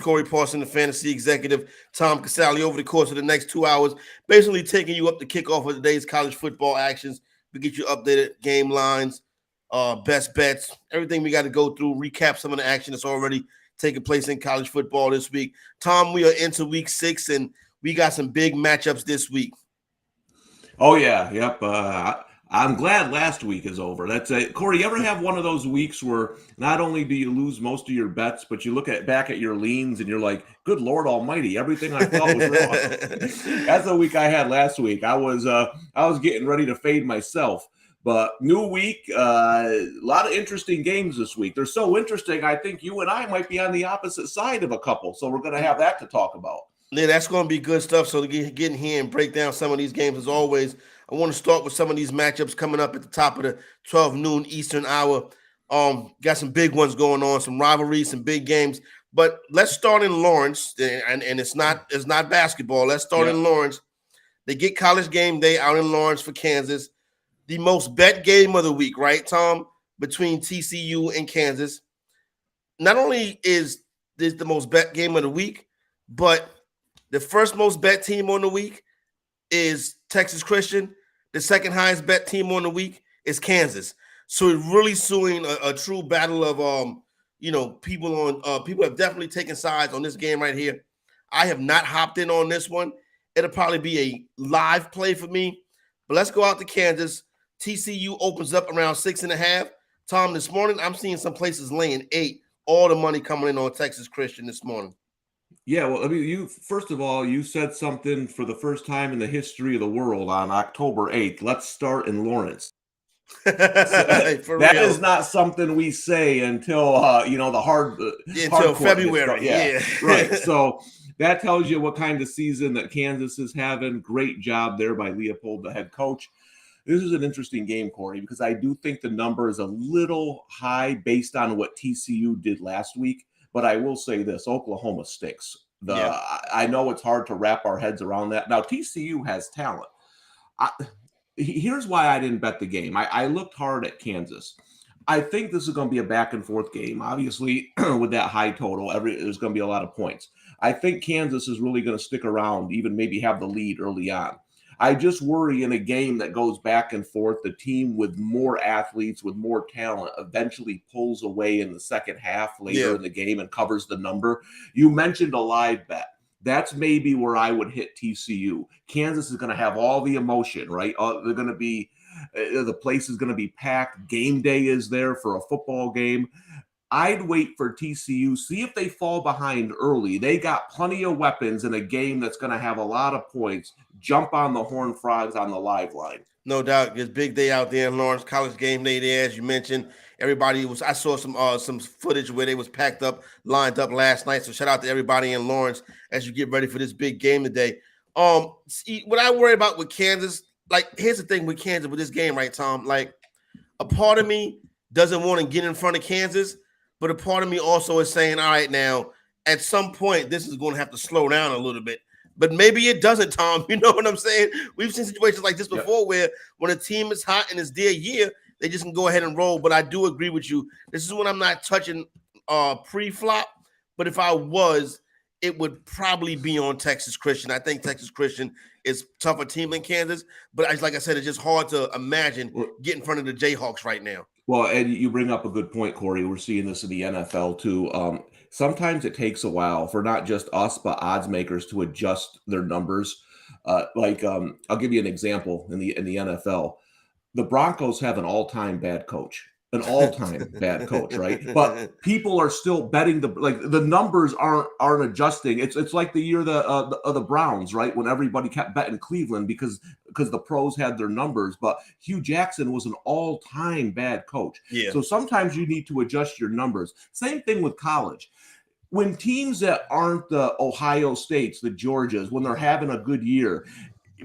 Corey Parson, the fantasy executive, Tom Casale, over the course of the next 2 hours, basically taking you up the kickoff of today's college football actions. We get you updated game lines, best bets, everything we got to go through, recap some of the action that's already taking place in college football this week. Tom, we are into week 6, and we got some big matchups this week. Oh, yeah. Yep. I'm glad last week is over. Corey, you ever have one of those weeks where not only do you lose most of your bets, but you look back at your leans and you're like, good Lord Almighty, everything I thought was wrong. That's the week I had last week. I was getting ready to fade myself. But new week, a lot of interesting games this week. They're so interesting, I think you and I might be on the opposite side of a couple. So we're going to have that to talk about. Yeah, that's going to be good stuff. So to get in here and break down some of these games, as always, I want to start with some of these matchups coming up at the top of the 12 noon Eastern hour. Got some big ones going on, some rivalries, some big games. But let's start in Lawrence, and it's not basketball. Let's start in Lawrence. They get College Game Day out in Lawrence for Kansas. The most bet game of the week, right, Tom, between TCU and Kansas. Not only is this the most bet game of the week, but the first most bet team on the week is Texas Christian. The second highest bet team on the week is Kansas. So it's really suing a true battle of people have definitely taken sides on this game right here. I have not hopped in on this one. It'll probably be a live play for me. But let's go out to Kansas. TCU opens up around 6.5. Tom, this morning I'm seeing some places laying 8. All the money coming in on Texas Christian this morning. Yeah, well, I mean, first of all, you said something for the first time in the history of the world on October 8th. Let's start in Lawrence. That is not something we say until until February. Yeah. Right. So that tells you what kind of season that Kansas is having. Great job there by Leopold, the head coach. This is an interesting game, Corey, because I do think the number is a little high based on what TCU did last week. But I will say this, Oklahoma stinks. I know it's hard to wrap our heads around that. Now, TCU has talent. Here's why I didn't bet the game. I looked hard at Kansas. I think this is going to be a back-and-forth game. Obviously, with that high total, there's going to be a lot of points. I think Kansas is really going to stick around, even maybe have the lead early on. I just worry in a game that goes back and forth, the team with more athletes, with more talent, eventually pulls away in the second half later in the game and covers the number. You mentioned a live bet. That's maybe where I would hit TCU. Kansas is going to have all the emotion, right? They're going to be, the place is going to be packed. Game day is there for a football game. I'd wait for TCU, see if they fall behind early. They got plenty of weapons in a game that's going to have a lot of points. Jump on the Horned Frogs on the live line. No doubt. It's big day out there in Lawrence. College Game Day there, as you mentioned. I saw some footage where they was lined up last night. So shout out to everybody in Lawrence as you get ready for this big game today. What I worry about with Kansas, here's the thing with Kansas with this game, right, Tom? Like, a part of me doesn't want to get in front of Kansas, but a part of me also is saying, all right, now, at some point, this is going to have to slow down a little bit. But maybe it doesn't, Tom. You know what I'm saying? We've seen situations like this before where when a team is hot and it's their year, they just can go ahead and roll. But I do agree with you. This is when I'm not touching pre-flop. But if I was, it would probably be on Texas Christian. I think Texas Christian is a tougher team than Kansas. But like I said, it's just hard to imagine getting in front of the Jayhawks right now. Well, and you bring up a good point, Corey. We're seeing this in the NFL too. Sometimes it takes a while for not just us, but odds makers to adjust their numbers. I'll give you an example in the NFL. The Broncos have an all-time bad coach. Right? But people are still betting the numbers aren't adjusting. It's like the year of the Browns, right? When everybody kept betting Cleveland because the pros had their numbers. But Hugh Jackson was an all-time bad coach. Yeah. So sometimes you need to adjust your numbers. Same thing with college. When teams that aren't the Ohio States, the Georgias, when they're having a good year,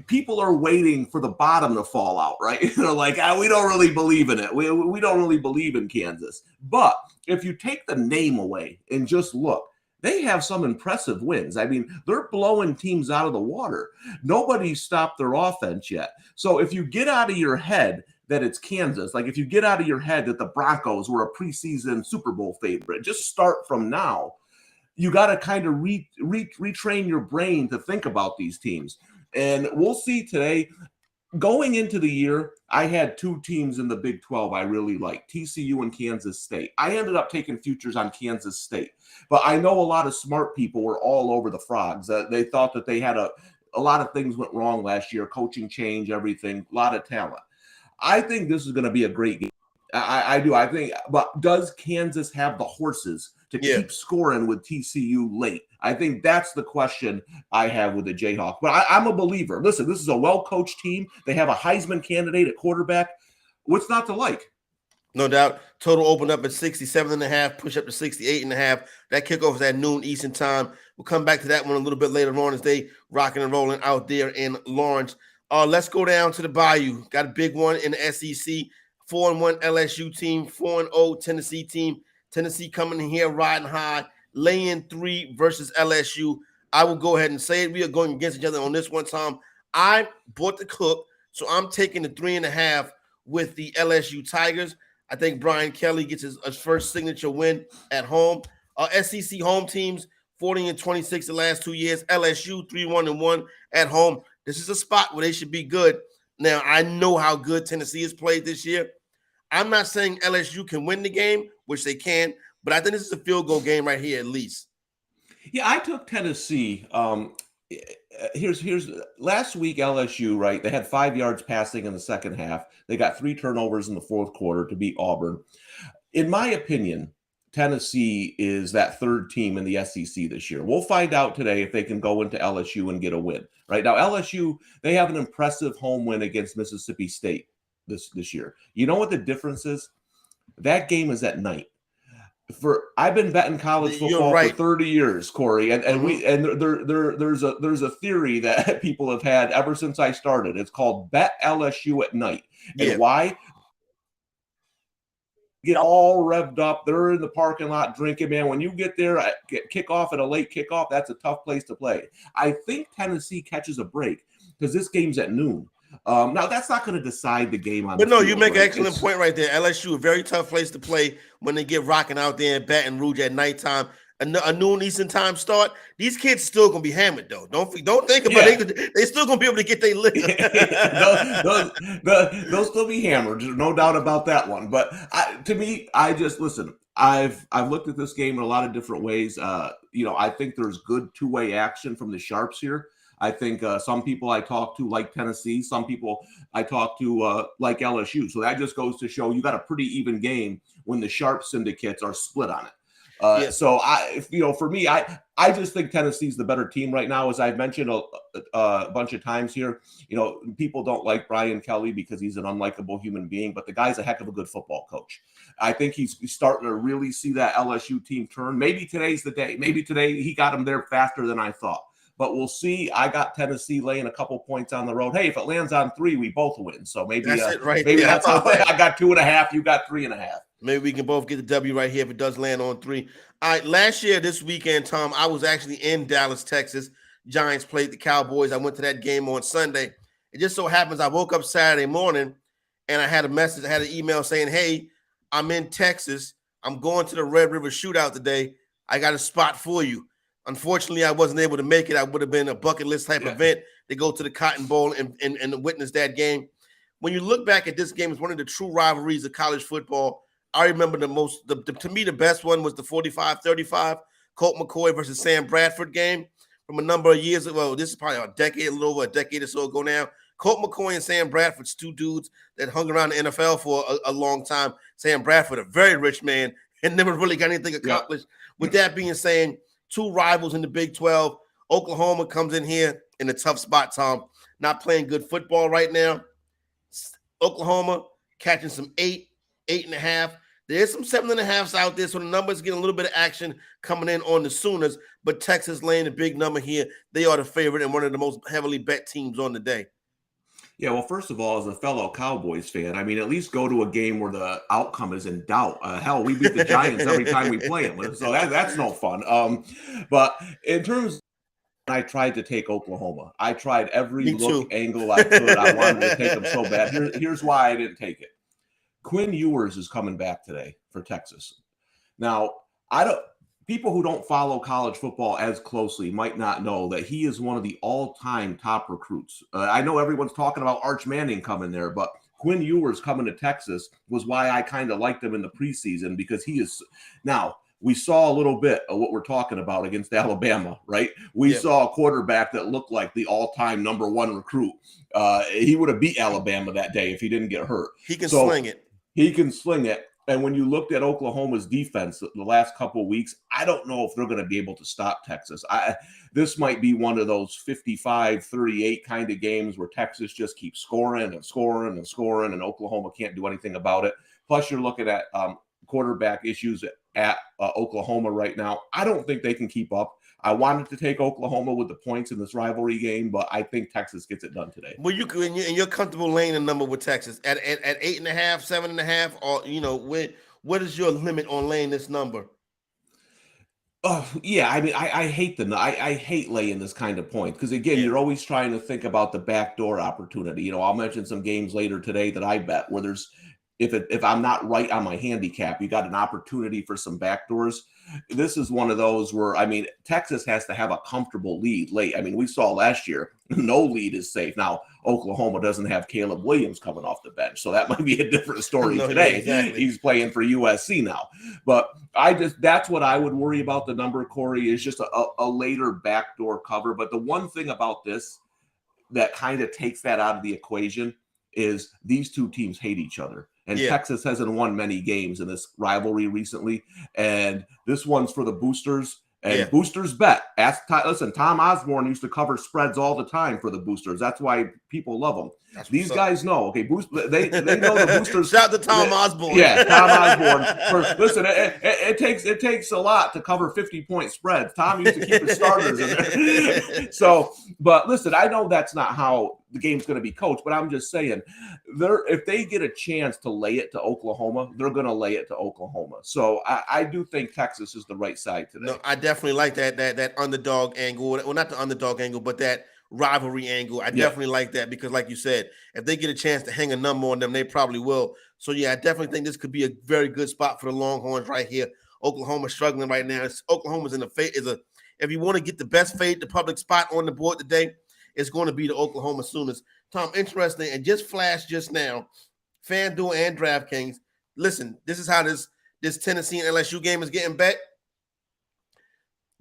people are waiting for the bottom to fall out, right? They're like, we don't really believe in it. We don't really believe in Kansas. But if you take the name away and just look, they have some impressive wins. I mean, they're blowing teams out of the water. Nobody's stopped their offense yet. So if you get out of your head that it's Kansas, like if you get out of your head that the Broncos were a preseason Super Bowl favorite, just start from now. you got to kind of retrain your brain to think about these teams. And we'll see today. Going into the year, I had two teams in the Big 12 I really liked, TCU and Kansas State. I ended up taking futures on Kansas State, but I know a lot of smart people were all over the Frogs. They thought that they had a lot of things went wrong last year, coaching change, everything, a lot of talent. I think this is going to be a great game. I do. I think, but does Kansas have the horses to keep scoring with TCU late? I think that's the question I have with the Jayhawks. But I'm a believer. Listen, this is a well-coached team. They have a Heisman candidate at quarterback. What's not to like? No doubt. Total opened up at 67.5, push up to 68.5. That kickoff is at noon Eastern time. We'll come back to that one a little bit later on as they rocking and rolling out there in Lawrence. Let's go down to the Bayou. Got a big one in the SEC. 4-1 LSU team, 4-0 Tennessee team. Tennessee coming in here riding high, laying 3 versus LSU. I will go ahead and say it. We are going against each other on this one, Tom. I bought the cook, so I'm taking the 3.5 with the LSU Tigers. I think Brian Kelly gets his first signature win at home. SEC home teams, 40-26 the last 2 years. LSU 3-1-1 at home. This is a spot where they should be good. Now, I know how good Tennessee has played this year. I'm not saying LSU can win the game, which they can, but I think this is a field goal game right here at least. Yeah, I took Tennessee. Here's last week LSU, right? They had 5 yards passing in the second half. They got 3 turnovers in the fourth quarter to beat Auburn. In my opinion, Tennessee is that third team in the SEC this year. We'll find out today if they can go into LSU and get a win. Right now, LSU, they have an impressive home win against Mississippi State this year. You know what the difference is? That game is at night. I've been betting college football for 30 years, Corey, and there's a theory that people have had ever since I started. It's called bet LSU at night. And why? Get all revved up. They're in the parking lot drinking, man. When you get there, kick off at a late kickoff, that's a tough place to play. I think Tennessee catches a break because this game's at noon. Now, that's not going to decide the game on. But no, you make an excellent point right there. LSU, a very tough place to play when they get rocking out there in Baton Rouge at nighttime. A noon Eastern time start. These kids still gonna be hammered though. Don't think about it. They still gonna be able to get their liquor. They'll still be hammered, no doubt about that one. But to me, I just listen. I've looked at this game in a lot of different ways. I think there's good two-way action from the Sharps here. I think some people I talk to like Tennessee. Some people I talk to like LSU. So that just goes to show you got a pretty even game when the Sharp syndicates are split on it. So for me, I just think Tennessee's the better team right now. As I've mentioned a bunch of times here, people don't like Brian Kelly because he's an unlikable human being, but the guy's a heck of a good football coach. I think he's starting to really see that LSU team turn. Maybe today's the day. Maybe today he got them there faster than I thought. But we'll see. I got Tennessee laying a couple points on the road. Hey, if it lands on 3, we both win. So maybe that's it right. Maybe that's how I got 2.5. You got 3.5. Maybe we can both get the W right here if it does land on 3. All right, last year, this weekend, Tom, I was actually in Dallas, Texas. Giants played the Cowboys. I went to that game on Sunday. It just so happens I woke up Saturday morning and I had an email saying, hey, I'm in Texas. I'm going to the Red River Shootout today. I got a spot for you. Unfortunately, I wasn't able to make it. I would have been a bucket list type event to go to the Cotton Bowl and witness that game. When you look back at this game, it's one of the true rivalries of college football. I remember to me, the best one was the 45-35 Colt McCoy versus Sam Bradford game from a number of years ago. This is probably a little over a decade or so ago now. Colt McCoy and Sam Bradford's two dudes that hung around the NFL for a long time. Sam Bradford, a very rich man, and never really got anything accomplished. With that being said, two rivals in the Big 12. Oklahoma comes in here in a tough spot, Tom. Not playing good football right now. Oklahoma catching some 8.5. There's some 7.5s out there, so the numbers getting a little bit of action coming in on the Sooners. But Texas laying a big number here. They are the favorite and one of the most heavily bet teams on the day. Yeah, well, first of all, as a fellow Cowboys fan, I mean, at least go to a game where the outcome is in doubt. Hell, we beat the Giants every time we play them, so that's no fun. But in terms, I tried to take Oklahoma. I tried every angle I could. I wanted to take them so bad. Here's why I didn't take it. Quinn Ewers is coming back today for Texas. Now, people who don't follow college football as closely might not know that he is one of the all-time top recruits. I know everyone's talking about Arch Manning coming there, but Quinn Ewers coming to Texas was why I kind of liked him in the preseason, because he is now. We saw a little bit of what we're talking about against Alabama, right? We saw a quarterback that looked like the all-time number one recruit. He would have beat Alabama that day if he didn't get hurt. He can sling it. He can sling it. And when you looked at Oklahoma's defense the last couple of weeks, I don't know if they're going to be able to stop Texas. This might be one of those 55-38 kind of games where Texas just keeps scoring and scoring and scoring, and Oklahoma can't do anything about it. Plus, you're looking at quarterback issues at Oklahoma right now. I don't think they can keep up. I wanted to take Oklahoma with the points in this rivalry game, but I think Texas gets it done today. Well, you're comfortable laying a number with Texas at 8.5, 7.5, or what is your limit on laying this number? Oh yeah, I mean, I hate I hate laying this kind of point, because again, you're always trying to think about the backdoor opportunity. I'll mention some games later today that I bet where there's, if I'm not right on my handicap, you got an opportunity for some backdoors. This is one of those where, I mean, Texas has to have a comfortable lead late. I mean, we saw last year, no lead is safe. Now, Oklahoma doesn't have Caleb Williams coming off the bench, so that might be a different story today. Exactly. He's playing for USC now. But that's what I would worry about the number, Corey, is just a later backdoor cover. But the one thing about this that kind of takes that out of the equation is these two teams hate each other. And Texas hasn't won many games in this rivalry recently. And this one's for the boosters. And boosters bet. Listen, Tom Osborne used to cover spreads all the time for the boosters. That's why people love them. These guys know. Okay, they know the boosters. Shout out to Tom Osborne. Yeah, Tom Osborne. Listen, it takes a lot to cover 50-point spreads. Tom used to keep his starters in there. So, but listen, I know that's not how the game's going to be coached, but I'm just saying, if they get a chance to lay it to Oklahoma, they're going to lay it to Oklahoma. So I do think Texas is the right side today. No, I definitely like that underdog angle. Well, not the underdog angle, but that rivalry angle. I definitely like that, because like you said, if they get a chance to hang a number on them, they probably will. So yeah, I definitely think this could be a very good spot for the Longhorns right here. Oklahoma struggling right now. Oklahoma's in the fade. If you want to get the best fade, the public spot on the board today, it's going to be the Oklahoma Sooners. Tom, interesting, and just flashed just now, FanDuel and DraftKings. Listen, this is how this Tennessee and LSU game is getting bet.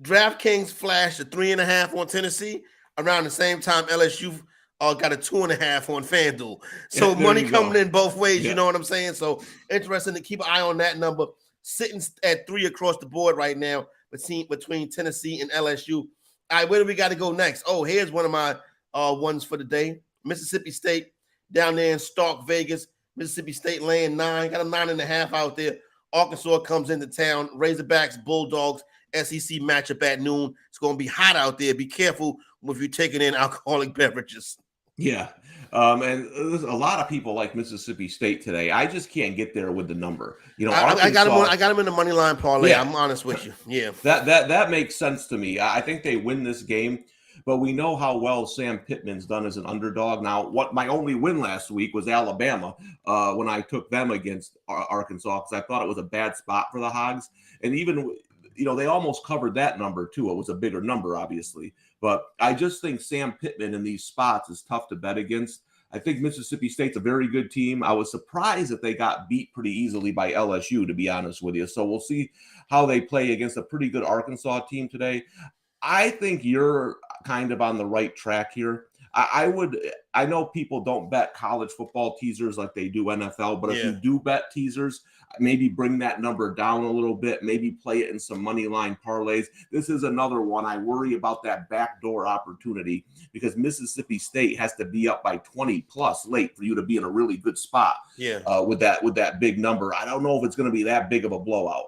DraftKings flashed a 3.5 on Tennessee. Around the same time, LSU got a 2.5 on FanDuel. So money coming in both ways, you know what I'm saying? So interesting to keep an eye on that number. Sitting at 3 across the board right now between Tennessee and LSU. All right, where do we got to go next? Oh, here's one of my ones for the day. Mississippi State down there in Stark, Vegas. Mississippi State laying 9, got a 9.5 out there. Arkansas comes into town. Razorbacks, Bulldogs, SEC matchup at noon. It's going to be hot out there. Be careful if you're taking in alcoholic beverages. Yeah. And there's a lot of people like Mississippi State today. I just can't get there with the number. I got them in the money line parlay. Yeah. I'm honest with you. Yeah. That makes sense to me. I think they win this game, but we know how well Sam Pittman's done as an underdog. Now, what my only win last week was Alabama when I took them against Arkansas, because I thought it was a bad spot for the Hogs. And even, they almost covered that number too. It was a bigger number, obviously. But I just think Sam Pittman in these spots is tough to bet against. I think Mississippi State's a very good team. I was surprised that they got beat pretty easily by LSU, to be honest with you. So we'll see how they play against a pretty good Arkansas team today. I think you're kind of on the right track here. I know people don't bet college football teasers like they do NFL, but if you do bet teasers, maybe bring that number down a little bit, maybe play it in some money line parlays. This is another one. I worry about that backdoor opportunity, because Mississippi State has to be up by 20 plus late for you to be in a really good spot with that big number. I don't know if it's going to be that big of a blowout.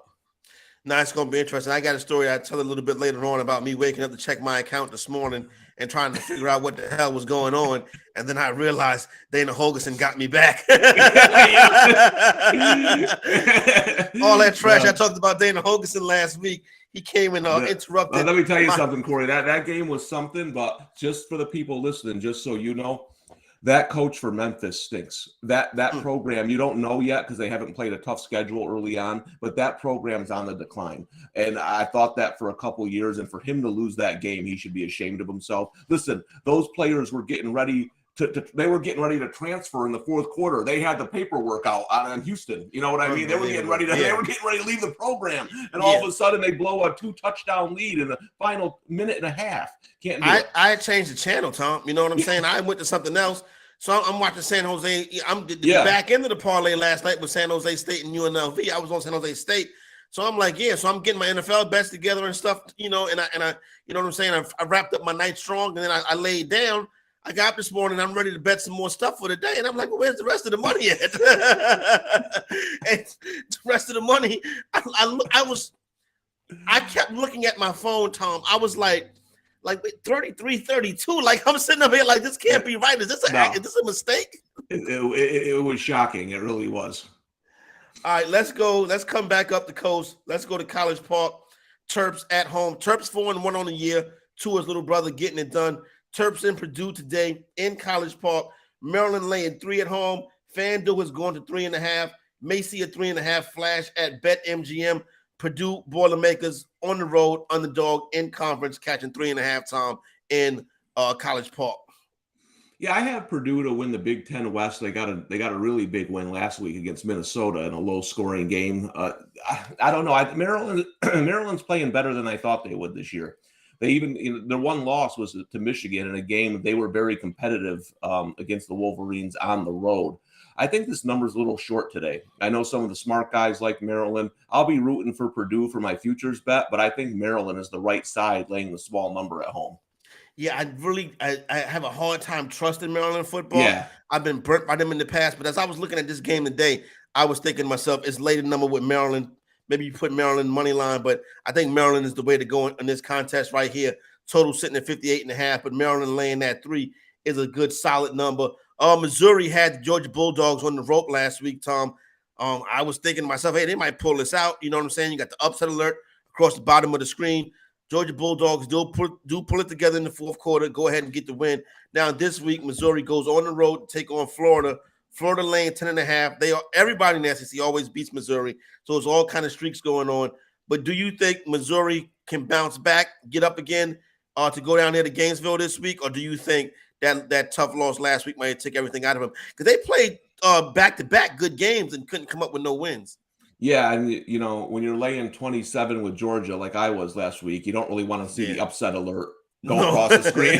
Now, it's going to be interesting. I got a story I'll tell a little bit later on about me waking up to check my account this morning and trying to figure out what the hell was going on. And then I realized Dana Holgerson got me back. All that trash I talked about Dana Holgerson last week, he came and interrupted. Let me tell you something, Corey. That game was something, but just for the people listening, just so you know, That coach for Memphis stinks. That Hmm. program, you don't know yet because they haven't played a tough schedule early on, but that program's on the decline. And I thought that for a couple years, and for him to lose that game, he should be ashamed of himself. Listen, those players were getting ready they were getting ready to transfer in the fourth quarter. They had the paperwork out on Houston. You know what I mean? They were getting ready to leave the program, and all of a sudden they blow a 2-touchdown lead in the final minute and a half. Can't do it. I changed the channel, Tom. You know what I'm saying? I went to something else. So I'm watching San Jose. I'm the back end of the parlay last night with San Jose State and UNLV. I was on San Jose State. So I'm like, so I'm getting my NFL bets together and stuff, and I you know what I'm saying? I wrapped up my night strong, and then I laid down. I got up this morning, I'm ready to bet some more stuff for the day. And I'm like, well, where's the rest of the money at? And the rest of the money, I kept looking at my phone, Tom. I was like 33, 32. Like, I'm sitting up here like, this can't be right. Is this a mistake? It was shocking. It really was. All right, let's go. Let's come back up the coast. Let's go to College Park. Terps at home. Terps 4-1 on the year. Tua's little brother getting it done. Terps in Purdue today in College Park. Maryland laying 3 at home. FanDuel is going to 3.5. Macy a 3.5 flash at BetMGM. Purdue Boilermakers on the road, underdog in conference, catching 3.5, Tom, in College Park. Yeah, I have Purdue to win the Big Ten West. They got a really big win last week against Minnesota in a low-scoring game. I don't know. Maryland's playing better than I thought they would this year. They even their one loss was to Michigan in a game they were very competitive against the Wolverines on the road. I think this number's a little short today. I know some of the smart guys like Maryland. I'll be rooting for Purdue for my futures bet, but I think Maryland is the right side laying the small number at home. Yeah, I have a hard time trusting Maryland football. Yeah. I've been burnt by them in the past, but as I was looking at this game today, I was thinking to myself, it's late a number with Maryland. Maybe you put Maryland money line, but I think Maryland is the way to go in this contest right here. Total sitting at 58.5, but Maryland laying that 3 is a good solid number. Missouri had the Georgia Bulldogs on the rope last week, Tom. I was thinking to myself, hey, they might pull this out. You know what I'm saying? You got the upset alert across the bottom of the screen. Georgia Bulldogs do pull it together in the fourth quarter, go ahead and get the win. Now, this week, Missouri goes on the road to take on Florida. Florida laying 10.5. Everybody in the SEC always beats Missouri, so it's all kind of streaks going on. But do you think Missouri can bounce back, get up again to go down there to Gainesville this week, or do you think that tough loss last week might take everything out of them? Because they played back-to-back good games and couldn't come up with no wins. Yeah, and when you're laying 27 with Georgia like I was last week, you don't really want to see the upset alert go across the screen.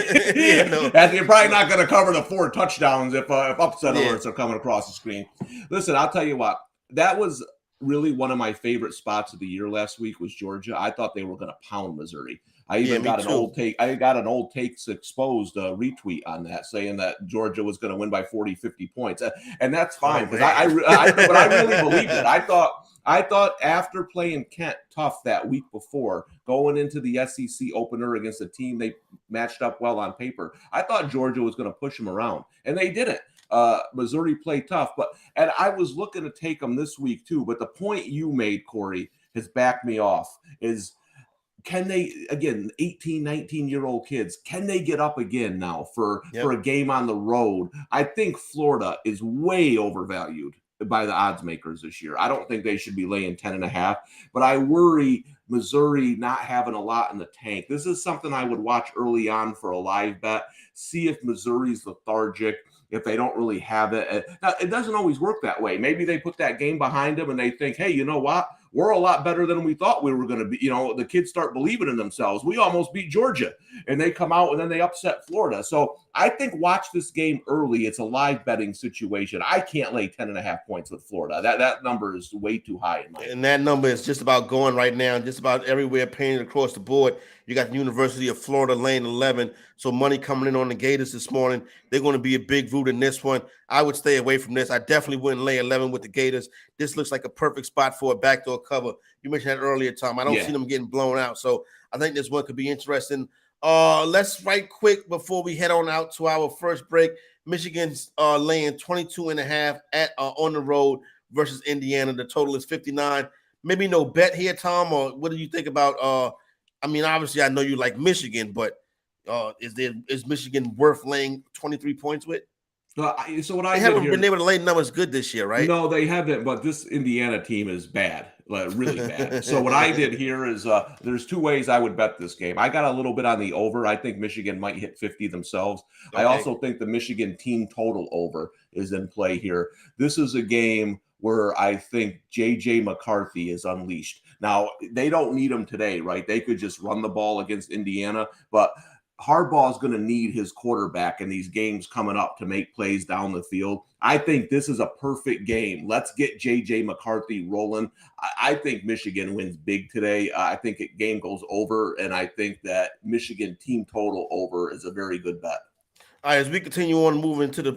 You're probably not going to cover the 4 touchdowns if upset alerts are coming across the screen. Listen, I'll tell you what, that was really one of my favorite spots of the year last week was Georgia. I thought they were going to pound Missouri. I even got an old take. I got an old takes exposed retweet on that saying that Georgia was going to win by 40, 50 points. And that's fine because I really believed it. I thought after playing Kent tough that week before, going into the SEC opener against a team they matched up well on paper, I thought Georgia was going to push them around, and they didn't. Missouri played tough, and I was looking to take them this week too. But the point you made, Corey, has backed me off. Is can they, again, 18, 19-year-old kids, can they get up again now for a game on the road? I think Florida is way overvalued by the odds makers this year. I don't think they should be laying 10.5, but I worry Missouri not having a lot in the tank. This is something I would watch early on for a live bet, see if Missouri's lethargic, if they don't really have it. Now, it doesn't always work that way. Maybe they put that game behind them and they think, hey, you know what? We're a lot better than we thought we were going to be. The kids start believing in themselves. We almost beat Georgia, and they come out and then they upset Florida. So I think watch this game early. It's a live betting situation. I can't lay 10.5 points with Florida. That number is way too high in my opinion. And that number is just about going right now, just about everywhere, painted across the board. You got the University of Florida laying 11. So money coming in on the Gators this morning. They're going to be a big root in this one. I would stay away from this. I definitely wouldn't lay 11 with the Gators. This looks like a perfect spot for a backdoor cover. You mentioned that earlier, Tom. I don't see them getting blown out. So I think this one could be interesting. Let's right quick before we head on out to our first break. Michigan's laying 22.5 on the road versus Indiana. The total is 59. Maybe no bet here, Tom, or what do you think about obviously I know you like Michigan, but is Michigan worth laying 23 points with? So what They I did haven't here, been able to lay numbers good this year, right? no, they haven't, but this Indiana team is bad, really bad. So what I did here is there's two ways I would bet this game. I got a little bit on the over. I think Michigan might hit 50 themselves. I Okay. also think the Michigan team total over is in play here. This is a game where I think J.J. McCarthy is unleashed. Now, they don't need him today, right? They could just run the ball against Indiana, but Harbaugh is going to need his quarterback in these games coming up to make plays down the field. I think this is a perfect game. Let's get J.J. McCarthy rolling. I think Michigan wins big today. I think the game goes over, and I think that Michigan team total over is a very good bet. All right, as we continue on moving to the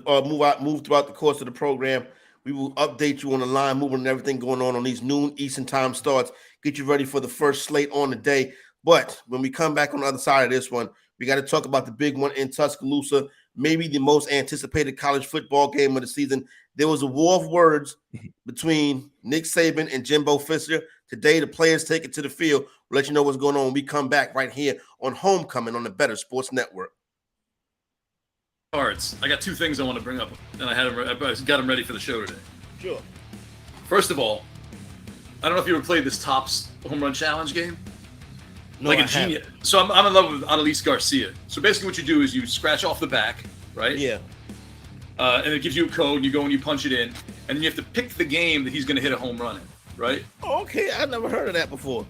move throughout the course of the program, we will update you on the line movement and everything going on these noon Eastern time starts. Get you ready for the first slate on the day. But when we come back on the other side of this one, we got to talk about the big one in Tuscaloosa, maybe the most anticipated college football game of the season. There was a war of words between Nick Saban and Jimbo Fisher. Today, the players take it to the field. We'll let you know what's going on when we come back right here on Homecoming on the Bettor Sports Network. Cards. I got two things I want to bring up, and I got them ready for the show today. Sure. First of all, I don't know if you ever played this Topps Home Run Challenge game. No, like I a genius. haven't. So I'm in love with Adelise Garcia. So basically, what you do is you scratch off the back, right? Yeah. And it gives you a code. And you go and you punch it in, and then you have to pick the game that he's going to hit a home run in, right? Okay, I never heard of that before.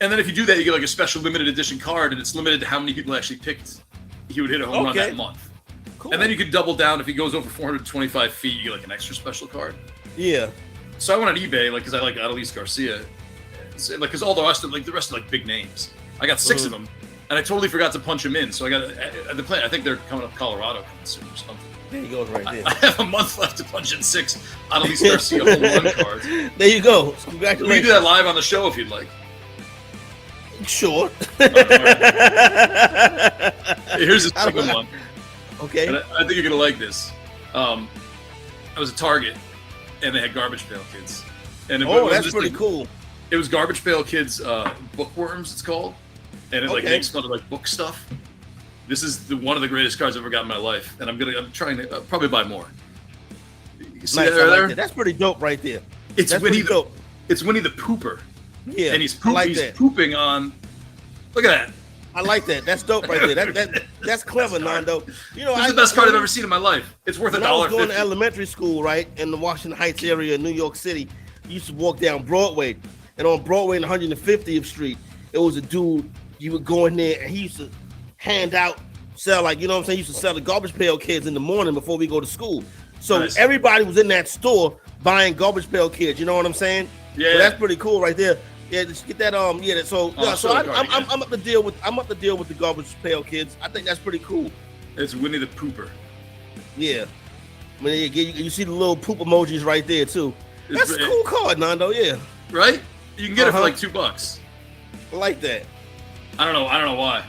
And then if you do that, you get like a special limited edition card, and it's limited to how many people actually picked he would hit a home run that month. Cool. And then you could double down if he goes over 425 feet. You get like an extra special card. Yeah. So I went on eBay, like, because I like Adelise Garcia, because all the rest are like big names. I got 6 of them, and I totally forgot to punch them in. So I got the plan. I think they're coming up Colorado soon or something. There you go, right there. I have a month left to punch in 6 Adelise Garcia home run cards. There you go. Congratulations. We can do that live on the show if you'd like. Sure. Here's the second one. Okay. And I think you're gonna like this. I was at Target, and they had Garbage Pail Kids. And that's pretty cool. It was Garbage Pail Kids Bookworms, it's called, and it like makes fun of like book stuff. This is one of the greatest cards I've ever got in my life, and I'm trying to probably buy more. You see Nice, that right there? that. That's pretty dope right there. It's That's Winnie dope. It's Winnie the Pooper. Yeah, and he's that. pooping on. Look at that. I like that. That's dope right there. That's clever, Nando. You know, this is the best card I've ever seen in my life. It's worth $1.50. I was going to elementary school, right, in the Washington Heights area of New York City. You used to walk down Broadway, and on Broadway and 150th Street, it was a dude. You would go in there, and he used to hand out, sell, like, you know what I'm saying? He used to sell the Garbage Pail Kids in the morning before we go to school. So everybody was in that store buying Garbage Pail Kids. You know what I'm saying? Yeah, so that's pretty cool right there. Yeah, just get that. So I'm up to deal with the Garbage Pail Kids. I think that's pretty cool. It's Winnie the Pooper. Yeah, I mean, you see the little poop emojis right there too. That's a cool card, Nando. Yeah, right. You can get it for like $2. I like that. I don't know why.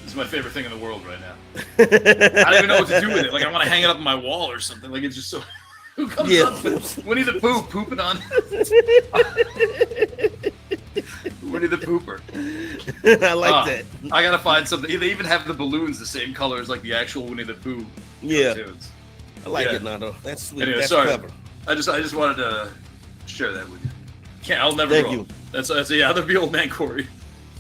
This is my favorite thing in the world right now. I don't even know what to do with it. Like, I want to hang it up on my wall or something. Like, it's just so. Who comes up with Winnie the Pooh pooping on? Winnie the Pooper. I like that. I gotta find something. They even have the balloons the same color as like the actual Winnie the Pooh cartoons. I like it, Nando. That's sweet. Anyway, that's sorry. clever. I just wanted to share that with you. I'll never grow up. That's that'd be old man Corey.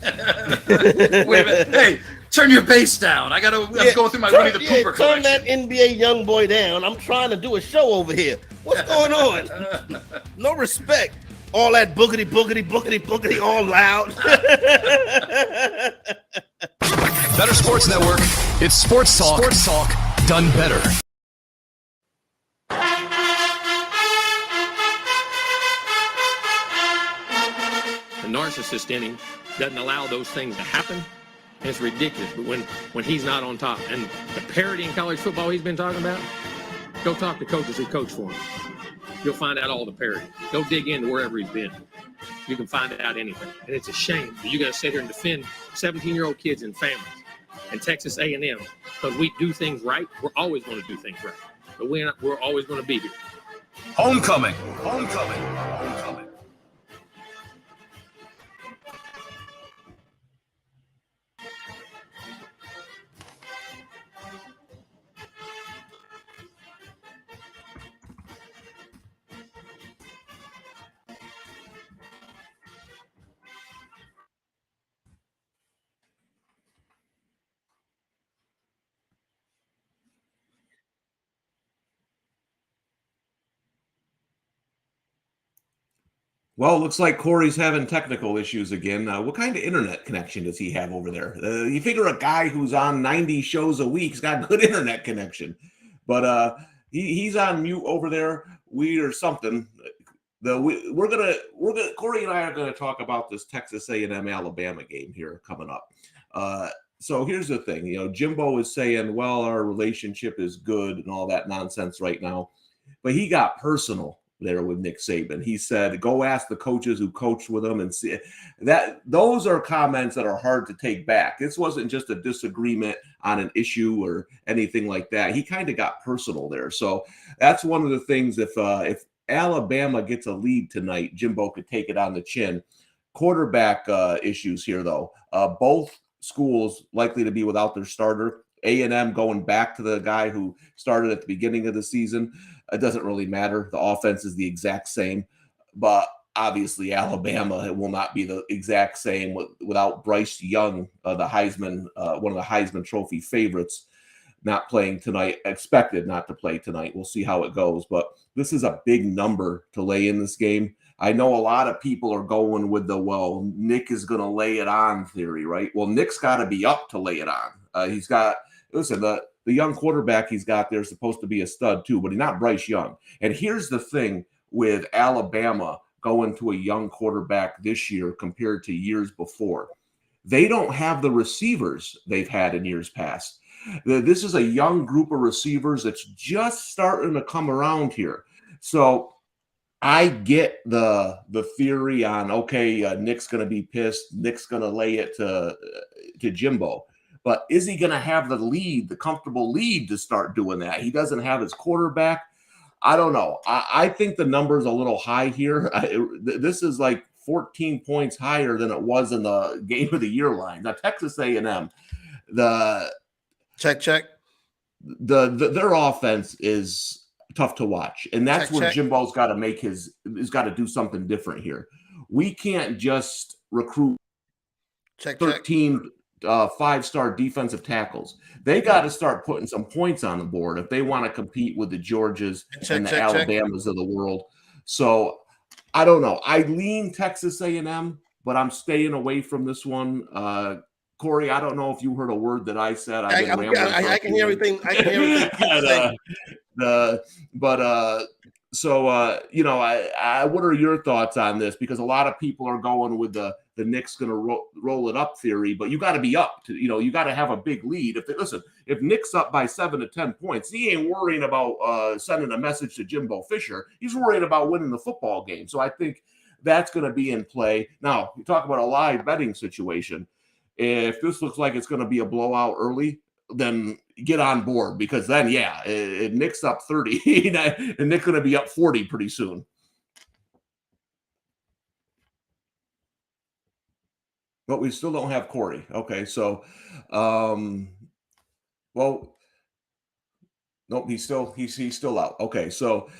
Wait a minute. Hey, turn your bass down. I'm going through my Winnie the Pooper collection. Turn that NBA young boy down. I'm trying to do a show over here. What's going on? No respect. All that boogity, boogity, boogity, boogity, all loud. Bettor Sports Network. It's sports talk. Sports talk done better. The narcissist in him doesn't allow those things to happen. And it's ridiculous. But when he's not on top, and the parity in college football he's been talking about, go talk to coaches who coach for him. You'll find out all the parity. Go dig into wherever he's been. You can find out anything. And it's a shame that you got to sit here and defend 17-year-old kids and families and Texas A&M because we do things right. We're always going to do things right. But we're always going to be here. Homecoming. Homecoming. Homecoming. Well, looks like Corey's having technical issues again. What kind of internet connection does he have over there? You figure a guy who's on 90 shows a week's got good internet connection, but he's on mute over there. Weird or something. We're gonna Corey and I are gonna talk about this Texas A&M Alabama game here coming up. So here's the thing, Jimbo is saying, well, our relationship is good and all that nonsense right now, but he got personal there with Nick Saban. He said, go ask the coaches who coached with him and see that. Those are comments that are hard to take back. This wasn't just a disagreement on an issue or anything like that. He kind of got personal there. So that's one of the things. If Alabama gets a lead tonight, Jimbo could take it on the chin. Quarterback issues here, though. Both schools likely to be without their starter. A&M going back to the guy who started at the beginning of the season. It doesn't really matter. The offense is the exact same, but obviously Alabama, it will not be the exact same without Bryce Young, the Heisman, one of the Heisman Trophy favorites, not playing tonight, expected not to play tonight. We'll see how it goes, but this is a big number to lay in this game. I know a lot of people are going with the, well, Nick is going to lay it on theory, right? Well, Nick's got to be up to lay it on. He's got, listen, the young quarterback he's got there is supposed to be a stud too, but he's not Bryce Young. And here's the thing with Alabama going to a young quarterback this year compared to years before. They don't have the receivers they've had in years past. This is a young group of receivers that's just starting to come around here. So I get the theory on, okay, Nick's going to be pissed. Nick's going to lay it to Jimbo. But is he going to have the lead, the comfortable lead to start doing that? He doesn't have his quarterback. I don't know. I think the number's a little high here. This is like 14 points higher than it was in the game of the year line. Now, Texas A&M, check. Their offense is tough to watch, and that's where Jimbo's got to do something different here. We can't just recruit 13 5-star defensive tackles. They got to start putting some points on the board if they want to compete with the Georgias and the Alabamas of the world. So I don't know. I lean Texas A&M, but I'm staying away from this one. Corey, I don't know if you heard a word that I said. I can hear everything. I can hear everything. What are your thoughts on this? Because a lot of people are going with the Nick's going to roll it up theory, but you got to be up to, you got to have a big lead. If Nick's up by 7 to 10 points, he ain't worrying about sending a message to Jimbo Fisher. He's worried about winning the football game. So I think that's going to be in play. Now, you talk about a live betting situation. If this looks like it's going to be a blowout early, then get on board, because then, Nick's up 30 and Nick's going to be up 40 pretty soon. But we still don't have Corey. Okay, so, nope, he's still out. Okay, so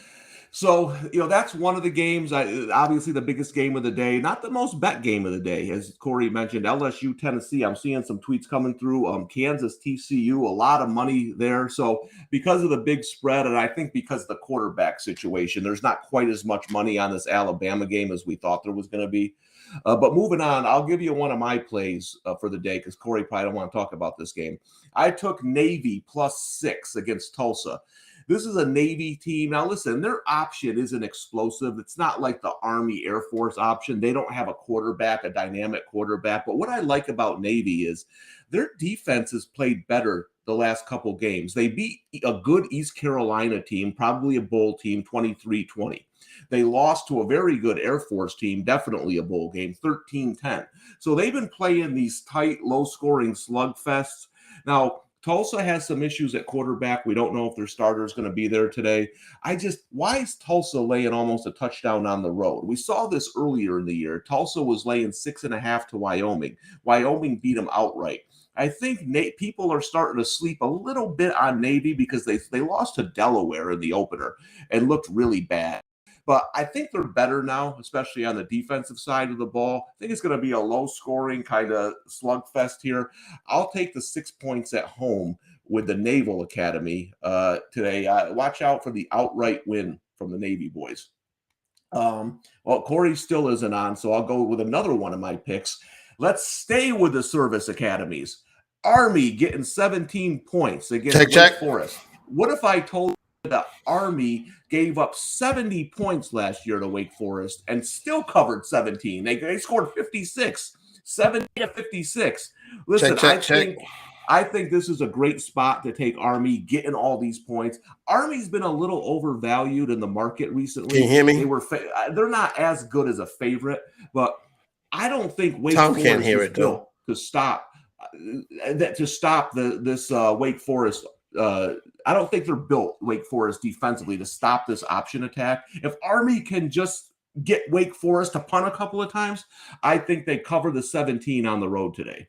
that's one of the games. Obviously, the biggest game of the day, not the most bet game of the day, as Corey mentioned. LSU, Tennessee. I'm seeing some tweets coming through. Kansas, TCU, a lot of money there. So because of the big spread, and I think because of the quarterback situation, there's not quite as much money on this Alabama game as we thought there was going to be. But moving on, I'll give you one of my plays for the day, because Corey probably don't want to talk about this game. I took Navy +6 against Tulsa. This is a Navy team. Now, listen, their option isn't explosive. It's not like the Army Air Force option. They don't have a quarterback, a dynamic quarterback. But what I like about Navy is their defense has played better the last couple games. They beat a good East Carolina team, probably a bowl team, 23-20. They lost to a very good Air Force team, definitely a bowl game, 13-10. So they've been playing these tight, low-scoring slugfests. Now, Tulsa has some issues at quarterback. We don't know if their starter is going to be there today. Why is Tulsa laying almost a touchdown on the road? We saw this earlier in the year. Tulsa was laying 6.5 to Wyoming. Wyoming beat them outright. I think people are starting to sleep a little bit on Navy because they lost to Delaware in the opener and looked really bad. But I think they're better now, especially on the defensive side of the ball. I think it's going to be a low-scoring kind of slugfest here. I'll take the 6 points at home with the Naval Academy today. Watch out for the outright win from the Navy boys. Well, Corey still isn't on, so I'll go with another one of my picks. Let's stay with the service academies. Army getting 17 points against Wake Forest. What if I told you the Army gave up 70 points last year to Wake Forest and still covered 17? They scored 56, 70 to 56. Listen, I think this is a great spot to take Army, getting all these points. Army's been a little overvalued in the market recently. Can you hear me? They're not as good as a favorite, but I don't think Wake Forest is built to stop this Wake Forest. I don't think they're built, Wake Forest, defensively to stop this option attack. If Army can just get Wake Forest to punt a couple of times, I think they cover the 17 on the road today.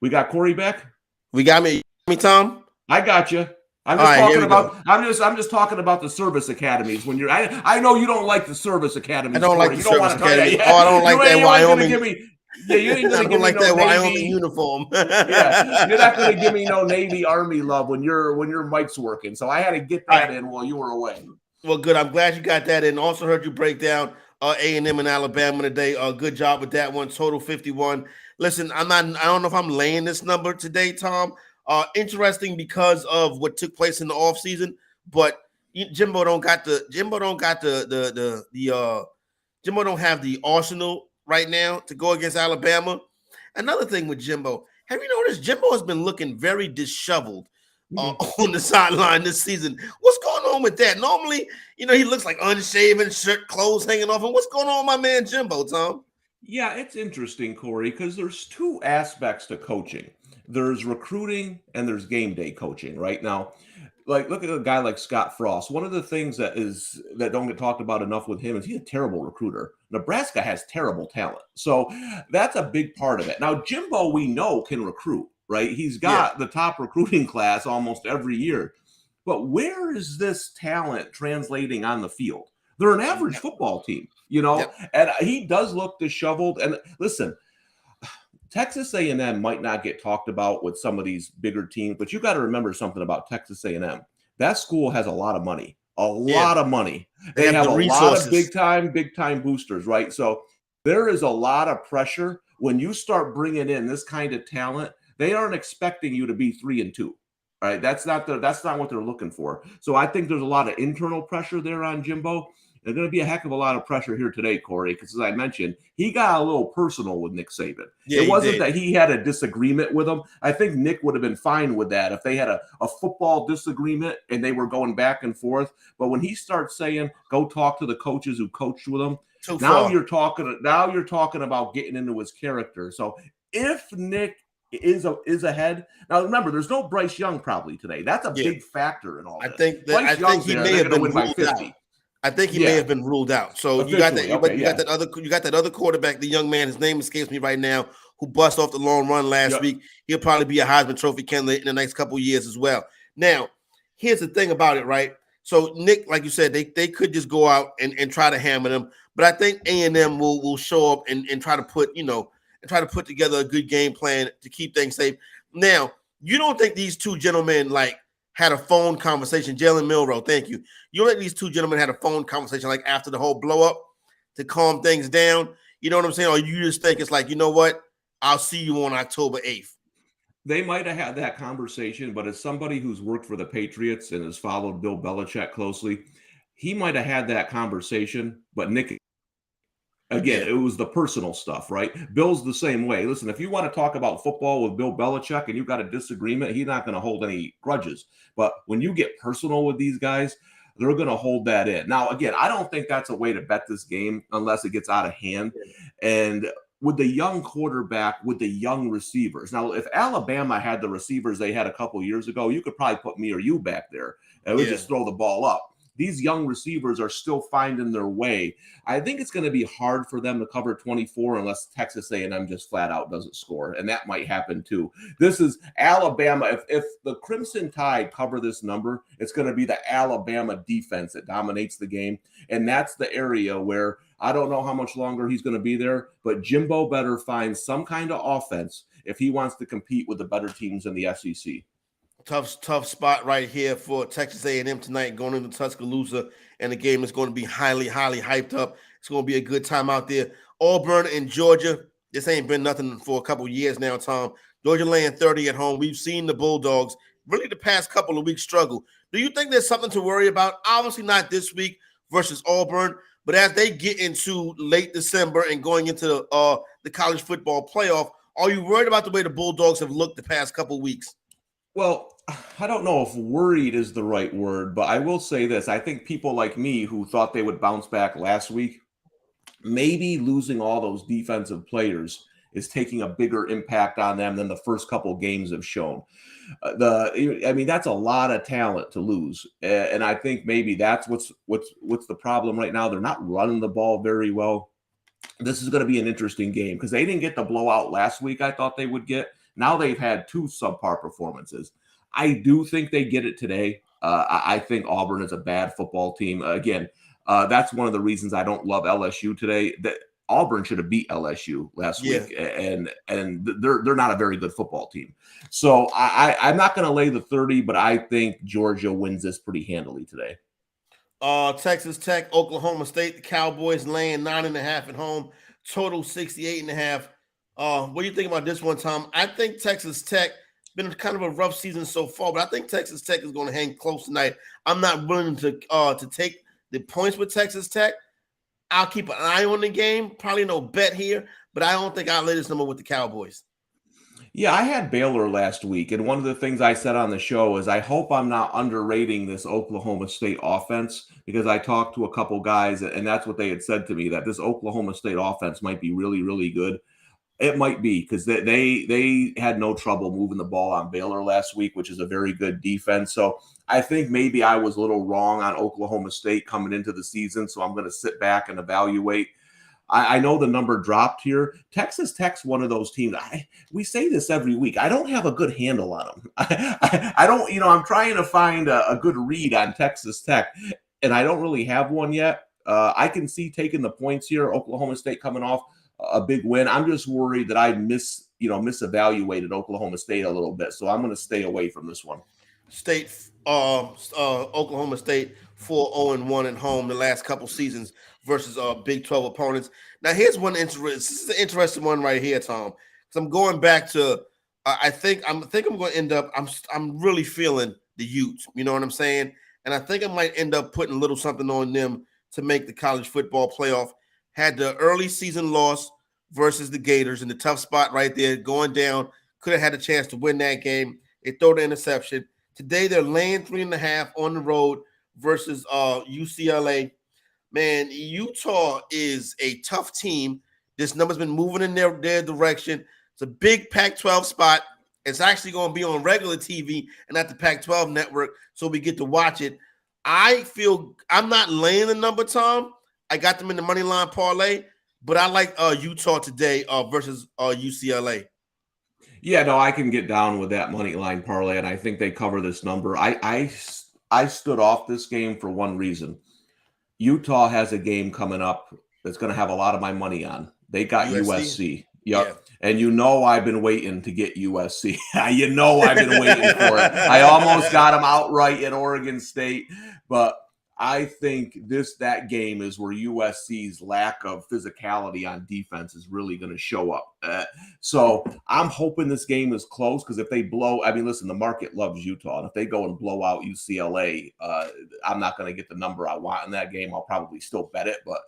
We got Corey back. We got me, Tom. I got you. I'm just talking about the service academies. When you're, I know you don't like the service academies. I don't like the service academies. Oh, I don't like that Wyoming. You ain't gonna give me that Wyoming uniform. Yeah, you're not gonna give me no Navy Army love when your mic's working. So I had to get that in while you were away. Well, good. I'm glad you got that in. Also heard you break down A&M and Alabama today. Good job with that one. Total 51. Listen, I don't know if I'm laying this number today, Tom. Interesting because of what took place in the offseason, but Jimbo don't have the arsenal right now to go against Alabama. Another thing with Jimbo, have you noticed Jimbo has been looking very disheveled on the sideline this season? What's going on with that? Normally, he looks like unshaven, shirt, clothes hanging off him. What's going on with my man Jimbo, Tom? Yeah, it's interesting, Corey, because there's two aspects to coaching. There's recruiting and there's game day coaching. Right now, like look at a guy like Scott Frost. One of the things that don't get talked about enough with him is he's a terrible recruiter. Nebraska has terrible talent, so that's a big part of it. Now, Jimbo, we know, can recruit. Right, he's got the top recruiting class almost every year. But where is this talent translating on the field? They're an average football team, and he does look disheveled. And listen, Texas A&M might not get talked about with some of these bigger teams, but you got to remember something about Texas A&M. That school has a lot of money, lot of money. They have a lot of big time boosters, right? So there is a lot of pressure when you start bringing in this kind of talent. They aren't expecting you to be 3-2. All right, that's not what they're looking for. So I think there's a lot of internal pressure there on Jimbo. There's going to be a heck of a lot of pressure here today, Corey, because as I mentioned, he got a little personal with Nick Saban. Yeah, it wasn't that he had a disagreement with him. I think Nick would have been fine with that if they had a football disagreement and they were going back and forth. But when he starts saying, go talk to the coaches who coached with him, now you're talking about getting into his character. So if Nick is ahead. Now remember, there's no Bryce Young probably today. That's a big factor in all this. I think he may have been ruled out. I think he may have been ruled out. So you got that other quarterback, the young man, his name escapes me right now, who bust off the long run last week. He'll probably be a Heisman Trophy candidate in the next couple of years as well. Now, here's the thing about it, right? So Nick, like you said, they could just go out and try to hammer them, but I think A&M will show up and try to put together a good game plan to keep things safe. Now, you don't think these two gentlemen had a phone conversation? Jalen Milroe, thank you. You don't think these two gentlemen had a phone conversation after the whole blow up to calm things down? You know what I'm saying? Or you just think it's you know what? I'll see you on October 8th. They might have had that conversation, but as somebody who's worked for the Patriots and has followed Bill Belichick closely, he might have had that conversation, but Nick, again, it was the personal stuff, right? Bill's the same way. Listen, if you want to talk about football with Bill Belichick and you've got a disagreement, he's not going to hold any grudges. But when you get personal with these guys, they're going to hold that in. Now, again, I don't think that's a way to bet this game unless it gets out of hand. And with the young quarterback, with the young receivers. Now, if Alabama had the receivers they had a couple years ago, you could probably put me or you back there and we just throw the ball up. These young receivers are still finding their way. I think it's going to be hard for them to cover 24 unless Texas A&M just flat out doesn't score, and that might happen too. This is Alabama. If the Crimson Tide cover this number, it's going to be the Alabama defense that dominates the game, and that's the area where I don't know how much longer he's going to be there, but Jimbo better find some kind of offense if he wants to compete with the better teams in the SEC. Tough spot right here for Texas A&M tonight, going into Tuscaloosa and a game that's going to be highly, highly hyped up. It's going to be a good time out there. Auburn and Georgia, this ain't been nothing for a couple years now, Tom. Georgia laying 30 at home. We've seen the Bulldogs really the past couple of weeks struggle. Do you think there's something to worry about? Obviously not this week versus Auburn, but as they get into late December and going into the college football playoff, are you worried about the way the Bulldogs have looked the past couple of weeks? Well, I don't know if worried is the right word, but I will say this. I think people like me who thought they would bounce back last week, maybe losing all those defensive players is taking a bigger impact on them than the first couple games have shown. That's a lot of talent to lose, and I think maybe that's what's the problem right now. They're not running the ball very well. This is going to be an interesting game because they didn't get the blowout last week I thought they would get. Now they've had two subpar performances. I do think they get it today. I think Auburn is a bad football team. Again, that's one of the reasons I don't love LSU today. That Auburn should have beat LSU last week, and they're not a very good football team. So I'm not going to lay the 30, but I think Georgia wins this pretty handily today. Texas Tech, Oklahoma State, the Cowboys laying 9.5 at home, total 68.5. What do you think about this one, Tom? I think Texas Tech been kind of a rough season so far, but I think Texas Tech is going to hang close tonight. I'm not willing to take the points with Texas Tech. I'll keep an eye on the game. Probably no bet here, but I don't think I'll lay this number with the Cowboys. Yeah, I had Baylor last week, and one of the things I said on the show is I hope I'm not underrating this Oklahoma State offense because I talked to a couple guys, and that's what they had said to me, that this Oklahoma State offense might be really, really good. It might be because they had no trouble moving the ball on Baylor last week, which is a very good defense. So I think maybe I was a little wrong on Oklahoma State coming into the season, so I'm going to sit back and evaluate. I know the number dropped here. Texas Tech's one of those teams. We say this every week. I don't have a good handle on them. I don't, I'm trying to find a good read on Texas Tech, and I don't really have one yet. I can see taking the points here. Oklahoma State coming off a big win. I'm just worried that I misevaluated Oklahoma State a little bit, so I'm going to stay away from this one. Oklahoma State 4-0-1 at home the last couple seasons versus Big 12 opponents. Now here's one this is an interesting one right here, Tom. Because I'm going back to I think I'm going to end up. I'm really feeling the Utes. You know what I'm saying? And I think I might end up putting a little something on them to make the college football playoff. Had the early season loss versus the Gators in the tough spot right there, going down. Could have had a chance to win that game. They throw the interception. Today they're laying 3.5 on the road versus UCLA. Man, Utah is a tough team. This number's been moving in their direction. It's a big Pac-12 spot. It's actually going to be on regular TV and not the Pac-12 network, so we get to watch it. I feel I'm not laying the number, Tom. I got them in the money line parlay, but I like Utah today versus UCLA. Yeah, no, I can get down with that money line parlay, and I think they cover this number. I stood off this game for one reason. Utah has a game coming up that's going to have a lot of my money on. They got USC. Yep. Yeah. And I've been waiting to get USC. I've been waiting for it. I almost got them outright at Oregon State, but I think that game is where USC's lack of physicality on defense is really going to show up. So I'm hoping this game is close because if they listen, the market loves Utah. And if they go and blow out UCLA, I'm not going to get the number I want in that game. I'll probably still bet it, but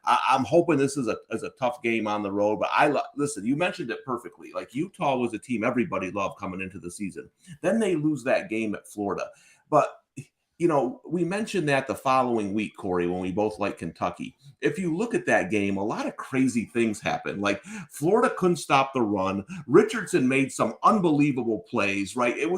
I'm hoping this is a tough game on the road. But listen, you mentioned it perfectly. Like Utah was a team everybody loved coming into the season. Then they lose that game at Florida. But we mentioned that the following week, Corey, when we both like Kentucky. If you look at that game, a lot of crazy things happened. Like Florida couldn't stop the run. Richardson made some unbelievable plays, right? It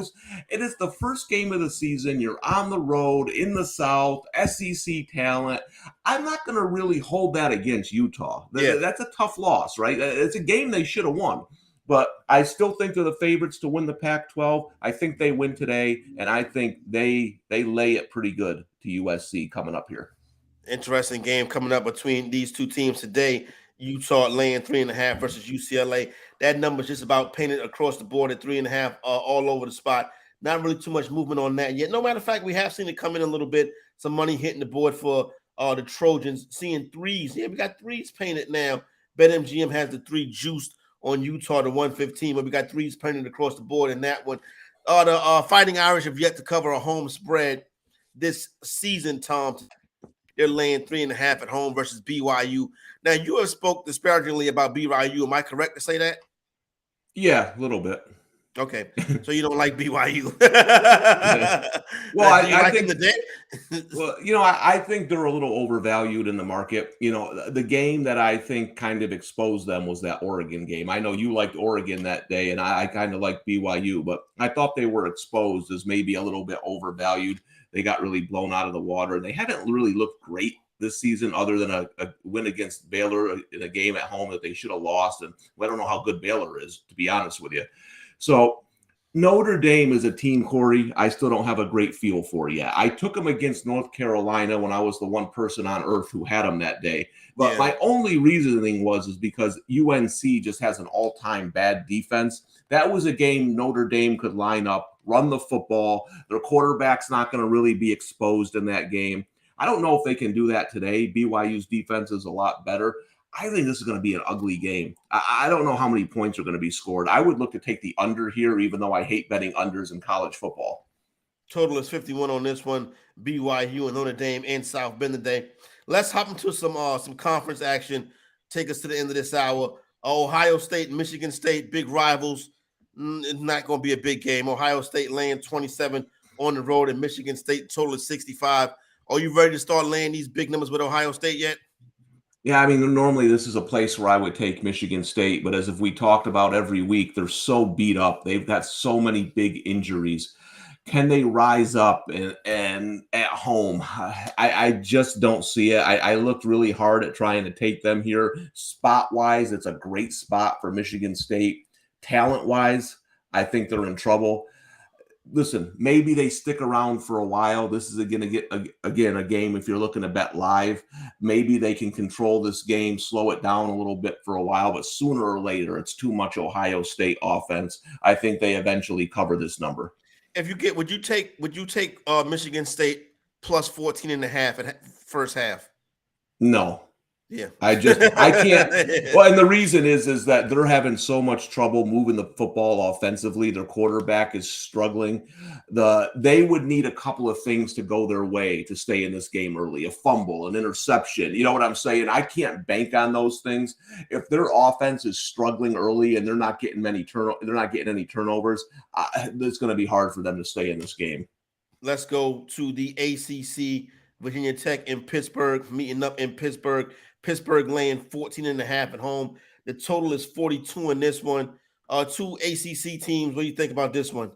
is the first game of the season. You're on the road in the South, SEC talent. I'm not going to really hold that against Utah. Yeah. That's a tough loss, right? It's a game they should have won. But I still think they're the favorites to win the Pac-12. I think they win today, and I think they lay it pretty good to USC coming up here. Interesting game coming up between these two teams today. Utah laying 3.5 versus UCLA. That number is just about painted across the board at 3.5 all over the spot. Not really too much movement on that yet. No matter of fact, we have seen it come in a little bit. some money hitting the board for the Trojans. Seeing threes. Yeah, we got threes painted now. BetMGM has the 3 juiced on Utah to 115, but we got threes painted across the board in that one. The Fighting Irish have yet to cover a home spread this season, Tom. They're laying 3.5 at home versus BYU. Now, you have spoke disparagingly about BYU. Am I correct to say that? Yeah, a little bit. Okay, so you don't like BYU. Well, I think well, I think they're a little overvalued in the market. The game that I think kind of exposed them was that Oregon game. I know you liked Oregon that day, and I kind of liked BYU, but I thought they were exposed as maybe a little bit overvalued. They got really blown out of the water, and they haven't really looked great this season other than a win against Baylor in a game at home that they should have lost. And I don't know how good Baylor is, to be honest with you. So Notre Dame is a team, Corey, I still don't have a great feel for yet. I took them against North Carolina when I was the one person on earth who had them that day. But my only reasoning is because UNC just has an all-time bad defense. That was a game Notre Dame could line up, run the football. Their quarterback's not going to really be exposed in that game. I don't know if they can do that today. BYU's defense is a lot better. I think this is going to be an ugly game. I don't know how many points are going to be scored. I would look to take the under here, even though I hate betting unders in college football. Total is 51 on this one. BYU and Notre Dame and South Bend today. Let's hop into some conference action. Take us to the end of this hour. Ohio State and Michigan State, big rivals. It's not going to be a big game. Ohio State laying 27 on the road, and Michigan State total is 65. Are you ready to start laying these big numbers with Ohio State yet? Yeah, I mean, normally this is a place where I would take Michigan State, but as if we talked about every week, they're so beat up. They've got so many big injuries. Can they rise up and at home? I just don't see it. I looked really hard at trying to take them here. Spot-wise, it's a great spot for Michigan State. Talent-wise, I think they're in trouble. Listen, maybe they stick around for a while. This is going to get, again, a game if you're looking to bet live. Maybe they can control this game, slow it down a little bit for a while, but sooner or later, it's too much Ohio State offense. I think they eventually cover this number. If you get, would you take Michigan State plus 14.5 at first half? No. Yeah. I can't. Well, and the reason is that they're having so much trouble moving the football offensively. Their quarterback is struggling. They would need a couple of things to go their way to stay in this game early. A fumble, an interception. You know what I'm saying? I can't bank on those things. If their offense is struggling early and they're not getting any turnovers, it's going to be hard for them to stay in this game. Let's go to the ACC. Virginia Tech and Pittsburgh meeting up in Pittsburgh. Pittsburgh laying 14.5 at home. The total is 42 in this one. 2 ACC teams. What do you think about this one?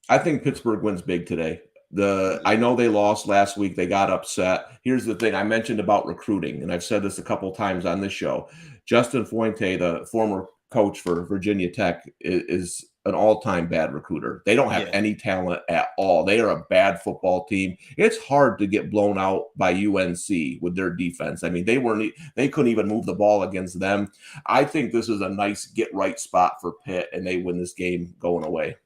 I think Pittsburgh wins big today. I know they lost last week. They got upset. Here's the thing. I mentioned about recruiting, and I've said this a couple times on this show. Justin Fuente, the former coach for Virginia Tech, is an all-time bad recruiter. They don't have any talent at all. They are a bad football team. It's hard to get blown out by UNC with their defense. I mean, they couldn't even move the ball against them. I think this is a nice get-right spot for Pitt, and they win this game going away.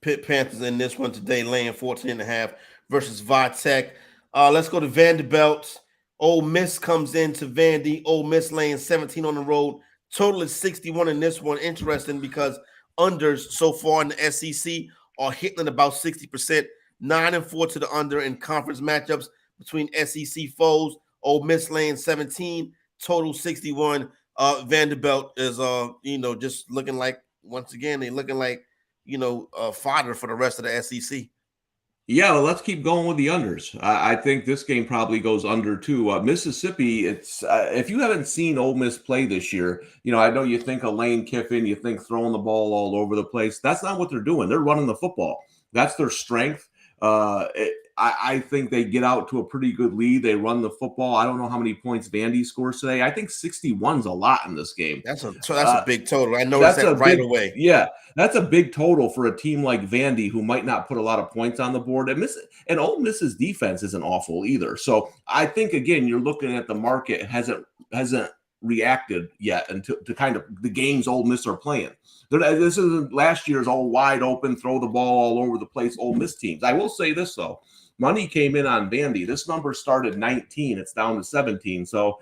Pitt Panthers in this one today, laying 14.5 versus Tech. Let's go to Vanderbilt. Ole Miss comes into Vandy. Ole Miss laying 17 on the road. Total is 61 in this one. Interesting because unders so far in the SEC are hitting at about 60%. 9-4 to the under in conference matchups between SEC foes. Ole Miss laying 17, total 61. Vanderbilt is just looking like, once again, they're looking like fodder for the rest of the SEC. Yeah, well, let's keep going with the unders. I think this game probably goes under too. Mississippi, it's if you haven't seen Ole Miss play this year, I know you think of Lane Kiffin, you think throwing the ball all over the place. That's not what they're doing. They're running the football. That's their strength. I think they get out to a pretty good lead. They run the football. I don't know how many points Vandy scores today. I think 61's a lot in this game. That's a big total. I noticed that right away. Yeah, that's a big total for a team like Vandy who might not put a lot of points on the board. And Ole Miss's defense isn't awful either. So I think, again, you're looking at the market hasn't reacted yet to kind of the games Ole Miss are playing. This is last year's all wide open, throw the ball all over the place Ole Miss teams. I will say this, though. money came in on Vandy. This number started 19. It's down to 17. So,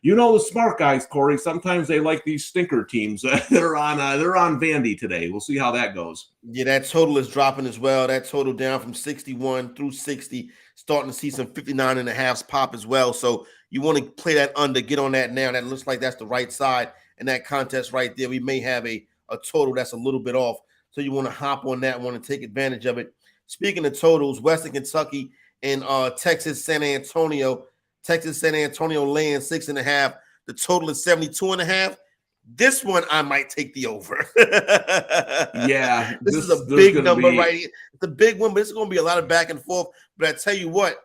the smart guys, Corey, sometimes they like these stinker teams. they're on Vandy today. We'll see how that goes. Yeah, that total is dropping as well. That total down from 61 through 60, starting to see some 59.5s pop as well. So you want to play that under, get on that now. That looks like that's the right side. And that contest right there, we may have a total that's a little bit off. So you want to hop on that, want to take advantage of it. Speaking of totals, Western Kentucky and Texas San Antonio laying 6.5. The total is 72.5. This one I might take the over. Yeah, this is a big number right here. It's a big one, but it's going to be a lot of back and forth. But I tell you what,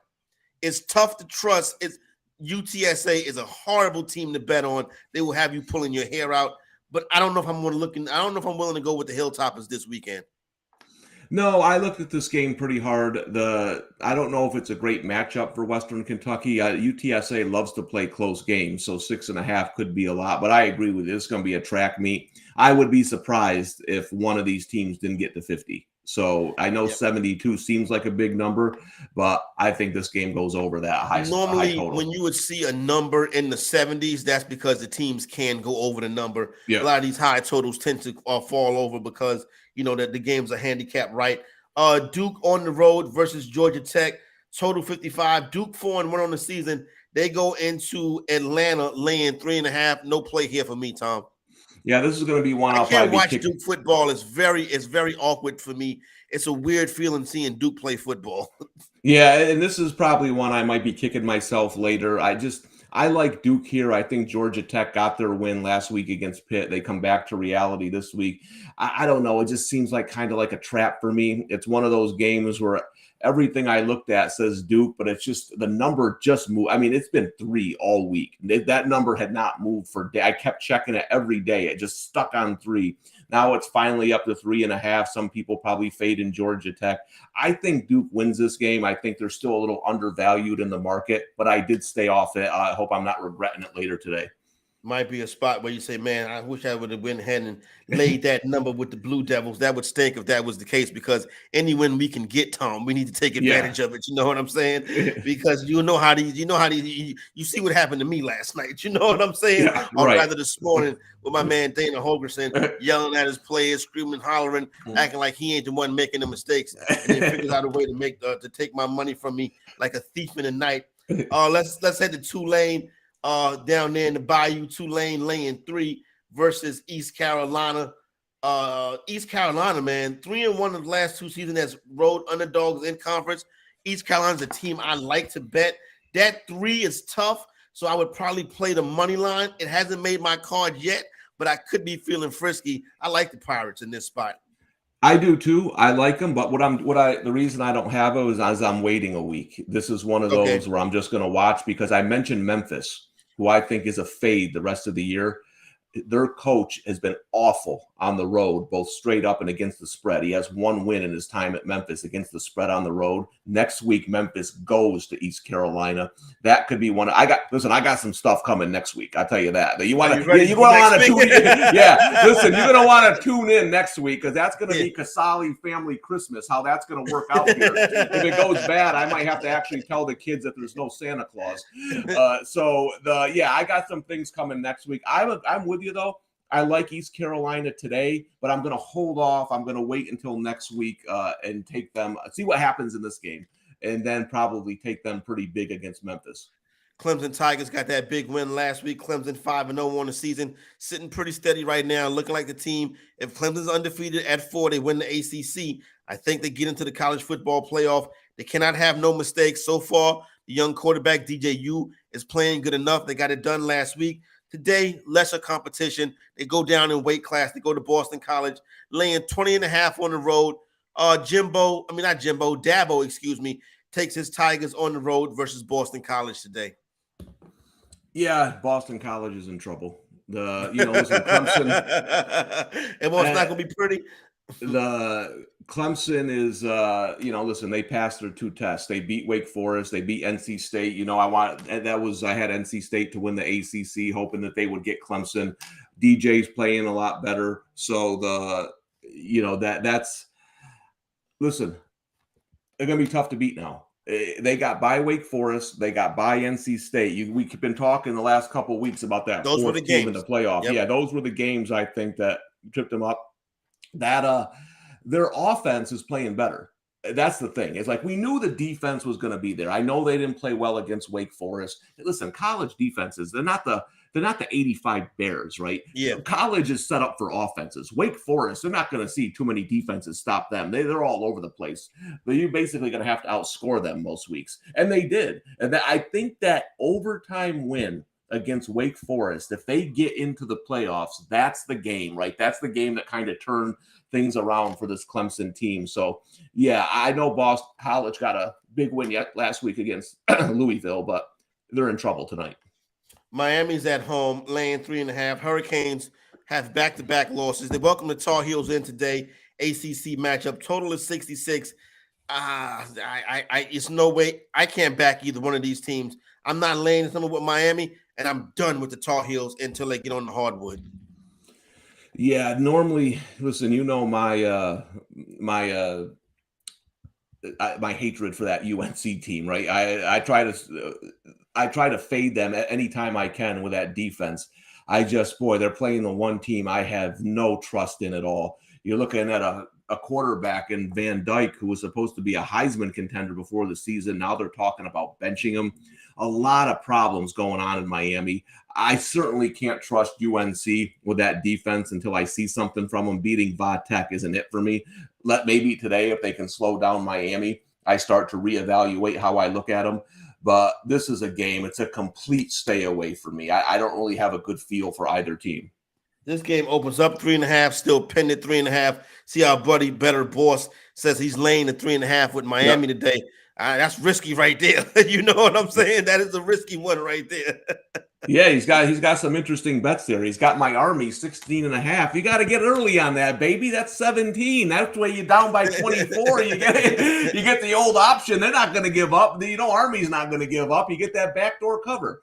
it's tough to trust. It's UTSA is a horrible team to bet on. They will have you pulling your hair out. But I don't know if I'm willing to go with the Hilltoppers this weekend. No, I looked at this game pretty hard. I don't know if it's a great matchup for Western Kentucky. UTSA loves to play close games, so 6.5 could be a lot. But I agree with you. It's going to be a track meet. I would be surprised if one of these teams didn't get to 50. So I know 72 seems like a big number, but I think this game goes over that high. Normally, high total. When you would see a number in the 70s, that's because the teams can go over the number. Yeah. A lot of these high totals tend to fall over because that the games are handicapped right. Duke on the road versus Georgia Tech, total 55. Duke 4-1 on the season. They go into Atlanta laying 3.5. No play here for me, Tom. Yeah, this is going to be one. I can't watch Duke football. It's very awkward for me. It's a weird feeling seeing Duke play football. Yeah, and this is probably one I might be kicking myself later. I like Duke here. I think Georgia Tech got their win last week against Pitt. They come back to reality this week. I don't know. It just seems like kind of like a trap for me. It's one of those games where everything I looked at says Duke, but it's just the number just moved. I mean, it's been 3 all week. That number had not moved for day. I kept checking it every day. It just stuck on 3. Now it's finally up to 3.5. Some people probably fade in Georgia Tech. I think Duke wins this game. I think they're still a little undervalued in the market, but I did stay off it. I hope I'm not regretting it later today. Might be a spot where you say, man, I wish I would have went ahead and laid that number with the Blue Devils. That would stink if that was the case, because any win we can get, Tom, we need to take advantage of it. You know what I'm saying? Because you see what happened to me last night. You know what I'm saying? Yeah, Or rather this morning with my man Dana Holgerson yelling at his players, screaming, hollering, acting like he ain't the one making the mistakes, and then figures out a way to take my money from me like a thief in the night. Let's head to Tulane. Down there in the Bayou, Tulane laying 3 versus East Carolina. East Carolina, man, 3-1 of the last 2 seasons as road underdogs in conference. East Carolina's a team I like to bet. That 3 is tough, so I would probably play the money line. It hasn't made my card yet, but I could be feeling frisky. I like the Pirates in this spot. I do too. I like them, but the reason I don't have it is as I'm waiting a week. This is one of those where I'm just going to watch, because I mentioned Memphis, who I think is a fade the rest of the year. Their coach has been awful on the road, both straight up and against the spread. He has 1 win in his time at Memphis against the spread on the road. Next week, Memphis goes to East Carolina. That could be one. I got some stuff coming next week. I'll tell you that. You're going to want to tune in. Yeah, listen, you're going to want to tune in next week, because that's going to be Casali family Christmas, how that's going to work out here. If it goes bad, I might have to actually tell the kids that there's no Santa Claus. I got some things coming next week. I'm with you, though. I like East Carolina today, but I'm going to hold off. I'm going to wait until next week and take them, see what happens in this game, and then probably take them pretty big against Memphis. Clemson Tigers got that big win last week. Clemson 5-0 on the season, sitting pretty steady right now, looking like the team. If Clemson's undefeated at 4, they win the ACC. I think they get into the college football playoff. They cannot have no mistakes. So far, the young quarterback, DJU, is playing good enough. They got it done last week. Today, lesser competition. They go down in weight class. They go to Boston College, laying 20.5 on the road. Dabo, takes his Tigers on the road versus Boston College today. Yeah, Boston College is in trouble. Clemson. It's not going to be pretty. The Clemson is, listen, they passed their 2 tests. They beat Wake Forest. They beat NC State. I had NC State to win the ACC, hoping that they would get Clemson. DJ's playing a lot better. So listen, they're going to be tough to beat now. They got by Wake Forest. They got by NC State. We've been talking the last couple of weeks about that Those were the fourth team in games. the playoff. Yep. Yeah, those were the games I think that tripped them up. That their offense is playing better. That's the thing. It's like we knew the defense was going to be there. I know they didn't play well against Wake Forest. Listen, college defenses, they're not the 85 Bears, right? Yeah. College is set up for offenses. Wake Forest, they're not going to see too many defenses stop them. They're all over the place. But you're basically going to have to outscore them most weeks. And they did. And I think that overtime win against Wake Forest, if they get into the playoffs, that's the game, right? That's the game that kind of turned things around for this Clemson team. So, yeah, I know Boston College got a big win last week against Louisville, but they're in trouble tonight. Miami's at home, laying 3.5. Hurricanes have back-to-back losses. They welcome the Tar Heels in today. ACC matchup. Total is 66. It's no way. I can't back either one of these teams. I'm not laying something with Miami, and I'm done with the Tar Heels until they get on the hardwood. Yeah, normally, listen, you know my hatred for that UNC team, right? I try to fade them at any time I can with that defense. They're playing the one team I have no trust in at all. You're looking at a quarterback in Van Dyke who was supposed to be a Heisman contender before the season. Now they're talking about benching him. A lot of problems going on in Miami. I certainly can't trust UNC with that defense until I see something from them. Beating Va Tech isn't it for me. Maybe today, if they can slow down Miami, I start to reevaluate how I look at them. But this is a game. It's a complete stay away for me. I don't really have a good feel for either team. This game opens up 3.5, still pinned at 3.5. See our buddy Bettor Boss says he's laying the 3.5 with Miami today. That's risky right there. You know what I'm saying? That is a risky one right there. Yeah, he's got some interesting bets there. He's got my Army 16.5. You got to get early on that, baby. That's 17. That's where you're down by 24. You get the old option. They're not going to give up. Army's not going to give up. You get that backdoor cover.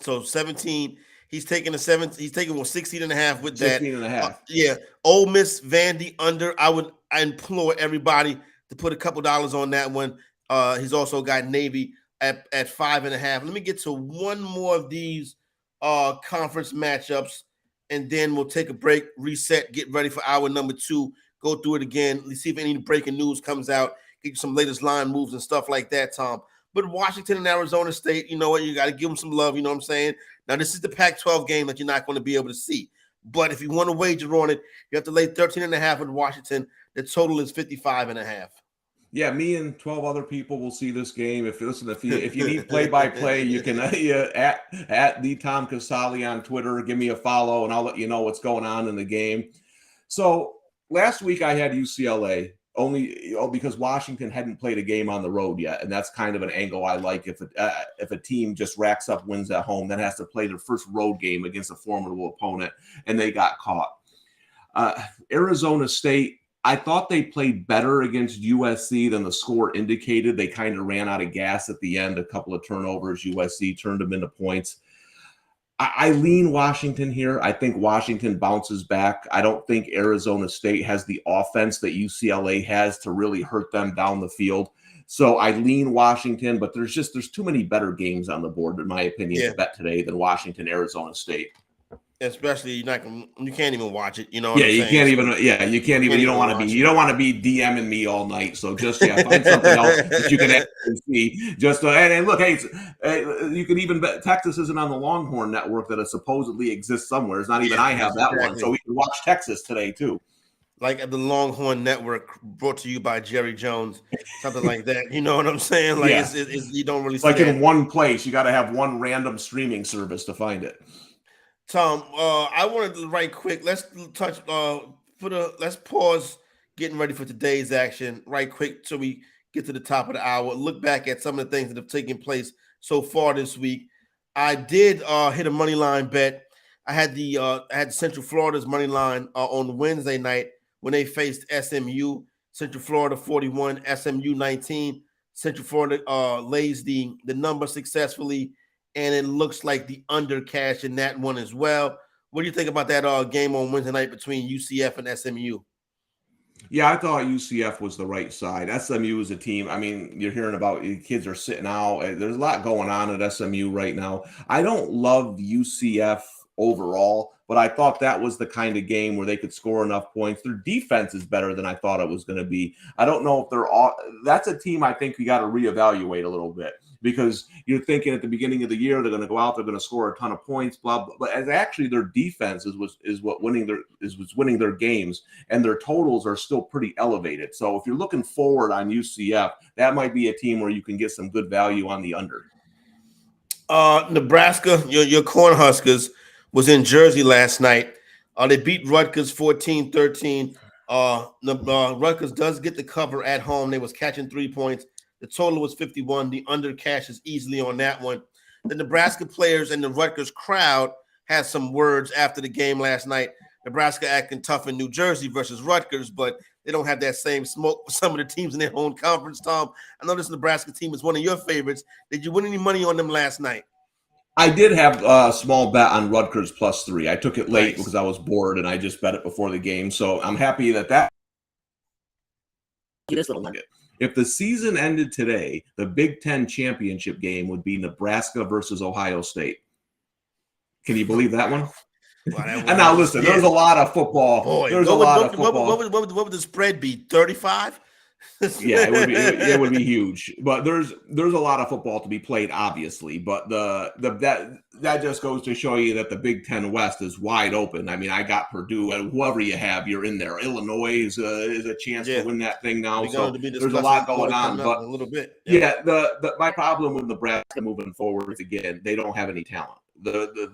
So 17. He's taking 16.5 with that. 16.5. Yeah. Ole Miss Vandy under. I implore everybody to put a couple dollars on that one. He's also got Navy at 5.5. Let me get to one more of these conference matchups, and then we'll take a break, reset, get ready for hour number 2. Go through it again. Let's see if any breaking news comes out. Get you some latest line moves and stuff like that, Tom. But Washington and Arizona State, you know what? You got to give them some love. You know what I'm saying? Now, this is the Pac-12 game that you're not going to be able to see. But if you want to wager on it, you have to lay 13.5 with Washington. The total is 55.5. Yeah, me and 12 other people will see this game. If you need play-by-play, you can at the Tom Casale on Twitter. Give me a follow, and I'll let you know what's going on in the game. So last week I had UCLA only because Washington hadn't played a game on the road yet, and that's kind of an angle I like. If a team just racks up wins at home, then has to play their first road game against a formidable opponent, and they got caught. Arizona State, I thought they played better against USC than the score indicated. They kind of ran out of gas at the end, a couple of turnovers. USC turned them into points. I lean Washington here. I think Washington bounces back. I don't think Arizona State has the offense that UCLA has to really hurt them down the field. So I lean Washington, but there's too many better games on the board, in my opinion, to bet today than Washington, Arizona State. Especially you can't even watch it. You know. You can't even. You don't want to be. You don't want to be DMing me all night. So just find something else that you can actually see. And look, hey, you can even bet Texas isn't on the Longhorn Network that it supposedly exists somewhere. It's not even I have that one, so we can watch Texas today too. Like the Longhorn Network, brought to you by Jerry Jones, something like that. You know what I'm saying? Like it's you don't really see like that. In one place. You got to have one random streaming service to find it. Tom, I wanted to right quick. Let's touch. Let's pause. Getting ready for today's action, right quick, so we get to the top of the hour. Look back at some of the things that have taken place so far this week. I did hit a money line bet. I had Central Florida's money line on Wednesday night when they faced SMU. Central Florida 41, SMU 19. Central Florida lays the number successfully. And it looks like the under cash in that one as well. What do you think about that game on Wednesday night between UCF and SMU? Yeah, I thought UCF was the right side. SMU is a team. I mean, you're hearing about kids are sitting out. There's a lot going on at SMU right now. I don't love UCF overall, but I thought that was the kind of game where they could score enough points. Their defense is better than I thought it was going to be. I don't know if they're all. That's a team I think we got to reevaluate a little bit, because you're thinking at the beginning of the year they're going to go out, they're going to score a ton of points, blah blah. But as actually their defense is what's winning their games, and their totals are still pretty elevated. So if you're looking forward on UCF, that might be a team where you can get some good value on the under. Nebraska, your Cornhuskers, was in Jersey last night. They beat Rutgers 14-13. Rutgers does get the cover at home. They was catching 3 points. The total was 51. The under cashes easily on that one. The Nebraska players and the Rutgers crowd had some words after the game last night. Nebraska acting tough in New Jersey versus Rutgers, but they don't have that same smoke for some of the teams in their own conference, Tom. I know this Nebraska team is one of your favorites. Did you win any money on them last night? I did have a small bet on Rutgers +3. I took it late Nice. because I was bored, and I just bet it before the game. So I'm happy that this little nugget. If the season ended today, the Big Ten championship game would be Nebraska versus Ohio State. Can you believe that one? Well, And now listen, there's a lot of football. Boy, There's a lot of football. What would the spread be? 35? Yeah, it would be huge. But there's a lot of football to be played, obviously. But that just goes to show you that the Big Ten West is wide open. I mean, I got Purdue, and whoever you have, you're in there. Illinois is a chance to win that thing now. So there's a lot going on. But a little bit. Yeah, my problem with Nebraska moving forward is, again, they don't have any talent.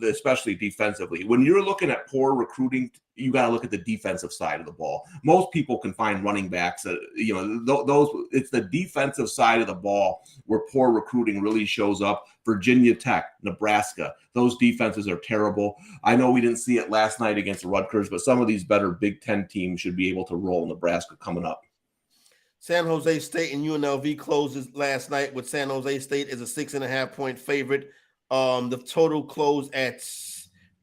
Especially defensively. When you're looking at poor recruiting, you got to look at the defensive side of the ball. Most people can find running backs that, it's the defensive side of the ball where poor recruiting really shows up. Virginia Tech, Nebraska, those defenses are terrible. I know we didn't see it last night against Rutgers, but some of these better Big Ten teams should be able to roll Nebraska coming up. San Jose State and UNLV closes last night, with San Jose State as a 6.5-point favorite. The total closed at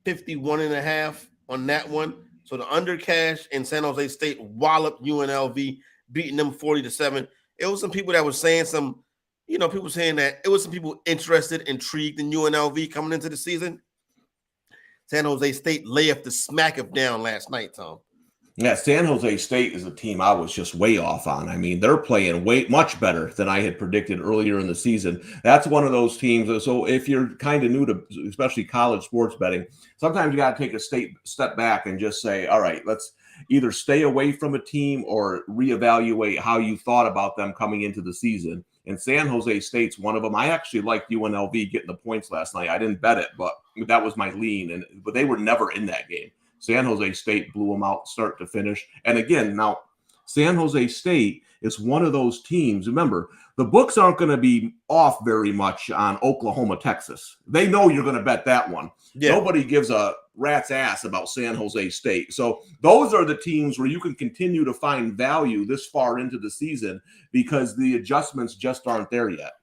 51.5 on that one. So the under cash, and San Jose State walloped UNLV, beating them 40-7. It was some people that were saying people saying that it was some people interested, intrigued in UNLV coming into the season. San Jose State laid the smack of down last night, Tom. Yeah, San Jose State is a team I was just way off on. I mean, they're playing much better than I had predicted earlier in the season. That's one of those teams. So if you're kind of new to, especially college sports betting, sometimes you got to take a step back and just say, all right, let's either stay away from a team or reevaluate how you thought about them coming into the season. And San Jose State's one of them. I actually liked UNLV getting the points last night. I didn't bet it, but that was my lean. But they were never in that game. San Jose State blew them out start to finish. And again, now San Jose State is one of those teams. Remember, the books aren't going to be off very much on Oklahoma, Texas. They know you're going to bet that one. Yeah. Nobody gives a rat's ass about San Jose State. So those are the teams where you can continue to find value this far into the season because the adjustments just aren't there yet.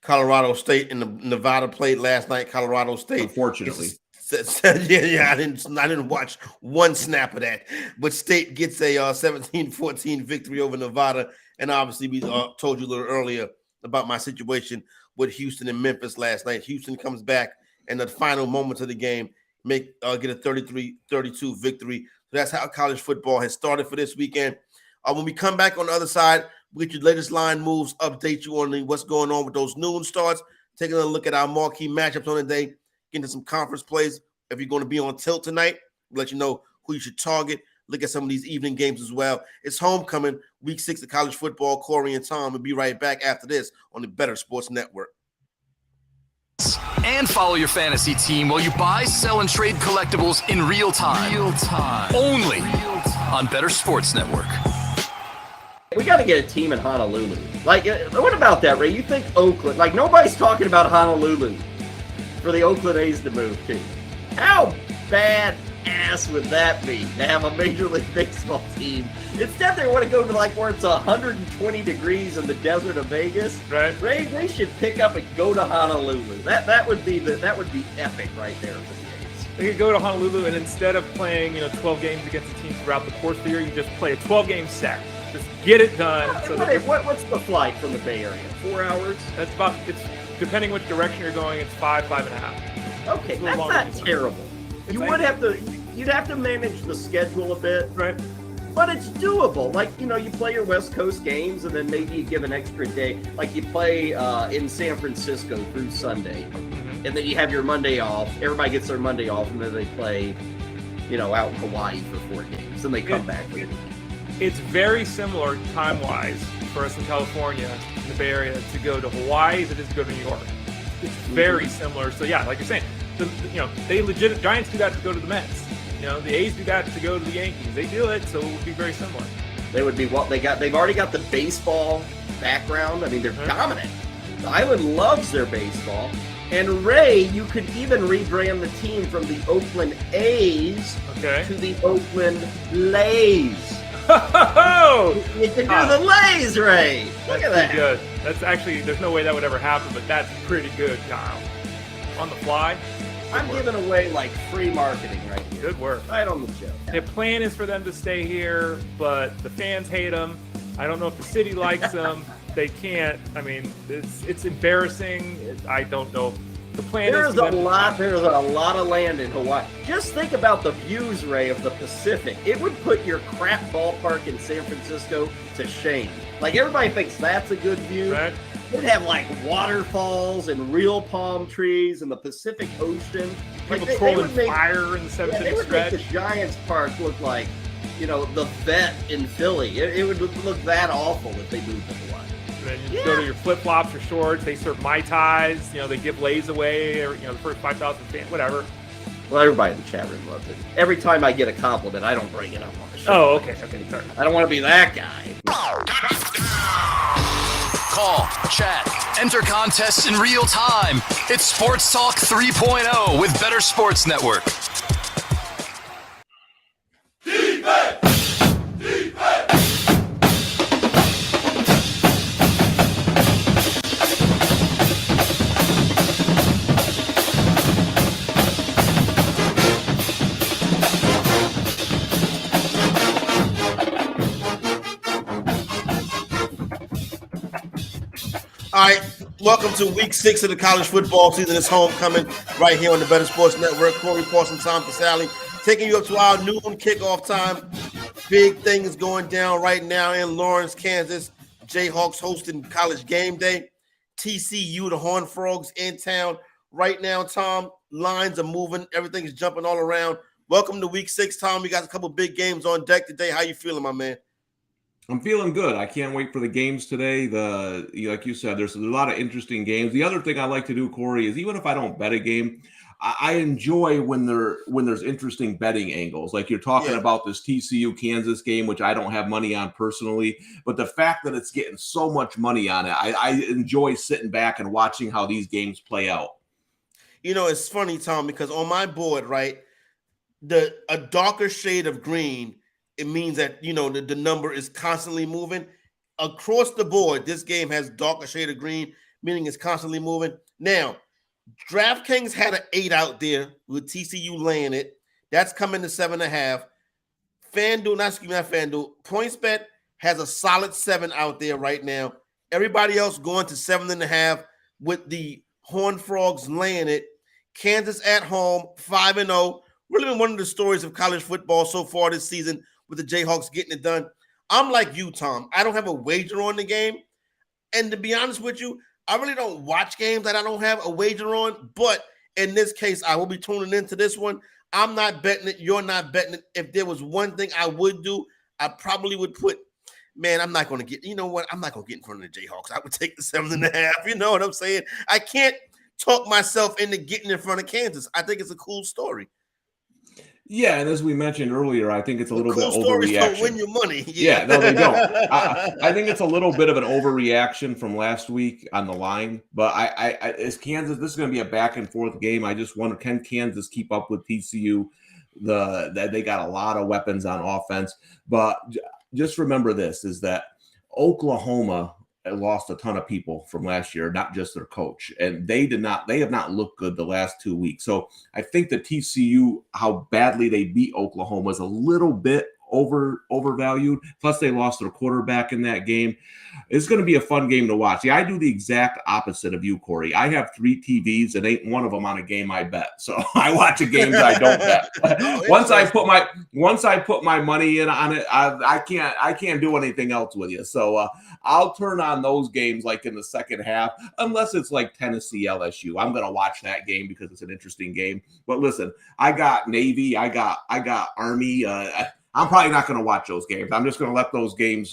Colorado State and Nevada played last night. Colorado State, unfortunately. Yeah, I didn't watch one snap of that. But State gets a 17-14 victory over Nevada. And obviously, we told you a little earlier about my situation with Houston and Memphis last night. Houston comes back in the final moments of the game, get a 33-32 victory. So that's how college football has started for this weekend. When we come back on the other side, we get your latest line moves, update you on what's going on with those noon starts, taking a look at our marquee matchups on the day, get into some conference plays. If you're going to be on tilt tonight, we'll let you know who you should target. Look at some of these evening games as well. It's homecoming, week 6 of college football. Corey and Tom will be right back after this on the Bettor Sports Network. And follow your fantasy team while you buy, sell, and trade collectibles in real time. Only on Bettor Sports Network. We got to get a team in Honolulu. What about that, Ray? You think Oakland? Nobody's talking about Honolulu for the Oakland A's to move to. How badass would that be to have a Major League Baseball team? Instead, they want to go to where it's 120 degrees in the desert of Vegas. Right. Ray, they should pick up and go to Honolulu. That would be epic right there for the A's. They could go to Honolulu, and instead of playing 12 games against a team throughout the course of the year, you just play a 12-game set. Just get it done. What's the flight from the Bay Area? 4 hours? That's it's depending which direction you're going, it's 5.5. Okay, that's not terrible. You'd have to manage the schedule a bit. Right. But it's doable. Like, you play your West Coast games, and then maybe you give an extra day. Like you play in San Francisco through Sunday, and then you have your Monday off. Everybody gets their Monday off, and then they play, out in Hawaii for 4 games, and they come back. It's very similar time-wise for us in California, in the Bay Area, to go to Hawaii as it is to go to New York. It's very similar. So yeah, like you're saying, Giants do that to go to the Mets. The A's do that to go to the Yankees. They do it, so it would be very similar. They would be they've already got the baseball background. I mean, they're dominant. The island loves their baseball. And Ray, you could even rebrand the team from the Oakland A's to the Oakland Lays. You can do the Lays, Ray. Look at that. Good. That's actually, there's no way that would ever happen, but that's pretty good, Kyle. On the fly. I'm giving away like free marketing right here. Good work. Right on the joke. The plan is for them to stay here, but the fans hate them. I don't know if the city likes them. They can't. I mean, it's embarrassing. I don't know. The plan There's a lot of land in Hawaii. Just think about the views, Ray, of the Pacific. It would put your crap ballpark in San Francisco to shame. Like, everybody thinks that's a good view. Right. They'd have like waterfalls and real palm trees and the Pacific Ocean. People trolling fire in the 7th inning They would stretch. make the Giants Park look like, the vet in Philly. It would look that awful if they moved to Hawaii. And you go to your flip-flops or shorts. They serve Mai Tais. They give lays away. The first 5,000 fans, whatever. Well, everybody in the chat room loves it. Every time I get a compliment, I don't bring it up on the show. Oh, okay, sorry. I don't want to be that guy. Call, chat, enter contests in real time. It's Sports Talk 3.0 with Bettor Sports Network. All right, welcome to week 6 of the college football season. It's homecoming right here on the Bettor Sports Network. Corey Parson, Tom Casale, taking you up to our noon kickoff time. Big thing is going down right now in Lawrence, Kansas. Jayhawks hosting college game day. TCU, the Horned Frogs, in town right now, Tom. Lines are moving. Everything is jumping all around. Welcome to week 6, Tom. We got a couple big games on deck today. How you feeling, my man? I'm feeling good. I can't wait for the games today. Like you said, there's a lot of interesting games. The other thing I like to do, Corey, is even if I don't bet a game, I enjoy when there's interesting betting angles. Like you're talking about this TCU Kansas game, which I don't have money on personally, but the fact that it's getting so much money on it, I enjoy sitting back and watching how these games play out. It's funny, Tom, because on my board, right, a darker shade of green, it means that, the number is constantly moving. Across the board, this game has darker shade of green, meaning it's constantly moving. Now, DraftKings had an 8 out there with TCU laying it. That's coming to 7.5. FanDuel, PointsBet has a solid 7 out there right now. Everybody else going to 7.5 with the Horned Frogs laying it. Kansas at home, 5-0. Really been one of the stories of college football so far this season, with the Jayhawks getting it done. I'm like you, Tom. I don't have a wager on the game. And to be honest with you, I really don't watch games that I don't have a wager on. But in this case, I will be tuning into this one. I'm not betting it. You're not betting it. If there was one thing I would do, I probably would put, I'm not going to get, I'm not going to get in front of the Jayhawks. I would take the 7.5. You know what I'm saying? I can't talk myself into getting in front of Kansas. I think it's a cool story. Yeah, and as we mentioned earlier, I think it's a little bit overreaction. Don't win your money. Yeah, no, they don't. I think it's a little bit of an overreaction from last week on the line. But as Kansas, this is going to be a back and forth game. I just wonder, can Kansas keep up with TCU? They got a lot of weapons on offense. But just remember this, is that Oklahoma lost a ton of people from last year, not just their coach, and they have not looked good the last 2 weeks. So I think the TCU, how badly they beat Oklahoma, is a little bit overvalued. Plus, they lost their quarterback in that game. It's going to be a fun game to watch. Yeah, I do the exact opposite of you, Corey. I have 3 TVs, and ain't one of them on a game I bet. So I watch the games I don't bet. Once I put my money in on it, I can't do anything else with you. So I'll turn on those games like in the second half, unless it's like Tennessee LSU. I'm going to watch that game because it's an interesting game. But listen, I got Navy, I got Army. I'm probably not going to watch those games. I'm just going to let those games,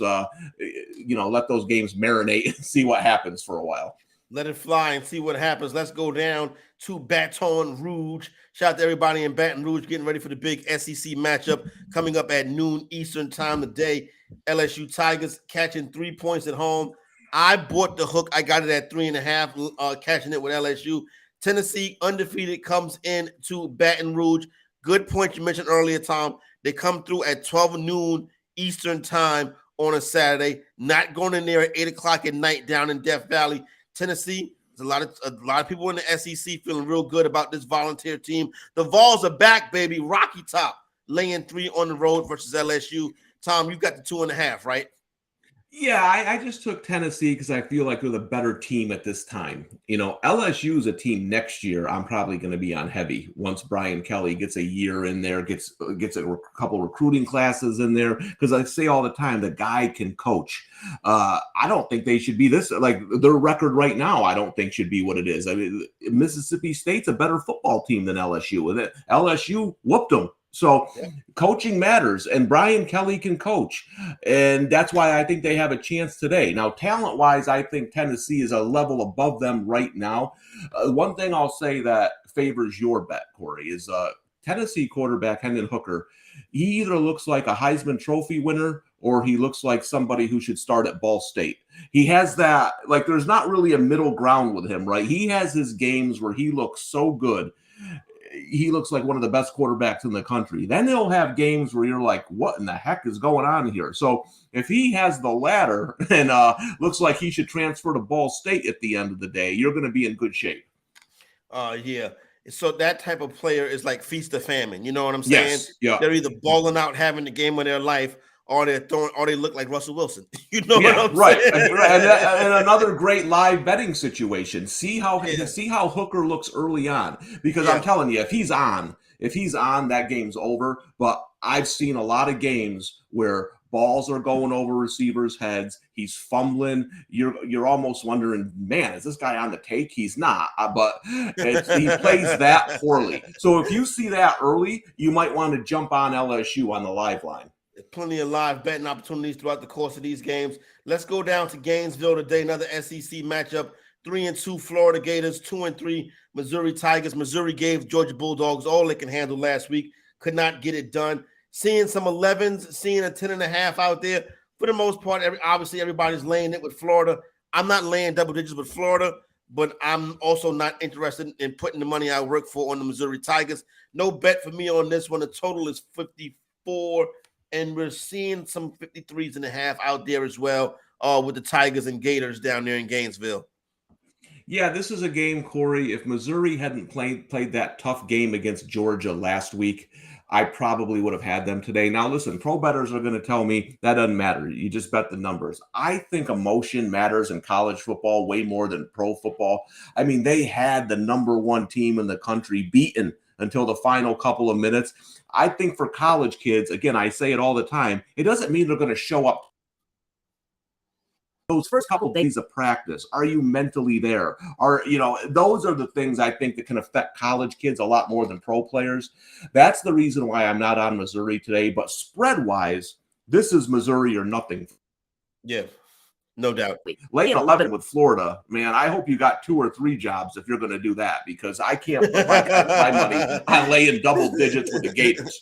marinate and see what happens for a while. Let it fly and see what happens. Let's go down to Baton Rouge. Shout out to everybody in Baton Rouge getting ready for the big SEC matchup coming up at noon Eastern time today. LSU Tigers catching 3 points at home. I bought the hook. I got it at 3.5, catching it with LSU. Tennessee undefeated comes in to Baton Rouge. Good point you mentioned earlier, Tom. They come through at 12 noon Eastern time on a Saturday, not going in there at 8 o'clock at night down in Death Valley. Tennessee, there's a lot of people in the SEC feeling real good about this Volunteer team. The Vols are back, baby. Rocky Top laying 3 on the road versus LSU. Tom, you got the 2.5, right? Yeah, I just took Tennessee because I feel like they're the better team at this time. LSU is a team next year I'm probably going to be on heavy once Brian Kelly gets a year in there, gets a couple recruiting classes in there, because I say all the time, the guy can coach. I don't think they should be this, like their record right now, I don't think should be what it is. I mean, Mississippi State's a better football team than LSU. LSU whooped them. So coaching matters, and Brian Kelly can coach, and that's why I think they have a chance today. Now, talent-wise, I think Tennessee is a level above them right now. One thing I'll say that favors your bet, Corey, is Tennessee quarterback Hendon Hooker. He either looks like a Heisman Trophy winner or he looks like somebody who should start at Ball State. He has that, like there's not really a middle ground with him, right? He has his games where he looks so good. He looks like one of the best quarterbacks in the country. Then he'll have games where you're like, what in the heck is going on here? So if he has the latter and looks like he should transfer to Ball State at the end of the day, you're going to be in good shape. Yeah. So that type of player is like feast or famine. You know what I'm saying? Yes. Yeah. They're either balling out, having the game of their life, or they look like Russell Wilson. You know what I'm saying? And another great live betting situation. See how Hooker looks early on, because I'm telling you, if he's on, that game's over. But I've seen a lot of games where balls are going over receivers' heads. He's fumbling. You're almost wondering, man, is this guy on the take? He's not, but he plays that poorly. So if you see that early, you might want to jump on LSU on the live line. There's plenty of live betting opportunities throughout the course of these games. Let's go down to Gainesville today. Another SEC matchup. 3-2 Florida Gators, 2-3 Missouri Tigers. Missouri gave Georgia Bulldogs all they can handle last week. Could not get it done. Seeing some 11s, seeing a 10.5 out there. For the most part, obviously everybody's laying it with Florida. I'm not laying double digits with Florida, but I'm also not interested in putting the money I work for on the Missouri Tigers. No bet for me on this one. The total is 54. And we're seeing some 53.5 out there as well with the Tigers and Gators down there in Gainesville. Yeah, this is a game, Corey. If Missouri hadn't played that tough game against Georgia last week, I probably would have had them today. Now, listen, pro bettors are going to tell me that doesn't matter. You just bet the numbers. I think emotion matters in college football way more than pro football. I mean, they had the number 1 team in the country beaten until the final couple of minutes. I think for college kids, again, I say it all the time, it doesn't mean they're going to show up. Those first couple of days of practice, are you mentally there? Those are the things I think that can affect college kids a lot more than pro players. That's the reason why I'm not on Missouri today. But spread-wise, this is Missouri or nothing. Yeah. No doubt. Late 11 with Florida, man, I hope you got 2 or 3 jobs if you're going to do that, because I can't put my money on laying double digits with the Gators.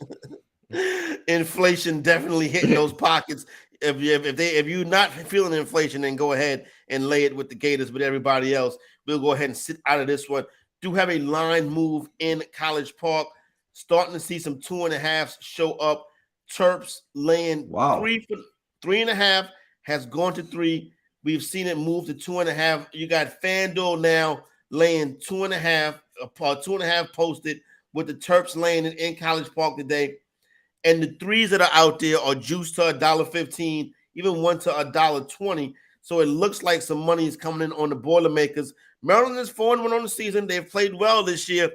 Inflation definitely hitting those pockets. If you're not feeling inflation, then go ahead and lay it with the Gators. But everybody else, we'll go ahead and sit out of this one. Do have a line move in College Park. Starting to see some 2.5s show up. Terps laying 3.5. Has gone to 3. We've seen it move to 2.5. You got FanDuel now laying 2.5, 2.5 posted with the Terps laying it in College Park today. And the threes that are out there are juiced to $1.15, even one to $1.20. So it looks like some money is coming in on the Boilermakers. Maryland is 4-1 on the season. They've played well this year.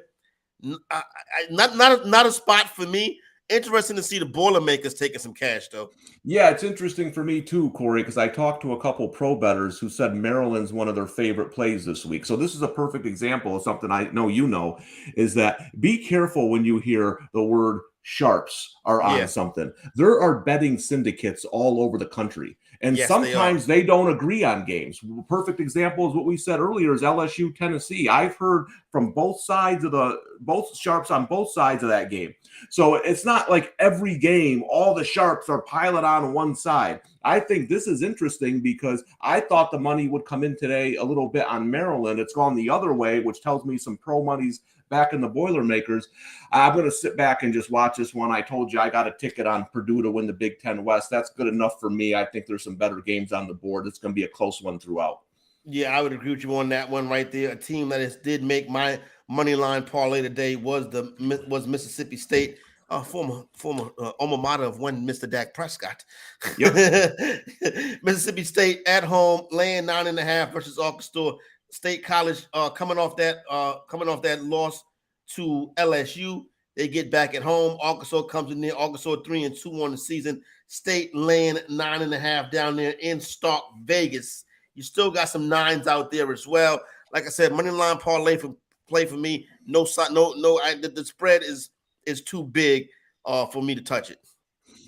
Not a spot for me. Interesting to see the Boilermakers taking some cash, though. Yeah, it's interesting for me too, Corey, because I talked to a couple pro bettors who said Maryland's one of their favorite plays this week. So this is a perfect example of something I know is that be careful when you hear the word sharps are on something. There are betting syndicates all over the country. And sometimes they don't agree on games. Perfect example is what we said earlier is LSU Tennessee. I've heard from both sharps on both sides of that game. So it's not like every game, all the sharps are piling on one side. I think this is interesting because I thought the money would come in today a little bit on Maryland. It's gone the other way, which tells me some pro money's back in the Boilermakers. I'm going to sit back and just watch this one. I told you I got a ticket on Purdue to win the Big Ten West. That's good enough for me. I think there's some better games on the board. It's going to be a close one throughout. Yeah, I would agree with you on that one right there. A team that did make my money line parlay today was Mississippi State, former alma mater of one Mr. Dak Prescott. Yep. Mississippi State at home laying 9.5 versus Arkansas State College, coming off that loss to LSU. They get back at home. Arkansas comes in there. Arkansas 3-2 on the season. State laying 9.5 down there in Stark Vegas. You still got some nines out there as well. Like I said, money line parlay play for me. The spread is too big for me to touch it.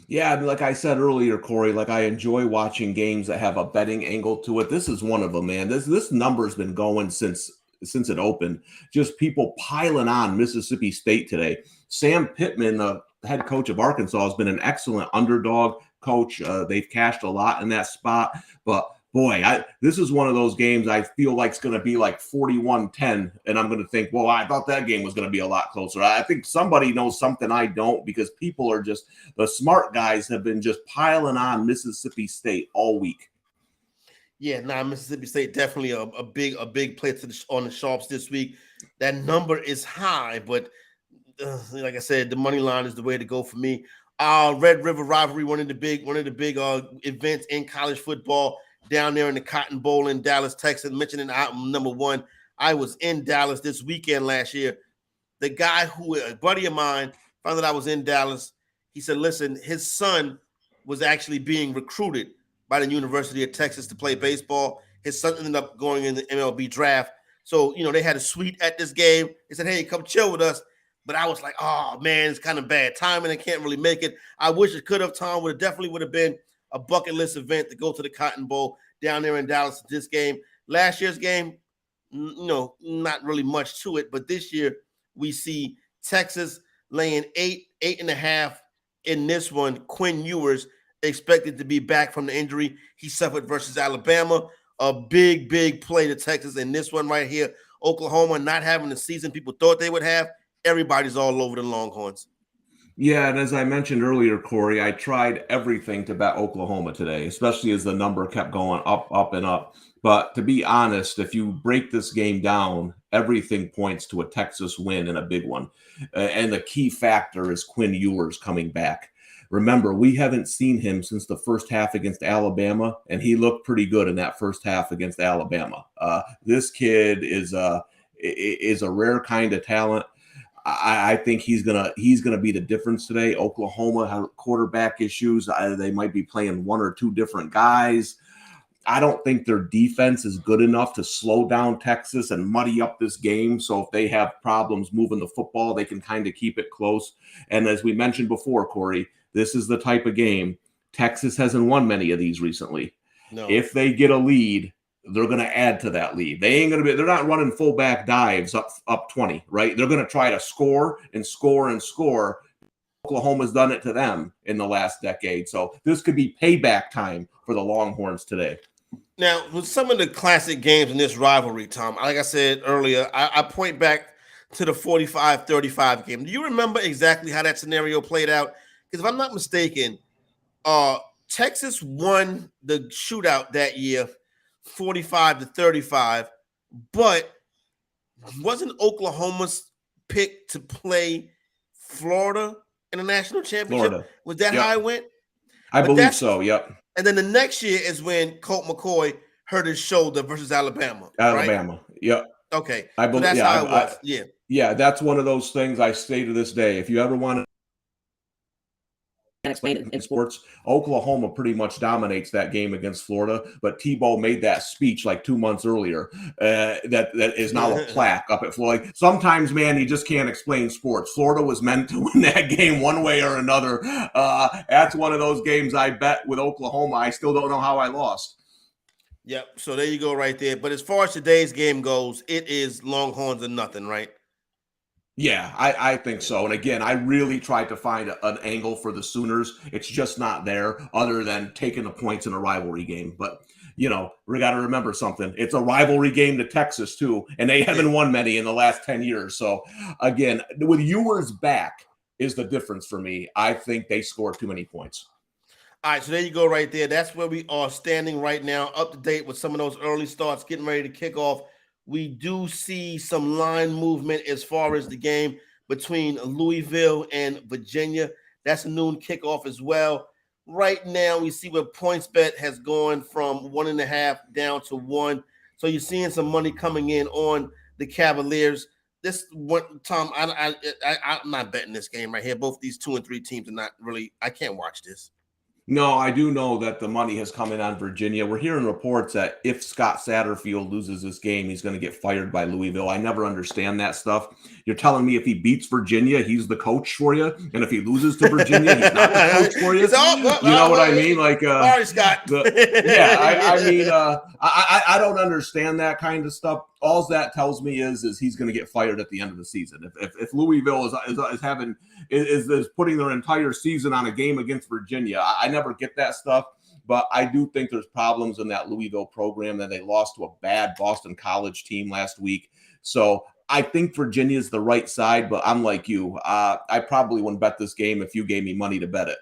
Yeah, like I said earlier, Corey, like I enjoy watching games that have a betting angle to it. This is one of them, man. This number's been going since it opened. Just people piling on Mississippi State today. Sam Pittman, the head coach of Arkansas, has been an excellent underdog coach. They've cashed a lot in that spot, but boy, this is one of those games I feel like it's going to be like 41-10, and I'm going to think, well, I thought that game was going to be a lot closer. I think somebody knows something I don't, because people are just – the smart guys have been just piling on Mississippi State all week. Yeah, Mississippi State definitely a big play on the Sharps this week. That number is high, but like I said, the money line is the way to go for me. Red River Rivalry, one of the big events in college football down there in the Cotton Bowl in Dallas, Texas. Mentioning item number one, I was in Dallas this weekend last year. The guy a buddy of mine, found that I was in Dallas. He said, listen, his son was actually being recruited by the University of Texas to play baseball. His son ended up going in the MLB draft. So, they had a suite at this game. He said, hey, come chill with us. But I was like, oh, man, it's kind of bad timing. I can't really make it. I wish it could have. Tom definitely would have been a bucket list event to go to the Cotton Bowl down there in Dallas. This game, last year's game, not really much to it. But this year, we see Texas laying 8.5 in this one. Quinn Ewers expected to be back from the injury he suffered versus Alabama. A big play to Texas in this one right here. Oklahoma not having the season people thought they would have. Everybody's all over the Longhorns. Yeah, and as I mentioned earlier, Corey, I tried everything to bet Oklahoma today, especially as the number kept going up and up. But to be honest, if you break this game down, everything points to a Texas win and a big one. And the key factor is Quinn Ewers coming back. Remember, we haven't seen him since the first half against Alabama, and he looked pretty good in that first half against Alabama. This kid is a rare kind of talent. I think he's gonna be the difference today. Oklahoma have quarterback issues. They might be playing one or two different guys. I don't think their defense is good enough to slow down Texas and muddy up this game. So if they have problems moving the football, they can kind of keep it close. And as we mentioned before, Corey, this is the type of game Texas hasn't won many of these recently. No. If they get a lead, they're going to add to that lead. They're not running fullback dives up 20, right? They're going to try to score and score and score. Oklahoma's done it to them in the last decade. So this could be payback time for the Longhorns today. Now, with some of the classic games in this rivalry, Tom, like I said earlier, I point back to the 45-35 game. Do you remember exactly how that scenario played out? Because if I'm not mistaken, Texas won the shootout that year 45-35, but wasn't Oklahoma's pick to play Florida in the national championship? Florida. Was that how it went? I believe so, yep. And then the next year is when Colt McCoy hurt his shoulder versus Alabama. Alabama, right? yep. Okay. I believe, so that's how it was. Yeah, that's one of those things I say to this day. If you ever want to explain it in sports, Oklahoma pretty much dominates that game against Florida, but Tebow made that speech like 2 months earlier that is now a plaque up at Florida. Like, sometimes, man, you just can't explain sports. Florida was meant to win that game one way or another. That's one of those games I bet with Oklahoma. I still don't know how I lost. Yep. So there you go right there. But as far as today's game goes, it is Longhorns or nothing, right? Yeah, I think so. And again, I really tried to find an angle for the Sooners. It's just not there other than taking the points in a rivalry game. But, we got to remember something. It's a rivalry game to Texas, too, and they haven't won many in the last 10 years. So, again, with Ewers back is the difference for me. I think they scored too many points. All right, so there you go right there. That's where we are standing right now, up to date with some of those early starts, getting ready to kick off. We do see some line movement as far as the game between Louisville and Virginia. That's a noon kickoff as well. Right now, we see where PointsBet has gone from 1.5 down to 1. So you're seeing some money coming in on the Cavaliers. This one, Tom, I'm not betting this game right here. Both these 2 and 3 teams are not really. I can't watch this. No, I do know that the money has come in on Virginia. We're hearing reports that if Scott Satterfield loses this game, he's going to get fired by Louisville. I never understand that stuff. You're telling me if he beats Virginia, he's the coach for you, and if he loses to Virginia, he's not the coach for you. You know what I mean? Like, sorry, Scott. I don't understand that kind of stuff. All that tells me is he's going to get fired at the end of the season. If Louisville is putting their entire season on a game against Virginia, I never get that stuff. But I do think there's problems in that Louisville program that they lost to a bad Boston College team last week. So I think Virginia is the right side, but I'm like you. I probably wouldn't bet this game if you gave me money to bet it.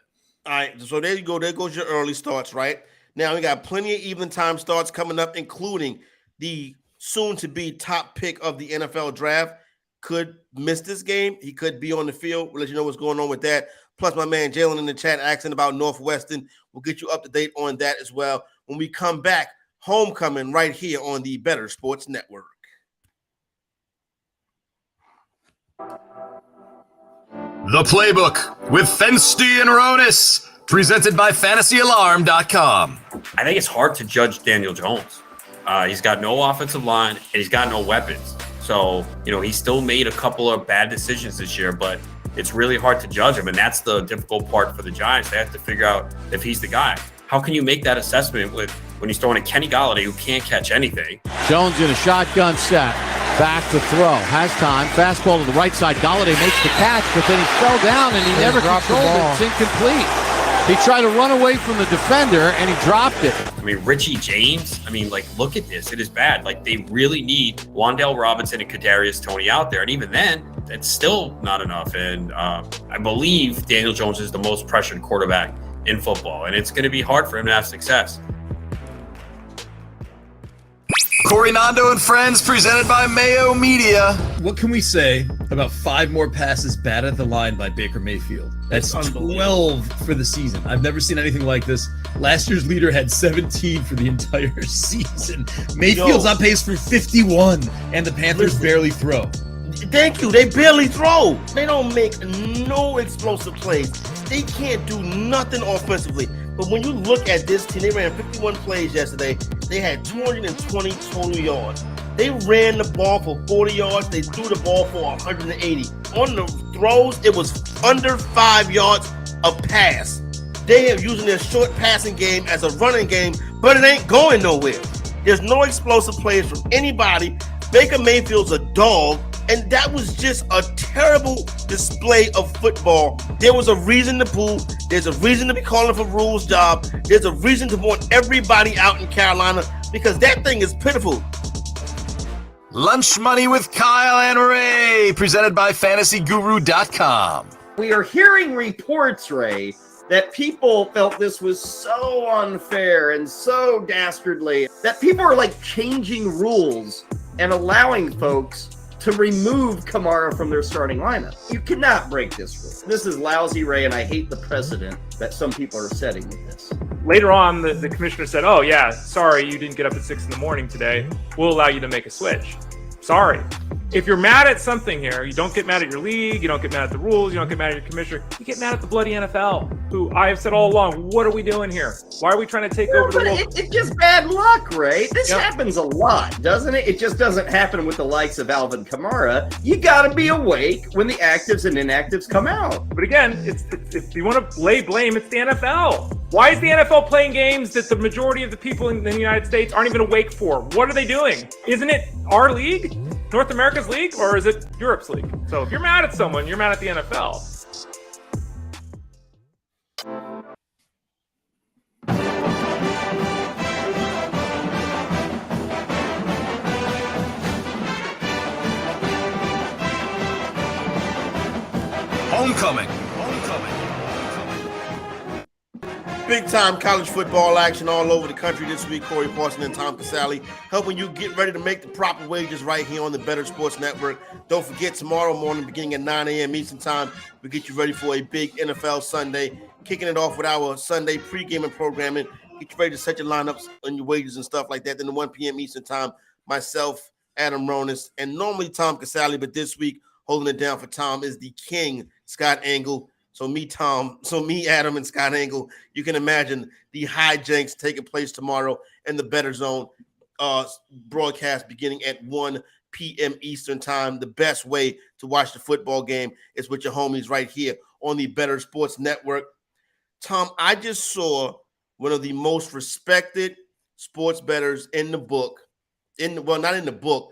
All right, so there you go. There goes your early starts, right? Now we got plenty of evening time starts coming up, including the soon-to-be top pick of the NFL draft. Could miss this game. He could be on the field. We'll let you know what's going on with that. Plus, my man Jalen in the chat asking about Northwestern. We'll get you up to date on that as well. When we come back, homecoming right here on the Bettor Sports Network. The Playbook with Fensty and Ronis, presented by FantasyAlarm.com. I think it's hard to judge Daniel Jones. He's got no offensive line and he's got no weapons. So, he still made a couple of bad decisions this year, but it's really hard to judge him. And that's the difficult part for the Giants. They have to figure out if he's the guy. How can you make that assessment when he's throwing a Kenny Golladay who can't catch anything? Jones in a shotgun set. Back to throw. Has time. Fastball to the right side. Golladay makes the catch, but then he fell down and he never controlled it. It's incomplete. He tried to run away from the defender and he dropped it. I mean, Richie James, look at this. It is bad. They really need Wan'Dale Robinson and Kadarius Toney out there. And even then, it's still not enough. And I believe Daniel Jones is the most pressured quarterback in football. And it's going to be hard for him to have success. Corey Nando and Friends, presented by Mayo Media. What can we say about 5 more passes batted at the line by Baker Mayfield? That's 12 for the season. I've never seen anything like this. Last year's leader had 17 for the entire season. Mayfield's on pace for 51, and the Panthers barely throw. Thank you. They barely throw. They don't make no explosive plays. They can't do nothing offensively. But when you look at this team, they ran 51 plays yesterday. They had 220 total yards. They ran the ball for 40 yards. They threw the ball for 180. On the throws, it was under 5 yards a pass. They are using their short passing game as a running game, but it ain't going nowhere. There's no explosive plays from anybody. Baker Mayfield's a dog, and that was just a terrible display of football. There was a reason to boo. There's a reason to be calling for Rule's job. There's a reason to want everybody out in Carolina because that thing is pitiful. Lunch Money with Kyle and Ray, presented by FantasyGuru.com. We are hearing reports, Ray, that people felt this was so unfair and so dastardly that people are like changing rules and allowing folks to remove Kamara from their starting lineup. You cannot break this rule. This is lousy, Ray, and I hate the precedent that some people are setting with this. Later on, the commissioner said, oh, yeah, sorry, you didn't get up at 6 in the morning today. We'll allow you to make a switch. Sorry. If you're mad at something here, you don't get mad at your league, you don't get mad at the rules, you don't get mad at your commissioner, you get mad at the bloody NFL, who I have said all along, what are we doing here? Why are we trying to take over the world? It's just bad luck, Ray. This happens a lot, doesn't it? It just doesn't happen with the likes of Alvin Kamara. You got to be awake when the actives and inactives come out. But again, if you want to lay blame, it's the NFL. Why is the NFL playing games that the majority of the people in the United States aren't even awake for? What are they doing? Isn't it our league? North America's league, or is it Europe's league? So if you're mad at someone, you're mad at the NFL. Homecoming. Big time college football action all over the country this week. Corey Parson and Tom Casale helping you get ready to make the proper wages right here on the Bettor Sports Network. Don't forget, tomorrow morning, beginning at 9 a.m. Eastern Time, we get you ready for a big NFL Sunday. Kicking it off with our Sunday pregame and programming. Get you ready to set your lineups on your wages and stuff like that. Then at 1 p.m. Eastern Time, myself, Adam Ronis, and normally Tom Casale, but this week, holding it down for Tom is the king, Scott Angle. So me, Adam, and Scott Angle, you can imagine the hijinks taking place tomorrow in the Bettor Zone broadcast beginning at 1 p.m. Eastern Time. The best way to watch the football game is with your homies right here on the Bettor Sports Network. Tom, I just saw one of the most respected sports bettors in the book. Not in the book.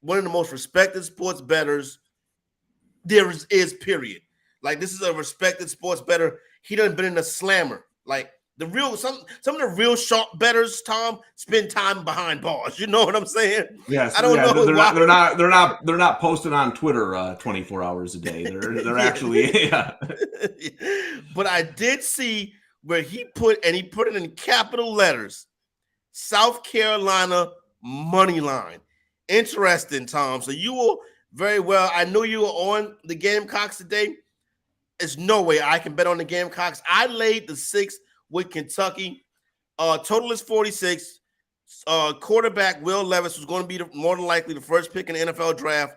One of the most respected sports bettors there is, period. Like, this is a respected sports bettor. He done been in a slammer. Like, the real some of the real sharp bettors, Tom, spend time behind bars. You know what I'm saying? Yes. I don't know. They're not posting on Twitter 24 hours a day. They're actually But I did see where he put it in capital letters. South Carolina money line. Interesting, Tom. So you will very well. I know you were on the Gamecocks today. There's no way I can bet on the Gamecocks. I laid the 6 with Kentucky. Total is 46. Quarterback Will Levis was going to be more than likely the first pick in the NFL draft.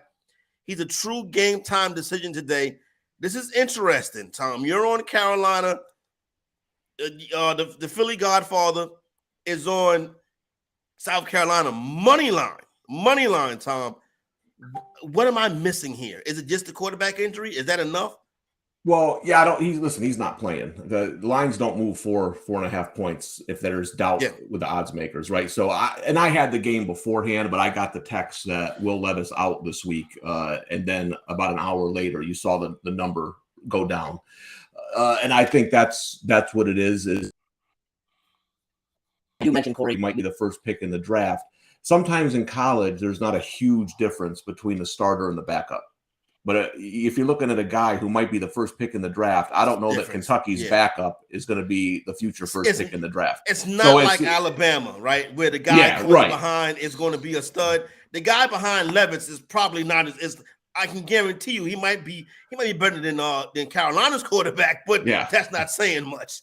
He's a true game time decision today. This is interesting, Tom. You're on Carolina. The Philly Godfather is on South Carolina money line. Money line, Tom. What am I missing here? Is it just the quarterback injury? Is that enough? Well, yeah, he's not playing. The lines don't move 4.5 points if there's doubt with the odds makers, right? So I had the game beforehand, but I got the text that Will Levis out this week. And then about an hour later, you saw the number go down. And I think that's what it is you mentioned Corey might be the first pick in the draft. Sometimes in college, there's not a huge difference between the starter and the backup. But if you're looking at a guy who might be the first pick in the draft, I don't know that Kentucky's backup is going to be the future first pick in the draft. It's not like Alabama, right, where the guy behind is going to be a stud. The guy behind Levis is probably not as I can guarantee you he might be better than Carolina's quarterback, but that's not saying much.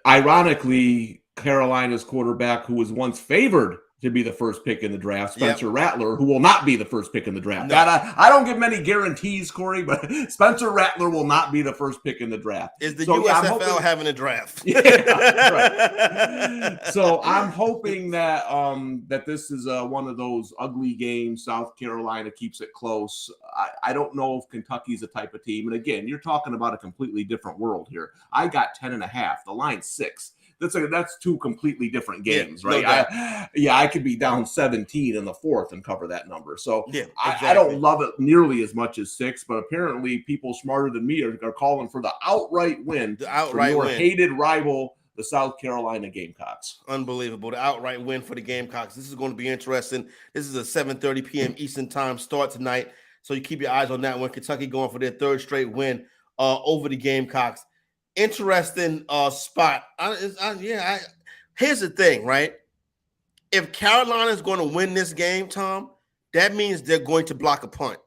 Ironically, Carolina's quarterback, who was once favored to be the first pick in the draft, Spencer Rattler, who will not be the first pick in the draft. No. I don't give many guarantees, Corey, but Spencer Rattler will not be the first pick in the draft. Is the USFL having a draft? Right. So I'm hoping that that this is one of those ugly games. South Carolina keeps it close. I don't know if Kentucky's the type of team. And again, you're talking about a completely different world here. I got 10.5. The line's 6. That's 2 completely different games, right? No I could be down 17 in the fourth and cover that number. So I don't love it nearly as much as 6, but apparently people smarter than me are calling for the outright win. The outright win. Hated rival, the South Carolina Gamecocks. Unbelievable. The outright win for the Gamecocks. This is going to be interesting. This is a 7:30 p.m. Eastern Time start tonight. So you keep your eyes on that one. Kentucky going for their 3rd straight win over the Gamecocks. interesting spot. Here's the thing, right? If Carolina is going to win this game, Tom, that means they're going to block a punt.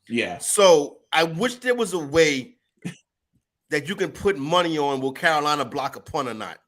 Yeah. So I wish there was a way that you can put money on will Carolina block a punt or not.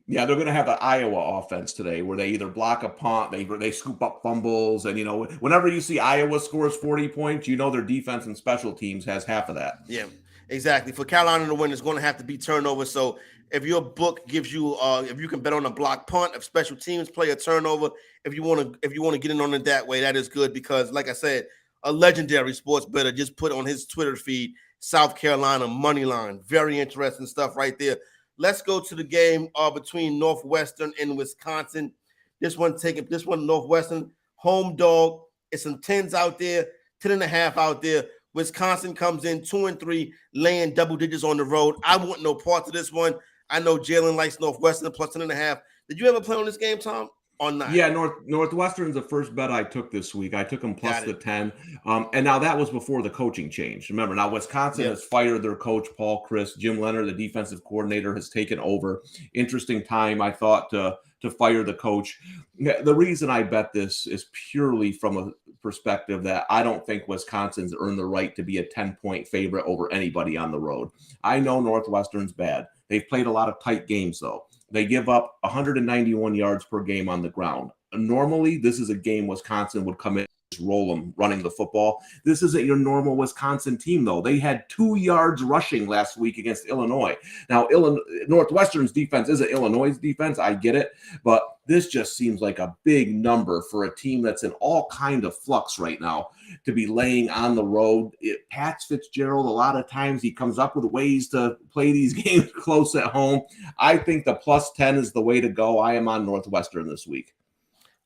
Yeah, they're going to have the Iowa offense today where they either block a punt, they scoop up fumbles. And, whenever you see Iowa scores 40 points, their defense and special teams has half of that. Yeah, exactly. For Carolina to win, it's going to have to be turnover. So if your book gives you, if you can bet on a block punt, if special teams play a turnover, if you want to get in on it that way, that is good because, like I said, a legendary sports bettor just put on his Twitter feed South Carolina money line. Very interesting stuff right there. Let's go to the game between Northwestern and Wisconsin. This one Northwestern home dog. It's some 10s out there, 10.5 out there. Wisconsin comes in 2-3, laying double digits on the road. I want no part of this one. I know Jalen likes Northwestern plus 10.5. Did you ever play on this game, Tom, or not? Yeah, Northwestern's the first bet I took this week. I took them plus the 10. And now that was before the coaching change. Remember, now Wisconsin has fired their coach, Paul Chryst. Jim Leonard, the defensive coordinator, has taken over. Interesting time, I thought, to fire the coach. The reason I bet this is purely from a perspective that I don't think Wisconsin's earned the right to be a 10-point favorite over anybody on the road. I know Northwestern's bad. They've played a lot of tight games, though. They give up 191 yards per game on the ground. Normally, this is a game Wisconsin would come in and roll them running the football. This isn't your normal Wisconsin team, though. They had 2 yards rushing last week against Illinois. Now, Northwestern's defense isn't Illinois' defense. I get it. But this just seems like a big number for a team that's in all kind of flux right now to be laying on the road. Pat Fitzgerald, a lot of times he comes up with ways to play these games close at home. I think the plus 10 is the way to go. I am on Northwestern this week.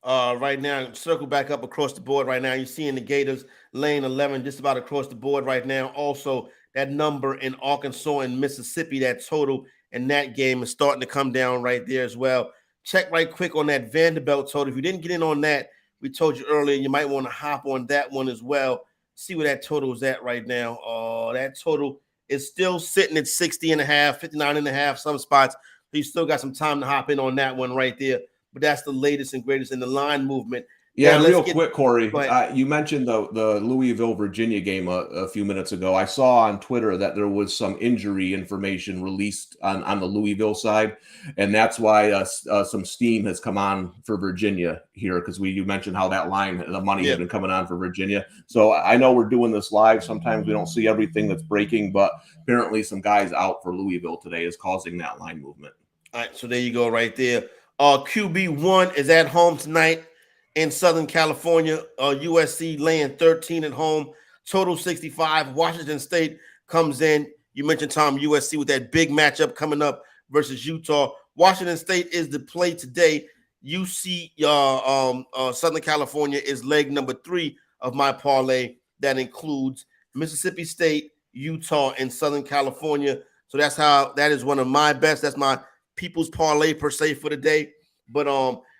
Right now, circle back up across the board right now. You're seeing the Gators laying 11 just about across the board right now. Also, that number in Arkansas and Mississippi, that total in that game is starting to come down right there as well. Check right quick on that Vanderbilt total. If you didn't get in on that, we told you earlier, you might want to hop on that one as well. See where that total is at right now. That total is still sitting at 60.5, 59.5, some spots. So you still got some time to hop in on that one right there. But that's the latest and greatest in the line movement. Yeah, real quick, Corey, you mentioned the Louisville, Virginia game a few minutes ago. I saw on Twitter that there was some injury information released on the Louisville side, and that's why some steam has come on for Virginia here because you mentioned how that line, the money has been coming on for Virginia. So I know we're doing this live. Sometimes we don't see everything that's breaking, but apparently some guys out for Louisville today is causing that line movement. All right, so there you go right there. QB1 is at home tonight in Southern California. USC laying 13 at home, total 65. Washington State comes in. You mentioned, Tom, USC with that big matchup coming up versus Utah. Washington State is the play today. UC Southern California is leg number 3 of my parlay. That includes Mississippi State, Utah, and Southern California. So that is one of my best. That's my people's parlay per se for the day. But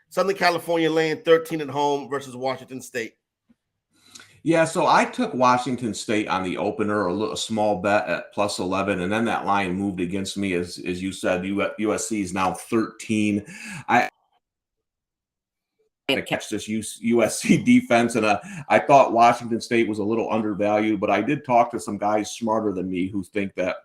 Southern California laying 13 at home versus Washington State. Yeah, so I took Washington State on the opener, a small bet at plus 11, and then that line moved against me. As you said, USC is now 13. I to catch this USC defense, and I thought Washington State was a little undervalued, but I did talk to some guys smarter than me who think that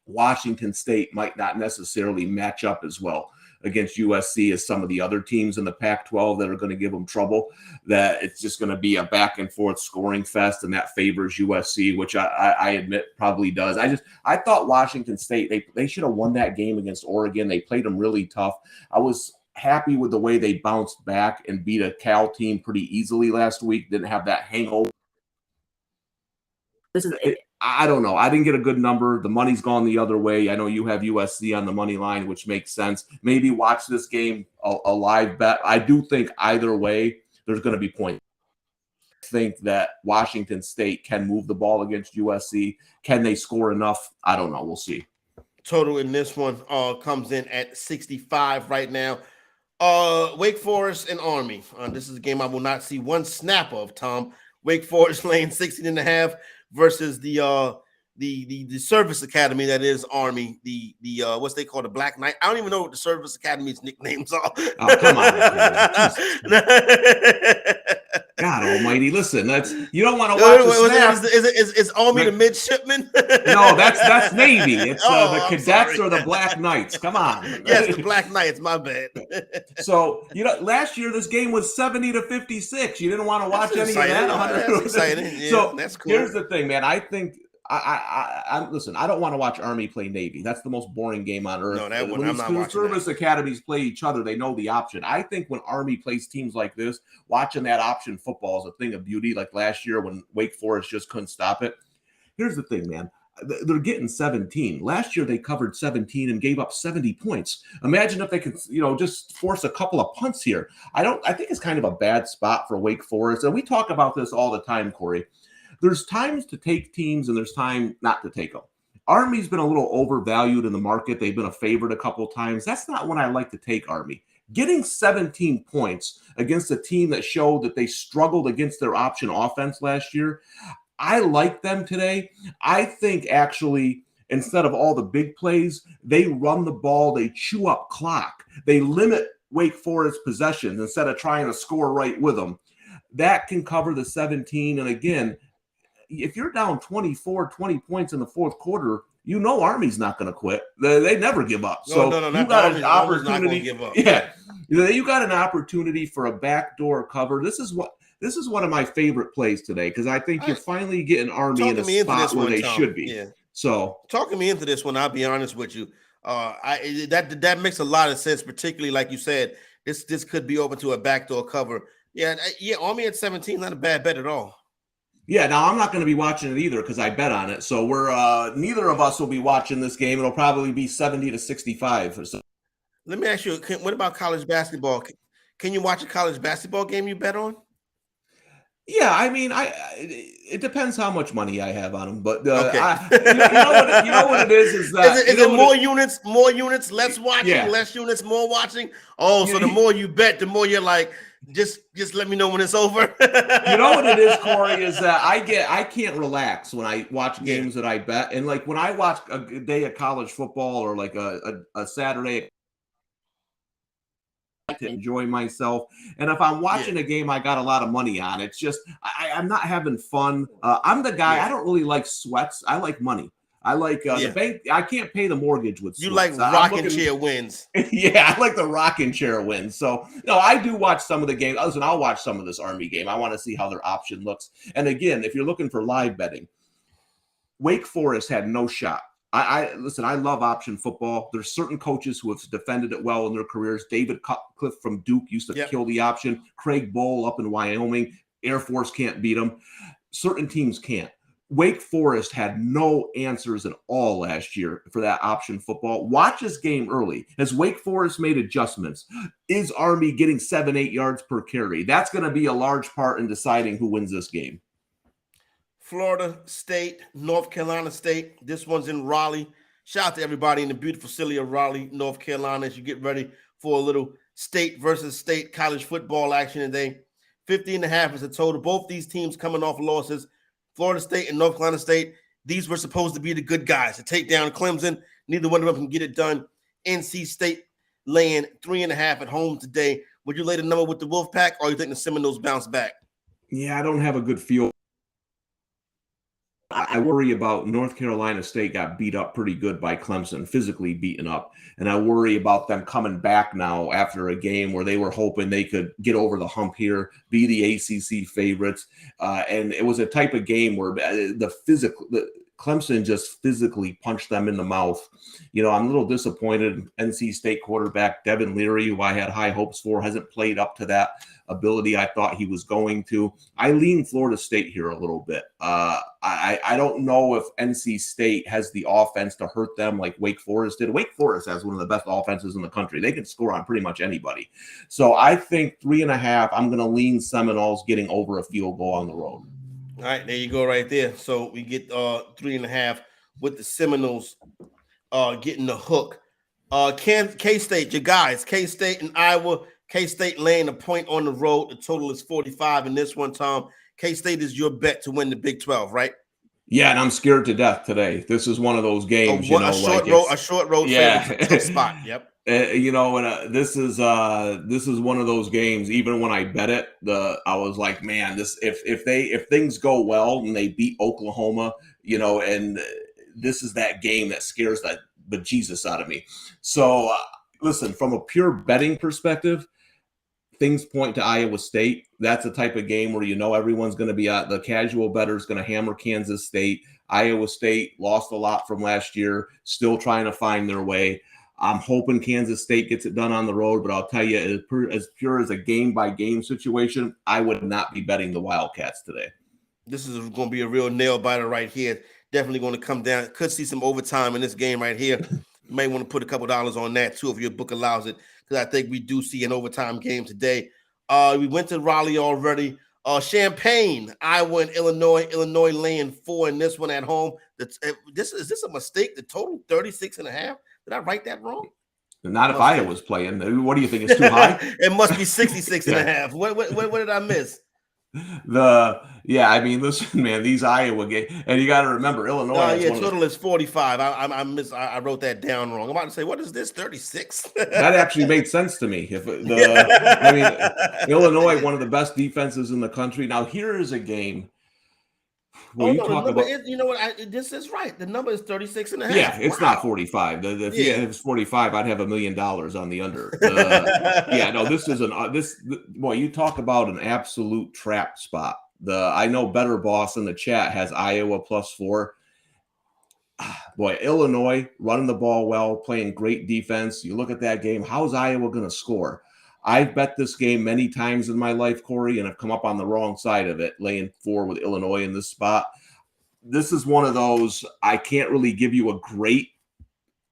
Washington State might not necessarily match up as well against USC as some of the other teams in the Pac-12 that are going to give them trouble, that it's just going to be a back and forth scoring fest, and that favors USC, which I admit probably does. I thought Washington State, they should have won that game against Oregon. They played them really tough. I was happy with the way they bounced back and beat a Cal team pretty easily last week. Didn't have that hangover. I don't know. I didn't get a good number. The money's gone the other way. I know you have USC on the money line, which makes sense. Maybe watch this game, a live bet. I do think either way, there's going to be points. I think that Washington State can move the ball against USC. Can they score enough? I don't know. We'll see. Total in this one comes in at 65 right now. Wake Forest and Army. This is a game I will not see one snap of, Tom. Wake Forest laying 16.5 versus the the service academy that is Army, the what's they call the Black Knight. I don't even know what the service academy's nicknames are. Oh, come on. God almighty. Listen, you don't want to watch a snap. Is Army the midshipmen? No, that's Navy. It's the cadets sorry. or the Black Knights. Come on. Yes, the Black Knights, my bad. So, last year this game was 70-56. You didn't want to watch any of that. That's exciting. Yeah, so that's cool. Here's the thing, man. I think listen, I don't want to watch Army play Navy. That's the most boring game on earth. No, that one, when I'm not watching service academies play each other, they know the option. I think when Army plays teams like this, watching that option football is a thing of beauty. Like last year when Wake Forest just couldn't stop it. Here's the thing, man. They're getting 17. Last year they covered 17 and gave up 70 points. Imagine if they could, just force a couple of punts here. I think it's kind of a bad spot for Wake Forest. And we talk about this all the time, Corey. There's times to take teams and there's time not to take them. Army's been a little overvalued in the market. They've been a favorite a couple of times. That's not when I like to take Army. Getting 17 points against a team that showed that they struggled against their option offense last year, I like them today. I think actually instead of all the big plays, they run the ball, they chew up clock. They limit Wake Forest possessions instead of trying to score right with them. That can cover the 17. And again, if you're down 20 points in the fourth quarter, Army's not going to quit. They never give up. No, you got an opportunity. Give up. Yeah, you got an opportunity for a backdoor cover. This is one of my favorite plays today because I think you're finally getting Army in a spot where they should be. Yeah. So talking me into this one, I'll be honest with you. That makes a lot of sense, particularly like you said. This could be open to a backdoor cover. Yeah. Army at 17, not a bad bet at all. Yeah, now I'm not going to be watching it either because I bet on it. So we're neither of us will be watching this game. It'll probably be 70-65 or so. Let me ask you, what about college basketball? Can you watch a college basketball game you bet on? Yeah, I mean, it depends how much money I have on them, but okay. You know what it is that is it more units, less watching, less units, more watching? Oh, so the more you bet, the more you're like, just let me know when it's over. You know what it is, Corey, is that I can't relax when I watch games that I bet, and like when I watch a day of college football or like a Saturday. To enjoy myself, and if I'm watching a game I got a lot of money on, it's just I'm not having fun. I'm the guy, I don't really like sweats. I like money. I like the bank. I can't pay the mortgage with you sweats. like rocking chair wins. Yeah, I like the rocking chair wins. So no, I do watch some of the games. Listen, I'll watch some of this Army game. I want to see how their option looks. And again, if you're looking for live betting, Wake Forest had no shot. Listen, I love option football. There's certain coaches who have defended it well in their careers. David Cutcliffe from Duke used to kill the option. Craig Bowl up in Wyoming. Air Force can't beat him. Certain teams can't. Wake Forest had no answers at all last year for that option football. Watch this game early. As Wake Forest made adjustments, is Army getting 7-8 yards per carry? That's going to be a large part in deciding who wins this game. Florida State, North Carolina State. This one's in Raleigh. Shout out to everybody in the beautiful city of Raleigh, North Carolina, as you get ready for a little state versus state college football action today. 50.5 is the total. Both these teams coming off losses. Florida State and North Carolina State, these were supposed to be the good guys to take down Clemson. Neither one of them can get it done. NC State laying 3.5 at home today. Would you lay the number with the Wolfpack, or you think the Seminoles bounce back? Yeah, I don't have a good feel. I worry about North Carolina State got beat up pretty good by Clemson, physically beaten up. And I worry about them coming back now after a game where they were hoping they could get over the hump here, be the ACC favorites. And it was a type of game where Clemson just physically punched them in the mouth. I'm a little disappointed. NC State quarterback Devin Leary, who I had high hopes for, hasn't played up to that ability I thought he was going to. I lean Florida State here a little bit. I don't know if NC State has the offense to hurt them like Wake Forest did. Wake Forest has one of the best offenses in the country. They can score on pretty much anybody. So I think 3.5, I'm going to lean Seminoles getting over a field goal on the road. All right, there you go right there. So we get 3.5 with the Seminoles getting the hook. K-State, your guys, K-State and Iowa. K-State laying a point on the road. The total is 45 in this one, Tom. K-State is your bet to win the Big 12, right? Yeah, and I'm scared to death today. This is one of those games, you know, a short road yeah. favorite, tough spot. Yep. You know, and this is one of those games. Even when I bet it, I was like, man, this if things go well and they beat Oklahoma, you know, and this is that game that scares the bejesus out of me. So listen, from a pure betting perspective, things point to Iowa State. That's the type of game where you know everyone's going to be the casual bettor is going to hammer Kansas State. Iowa State lost a lot from last year, still trying to find their way. I'm hoping Kansas State gets it done on the road, but I'll tell you, as pure as a game-by-game situation, I would not be betting the Wildcats today. This is going to be a real nail-biter right here. Definitely going to come down. Could see some overtime in this game right here. You may want to put a couple dollars on that, too, if your book allows it, because I think we do see an overtime game today. We went to Raleigh already. Champaign, Iowa, and Illinois. Illinois laying 4 in this one at home. Is this a mistake? The total 36.5? Did I write that wrong? Not if Iowa's playing. What do you think? It's too high? It must be 66.5. What did I miss? I mean, listen, man, these Iowa games, and you got to remember, Illinois. Total is 45. I wrote that down wrong. I'm about to say, what is this? 36. That actually made sense to me. Illinois, one of the best defenses in the country. Now, here is a game. This is right. The number is 36.5. Yeah, it's not 45. If it was 45, I'd have $1 million on the under. You talk about an absolute trap spot. I know Better Boss in the chat has Iowa +4. Boy, Illinois running the ball well, playing great defense. You look at that game. How's Iowa going to score? I've bet this game many times in my life, Corey, and I've come up on the wrong side of it, laying 4 with Illinois in this spot. This is one of those, I can't really give you a great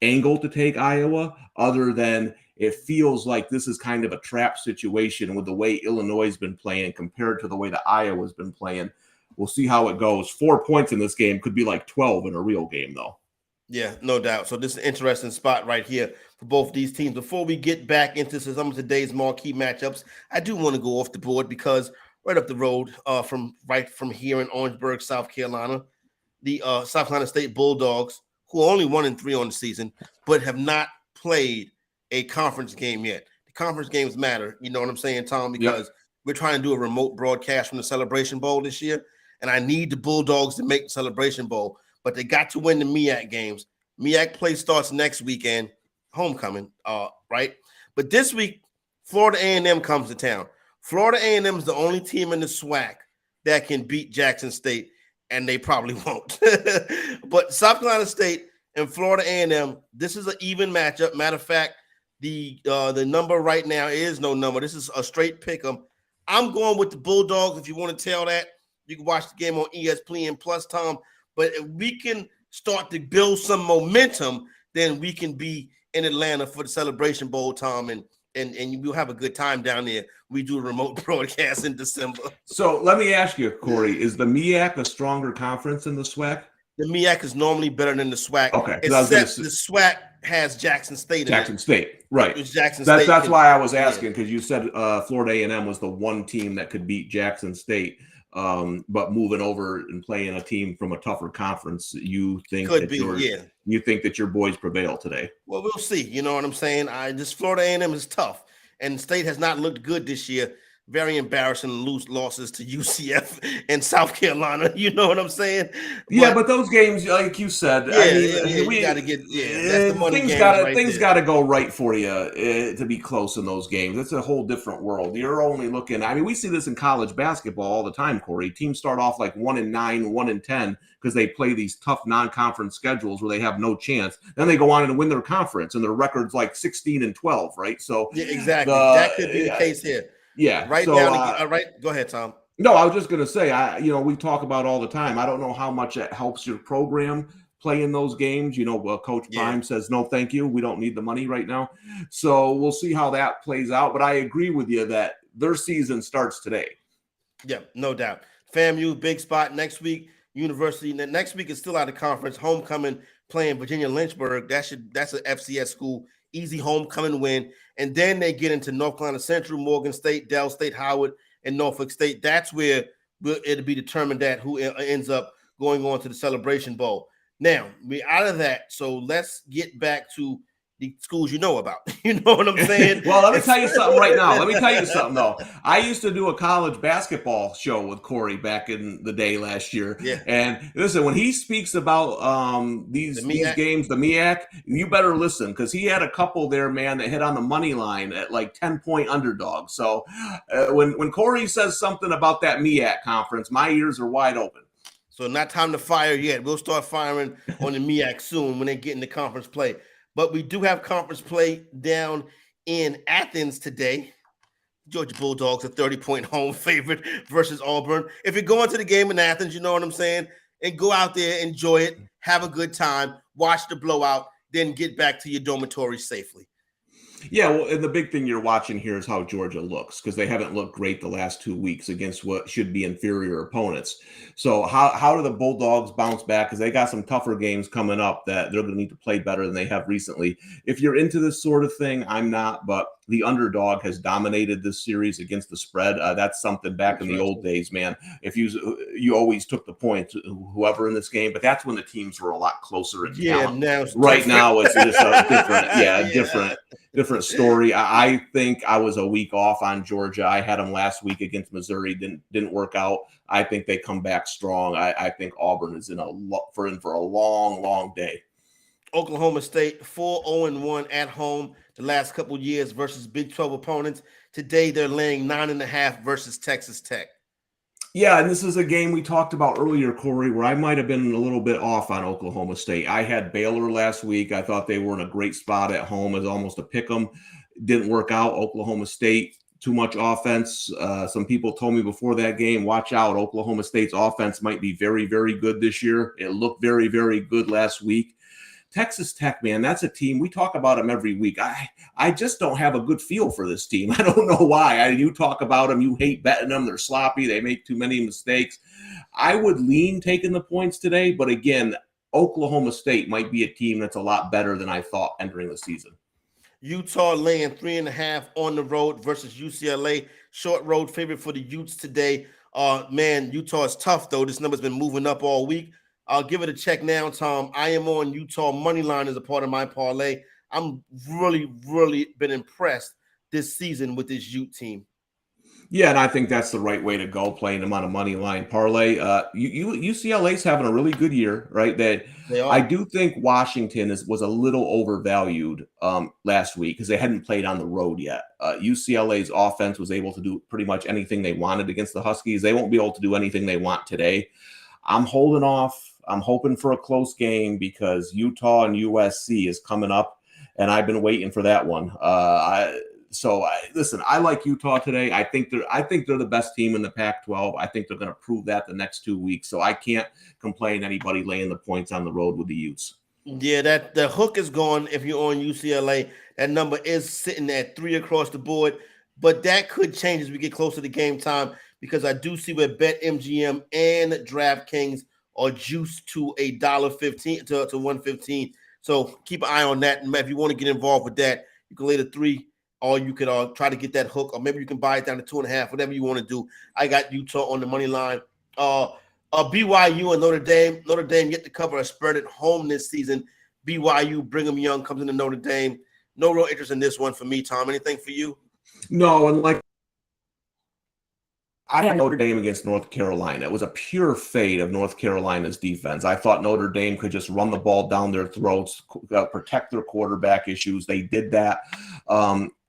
angle to take Iowa, other than it feels like this is kind of a trap situation with the way Illinois has been playing compared to the way that Iowa's been playing. We'll see how it goes. 4 points in this game could be like 12 in a real game, though. Yeah, no doubt. So this is an interesting spot right here for both these teams. Before we get back into some of today's marquee matchups, I do want to go off the board because right up the road from here in Orangeburg, South Carolina, the South Carolina State Bulldogs, who are only 1-3 on the season, but have not played a conference game yet. The conference games matter. You know what I'm saying, Tom? Because we're trying to do a remote broadcast from the Celebration Bowl this year, and I need the Bulldogs to make the Celebration Bowl. But they got to win the MEAC games. MEAC play starts next weekend, homecoming, right? But this week, Florida A&M comes to town. Florida A&M is the only team in the SWAC that can beat Jackson State, and they probably won't. But South Carolina State and Florida A&M, this is an even matchup. Matter of fact, the number right now is no number. This is a straight pick 'em. I'm going with the Bulldogs. If you want to tell that, you can watch the game on ESPN Plus, Tom. But if we can start to build some momentum, then we can be in Atlanta for the Celebration Bowl, Tom, and we'll have a good time down there. We do a remote broadcast in December. So let me ask you, Corey, is the MEAC a stronger conference than the SWAC? The MEAC is normally better than the SWAC. Okay. Except the SWAC has Jackson State in Jackson it. State, right. That's why I was asking, because you said Florida A&M was the one team that could beat Jackson State. But moving over and playing a team from a tougher conference, you think that your boys prevail today? Well, we'll see. You know what I'm saying? This Florida A&M is tough, and State has not looked good this year. Very embarrassing losses to UCF and South Carolina. You know what I'm saying? But those games, like you said, we got to get that's the money things got to go right for you to be close in those games. It's a whole different world. You're only looking. I mean, we see this in college basketball all the time, Corey. Teams start off like 1-9, 1-10 because they play these tough non-conference schedules where they have no chance. Then they go on and win their conference, and their record's like 16-12, right? So exactly, that could be the case here. Yeah. Right now. Right. Go ahead, Tom. No, I was just going to say, we talk about all the time. I don't know how much it helps your program playing those games. Coach Prime says, no, thank you. We don't need the money right now. So we'll see how that plays out. But I agree with you that their season starts today. Yeah, no doubt. FAMU, big spot next week. University next week is still out of conference. Homecoming playing Virginia Lynchburg. That's an FCS school. Easy homecoming win. And then they get into North Carolina Central, Morgan State, Dell State, Howard, and Norfolk State. That's where it'll be determined that who ends up going on to the Celebration Bowl. Now, we're out of that, so let's get back to the schools you know about. You know what I'm saying? Well, let me tell you something right now. Let me tell you something, though. I used to do a college basketball show with Corey back in the day last year. Yeah. And listen, when he speaks about these games, the MEAC, you better listen, because he had a couple there, man, that hit on the money line at like 10-point underdog. So when Corey says something about that MEAC conference, my ears are wide open. So not time to fire yet. We'll start firing on the MEAC soon when they get into conference play. But we do have conference play down in Athens today. Georgia Bulldogs, a 30-point home favorite versus Auburn. If you're going to the game in Athens, you know what I'm saying? And go out there, enjoy it, have a good time, watch the blowout, then get back to your dormitory safely. Yeah, well, and the big thing you're watching here is how Georgia looks, because they haven't looked great the last 2 weeks against what should be inferior opponents. So how do the Bulldogs bounce back? Because they got some tougher games coming up that they're going to need to play better than they have recently. If you're into this sort of thing, I'm not, but the underdog has dominated this series against the spread. That's something back in the old days, man. If you always took the point, whoever in this game, but that's when the teams were a lot closer in talent. Now now it's just a different story. I think I was a week off on Georgia. I had them last week against Missouri. Didn't work out. I think they come back strong. I think Auburn is in for a long day. Oklahoma State 4-0-1 at home the last couple of years versus Big 12 opponents. Today they're laying 9.5 versus Texas Tech. Yeah, and this is a game we talked about earlier, Corey, where I might have been a little bit off on Oklahoma State. I had Baylor last week. I thought they were in a great spot at home as almost a pick 'em. Didn't work out. Oklahoma State, too much offense. Some people told me before that game, watch out. Oklahoma State's offense might be very, very good this year. It looked very, very good last week. Texas Tech, man, that's a team. We talk about them every week. I just don't have a good feel for this team. I don't know why. You talk about them. You hate betting them. They're sloppy. They make too many mistakes. I would lean taking the points today. But again, Oklahoma State might be a team that's a lot better than I thought entering the season. Utah laying 3.5 on the road versus UCLA. Short road favorite for the Utes today. Man, Utah is tough, though. This number's been moving up all week. I'll give it a check now, Tom. I am on Utah money line as a part of my parlay. I'm really, really been impressed this season with this Ute team. Yeah, and I think that's the right way to go, playing them on a money line parlay. UCLA's having a really good year, right? I do think Washington was a little overvalued last week because they hadn't played on the road yet. UCLA's offense was able to do pretty much anything they wanted against the Huskies. They won't be able to do anything they want today. I'm holding off. I'm hoping for a close game because Utah and USC is coming up, and I've been waiting for that one. Listen, I like Utah today. I think they're the best team in the Pac-12. I think they're going to prove that the next 2 weeks. So I can't complain anybody laying the points on the road with the Utes. Yeah, that the hook is gone if you're on UCLA. That number is sitting at 3 across the board, but that could change as we get closer to game time because I do see where BetMGM and DraftKings are juiced to $1.15 to $1.15. So keep an eye on that. And if you want to get involved with that, you can lay the 3, or you could try to get that hook, or maybe you can buy it down to 2.5, whatever you want to do. I got Utah on the money line. BYU and Notre Dame. Notre Dame yet to cover a spread at home this season. BYU, Brigham Young comes into Notre Dame. No real interest in this one for me, Tom. Anything for you? No, and I had Notre Dame against North Carolina. It was a pure fade of North Carolina's defense. I thought Notre Dame could just run the ball down their throats, protect their quarterback issues. They did that.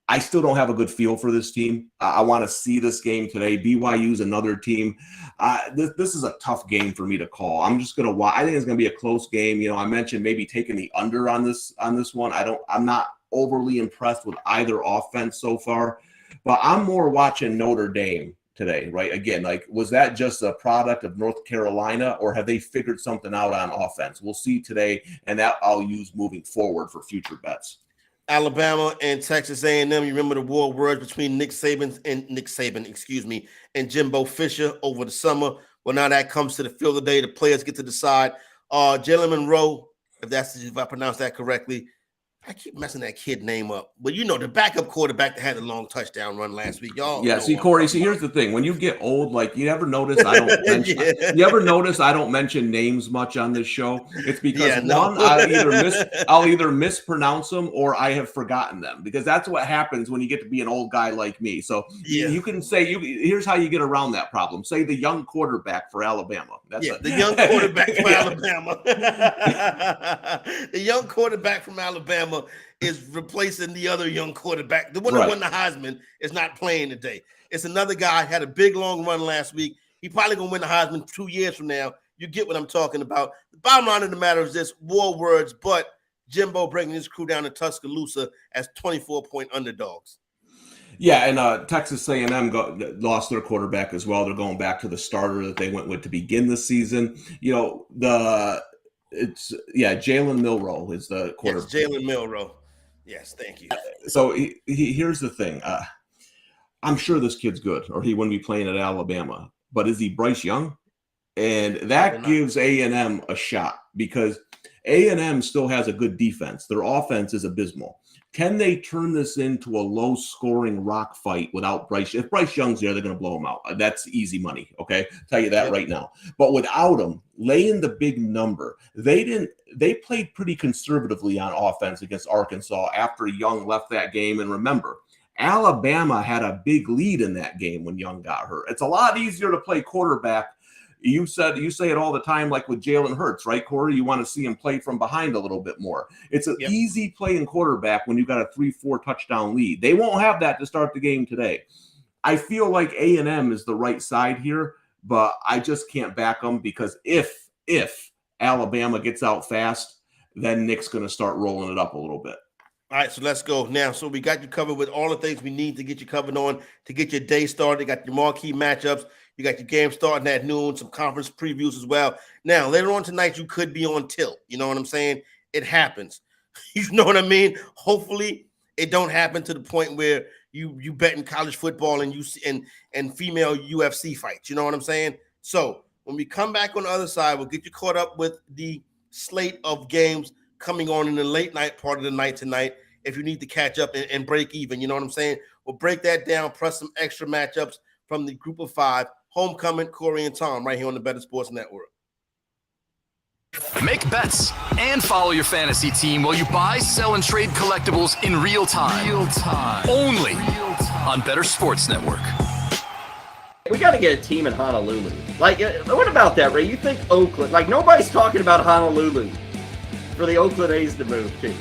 I still don't have a good feel for this team. I want to see this game today. BYU's another team. This is a tough game for me to call. I'm just going to watch. I think it's going to be a close game. You know, I mentioned maybe taking the under on this one. I'm not overly impressed with either offense so far, but I'm more watching Notre Dame today, right? Again, was that just a product of North Carolina, or have they figured something out on offense? We'll see today, and that I'll use moving forward for future bets. Alabama and Texas A&M. You remember the war words between Nick Saban and Jimbo Fisher over the summer. Well, now that comes to the field today. The players get to decide. Jalen Monroe, if I pronounced that correctly, I keep messing that kid name up, but you know the backup quarterback that had the long touchdown run last week, y'all. Yeah, see, Corey. See, here's the thing: when you get old, like you ever notice, I don't. Mention, You ever notice I don't mention names much on this show? It's because I'll either mispronounce them or I have forgotten them, because that's what happens when you get to be an old guy like me. So you can say here's how you get around that problem. Say the young quarterback for Alabama. That's the young quarterback from Alabama. The young quarterback from Alabama is replacing the other young quarterback. The one that won the Heisman is not playing today. It's another guy, had a big long run last week. He probably gonna win the Heisman 2 years from now. You get what I'm talking about. The bottom line of the matter is this: war words, but Jimbo bringing his crew down to Tuscaloosa as 24-point underdogs. Yeah, and Texas A&M lost their quarterback as well. They're going back to the starter that they went with to begin the season. You know, Jalen Milroe is the quarterback. Yes, Jalen Milroe. Yes, thank you. So here's the thing. I'm sure this kid's good, or he wouldn't be playing at Alabama. But is he Bryce Young? And that gives A&M a shot, because A&M still has a good defense. Their offense is abysmal. Can they turn this into a low-scoring rock fight without Bryce? If Bryce Young's there, they're going to blow him out. That's easy money, okay? Tell you that right now. But without him, laying the big number, they played pretty conservatively on offense against Arkansas after Young left that game. And remember, Alabama had a big lead in that game when Young got hurt. It's a lot easier to play quarterback. You say it all the time, like with Jalen Hurts, right, Corey? You want to see him play from behind a little bit more. It's an easy playing quarterback when you've got a 3-4 touchdown lead. They won't have that to start the game today. I feel like A&M is the right side here, but I just can't back them, because if Alabama gets out fast, then Nick's going to start rolling it up a little bit. All right, so let's go now. So we got you covered with all the things we need to get you covered on to get your day started. You got your marquee matchups. You got your game starting at noon, some conference previews as well. Now, later on tonight, you could be on tilt. You know what I'm saying? It happens. You know what I mean? Hopefully, it don't happen to the point where you bet in college football and and female UFC fights. You know what I'm saying? So when we come back on the other side, we'll get you caught up with the slate of games coming on in the late night part of the night tonight. If you need to catch up and break even, you know what I'm saying? We'll break that down, plus some extra matchups from the group of 5. Homecoming, Corey and Tom, right here on the Bettor Sports Network. Make bets and follow your fantasy team while you buy, sell, and trade collectibles in real time. Only on Bettor Sports Network. We got to get a team in Honolulu. Like, what about that, Ray? You think Oakland? Like, nobody's talking about Honolulu for the Oakland A's to move to.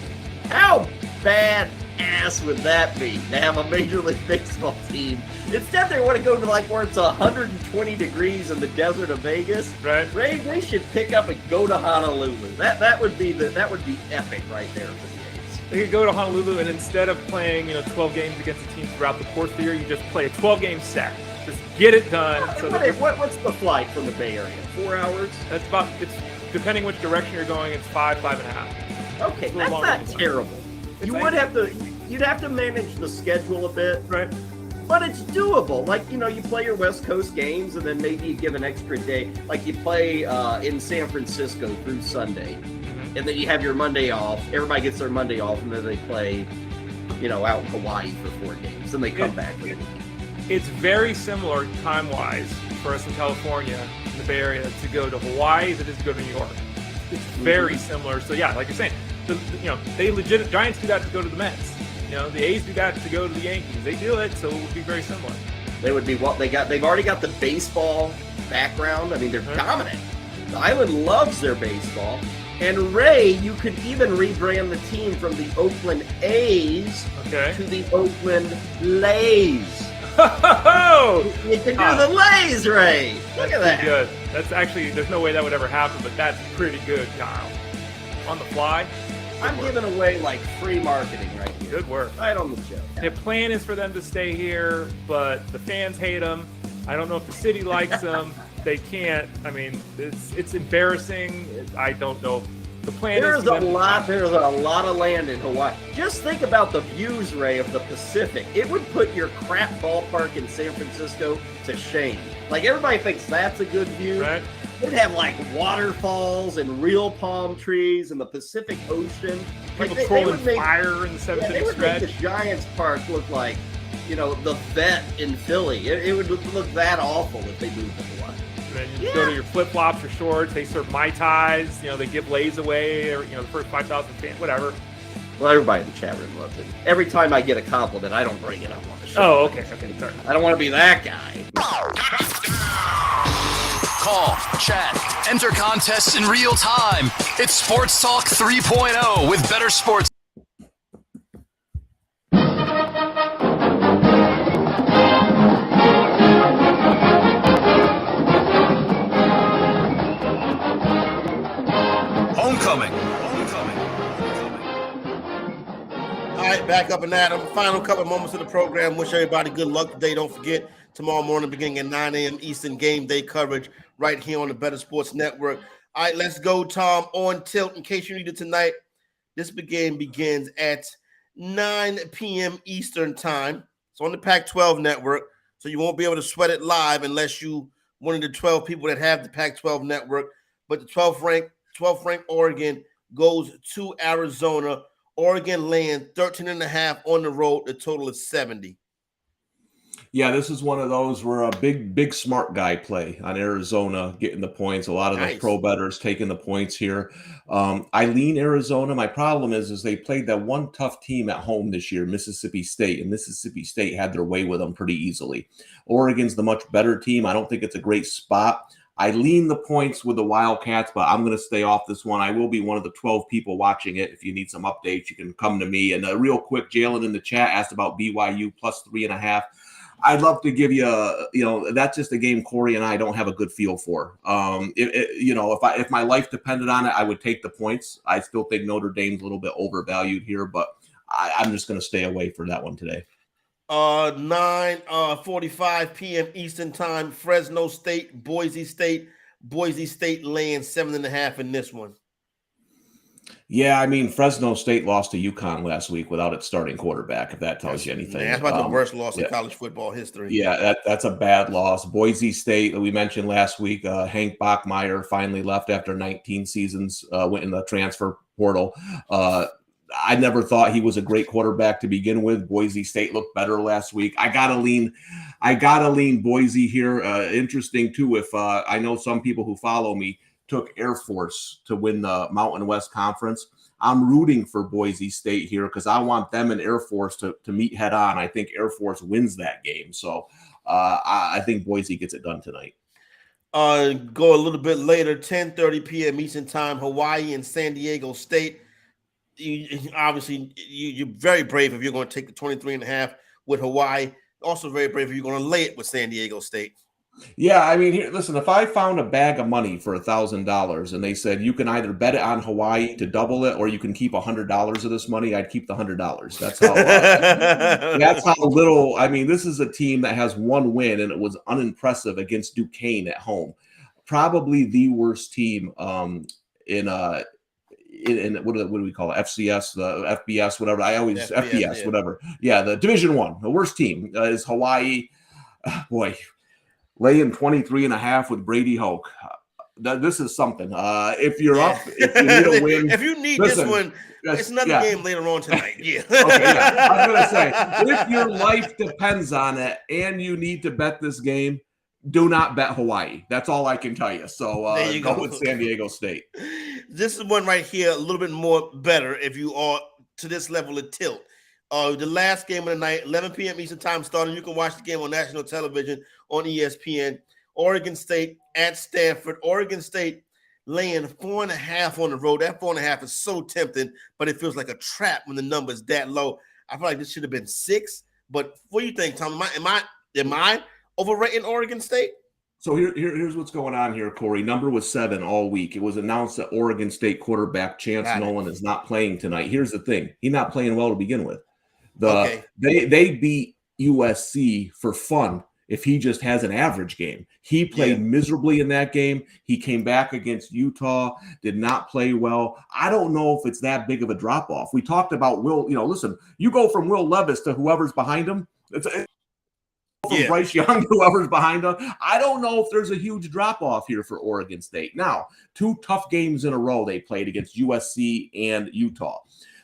How badass would that be to have a Major League Baseball team? Instead, they want to go to like where it's 120 degrees in the desert of Vegas. Right. Ray, they should pick up and go to Honolulu. That would be epic right there for the A's. They could go to Honolulu, and instead of playing 12 games against a team throughout the course of the year, you just play a 12-game set. Just get it done. What's the flight from the Bay Area? 4 hours? It's depending which direction you're going, it's 5.5. Okay, that's not terrible. You'd have to manage the schedule a bit. Right. But it's doable. Like, you play your West Coast games, and then maybe you give an extra day. Like you play in San Francisco through Sunday, and then you have your Monday off. Everybody gets their Monday off, and then they play, out in Hawaii for 4 games. Then they come back for the weekend. It's very similar time-wise for us in California, in the Bay Area, to go to Hawaii as it is to go to New York. It's very similar. So yeah, like you're saying, Giants do that to go to the Mets. The A's do that to go to the Yankees. They do it, so it would be very similar. They would be they've already got the baseball background. I mean, they're dominant. The island loves their baseball. And Ray, you could even rebrand the team from the Oakland A's to the Oakland Lays. You can do the Lays, Ray. Look at that. Good. That's actually, there's no way that would ever happen, but that's pretty good, Kyle. On the fly. I'm giving away like free marketing right here. Good work. Right on the show. The plan is for them to stay here, but the fans hate them. I don't know if the city likes them. They can't. I mean, it's embarrassing. I don't know. The plan There's is a lot of land in Hawaii. Just think about the views, Ray, of the Pacific. It would put your crap ballpark in San Francisco to shame. Like, everybody thinks that's a good view. Right. It'd have like waterfalls and real palm trees and the Pacific Ocean people they twirling would make- fire in the seventh They inning would make stretch. the Giants Park look like, the vet in Philly. It would look that awful if they moved to Hawaii. And then you go to your flip flops or shorts. They serve Mai Tais. They give lays away. Or, the first 5,000 fans, whatever. Well, everybody in the chat room loves it. Every time I get a compliment, I don't bring it up on the show. Oh, okay, sorry. I don't want to be that guy. Call, chat, enter contests in real time. It's Sports Talk 3.0 with Bettor Sports. Homecoming. All right, back up and at them. Final couple of moments of the program. Wish everybody good luck today. Don't forget, tomorrow morning beginning at 9 a.m. Eastern, game day coverage right here on the Bettor Sports Network. All right, let's go, Tom, on tilt. In case you need it tonight, this game begins at 9 p.m. Eastern time. It's on the Pac-12 network, so you won't be able to sweat it live unless you one of the 12 people that have the Pac-12 network. But the 12th ranked Oregon goes to Arizona. Oregon laying 13.5 on the road. The total is 70. Yeah, this is one of those where a big smart guy play on Arizona getting the points. A lot of the pro bettors taking the points here. I lean Arizona. My problem is they played that one tough team at home this year, Mississippi State, and Mississippi State had their way with them pretty easily. Oregon's the much better team. I don't think it's a great spot. I lean the points with the Wildcats, but I'm going to stay off this one. I will be one of the 12 people watching it. If you need some updates, you can come to me. And real quick, Jalen in the chat asked about BYU plus 3.5. I'd love to give you that's just a game Corey and I don't have a good feel for. If my life depended on it, I would take the points. I still think Notre Dame's a little bit overvalued here, but I'm just going to stay away for that one today. 9:45 p.m. Eastern time. Fresno State, Boise State. Boise State laying 7.5 in this one. Yeah, I mean, Fresno State lost to UConn last week without its starting quarterback, if that tells you anything. That's about the worst loss in college football history. Yeah, that's a bad loss. Boise State, we mentioned last week, Hank Bachmeier finally left after 19 seasons, went in the transfer portal. I never thought he was a great quarterback to begin with. Boise State looked better last week. I gotta lean Boise here. Interesting too. If I know some people who follow me took Air Force to win the Mountain West Conference. I'm rooting for Boise State here because I want them and Air Force to meet head on. I think Air Force wins that game. So I think Boise gets it done tonight. Go a little bit later, 10:30 p.m. Eastern time, Hawaii and San Diego State. You're very brave if you're going to take the 23.5 with Hawaii. Also very brave if you're going to lay it with San Diego State. Yeah, I mean, here, listen, if I found a bag of money for $1,000 and they said you can either bet it on Hawaii to double it or you can keep $100 of this money, I'd keep the $100. That's how little. I mean, this is a team that has one win and it was unimpressive against Duquesne at home. Probably the worst team in what do we call it? FCS, the FBS, whatever. FBS, whatever. Yeah, the Division I. The worst team is Hawaii. Boy. Laying 23.5 with Brady Hoke. This is something. If you're up, if you need a win. If you need this one, it's another game later on tonight. Yeah. Okay, yeah. I was going to say, if your life depends on it and you need to bet this game, do not bet Hawaii. That's all I can tell you. So go with San Diego State. This is one right here, a little bit more better if you are to this level of tilt. The last game of the night, 11 p.m. Eastern time starting. You can watch the game on national television on ESPN. Oregon State at Stanford. Oregon State laying 4.5 on the road. That 4.5 is so tempting, but it feels like a trap when the number is that low. I feel like this should have been 6. But what do you think, Tom? Am I overrating Oregon State? So here's what's going on here, Corey. Number was 7 all week. It was announced that Oregon State quarterback Chance Nolan is not playing tonight. Here's the thing. He's not playing well to begin with. They beat USC for fun if he just has an average game. He played miserably in that game. He came back against Utah, did not play well. I don't know if it's that big of a drop-off. We talked about Will, listen, you go from Will Levis to whoever's behind him. From Bryce Young to whoever's behind him. I don't know if there's a huge drop-off here for Oregon State. Now, 2 tough games in a row they played against USC and Utah.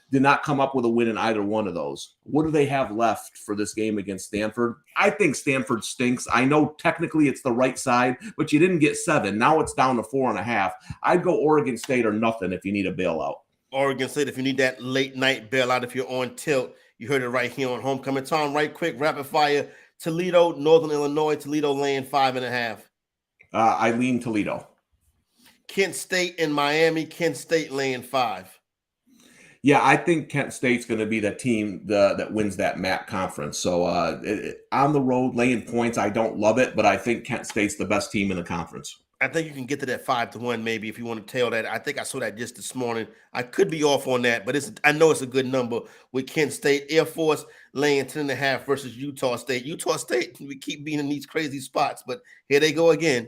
did not come up with a win in either one of those. What do they have left for this game against Stanford? I think Stanford stinks. I know technically it's the right side, but you didn't get 7. Now it's down to 4.5. I'd go Oregon State or nothing if you need a bailout. Oregon State, if you need that late night bailout, if you're on tilt, you heard it right here on Homecoming. Tom, right quick, rapid fire. Toledo, Northern Illinois, Toledo laying 5.5. I lean Toledo. Kent State and Miami, Kent State laying 5. Yeah, I think Kent State's going to be the team that wins that MAC conference. So on the road, laying points, I don't love it, but I think Kent State's the best team in the conference. I think you can get to that 5-1 maybe if you want to tail that. I think I saw that just this morning. I could be off on that, but I know it's a good number with Kent State. Air Force laying 10.5 versus Utah State. Utah State, we keep being in these crazy spots, but here they go again.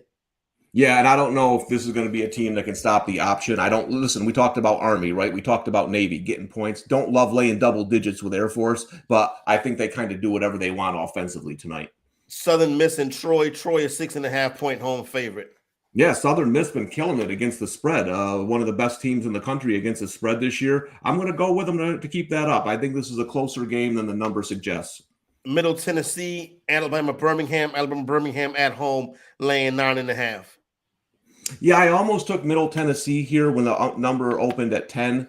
Yeah, and I don't know if this is going to be a team that can stop the option. Listen, we talked about Army, right? We talked about Navy getting points. Don't love laying double digits with Air Force, but I think they kind of do whatever they want offensively tonight. Southern Miss and Troy. Troy, a 6.5-point home favorite. Yeah, Southern Miss been killing it against the spread. One of the best teams in the country against the spread this year. I'm going to go with them to keep that up. I think this is a closer game than the number suggests. Middle Tennessee, Alabama, Birmingham at home, laying 9.5. Yeah, I almost took Middle Tennessee here when the number opened at 10.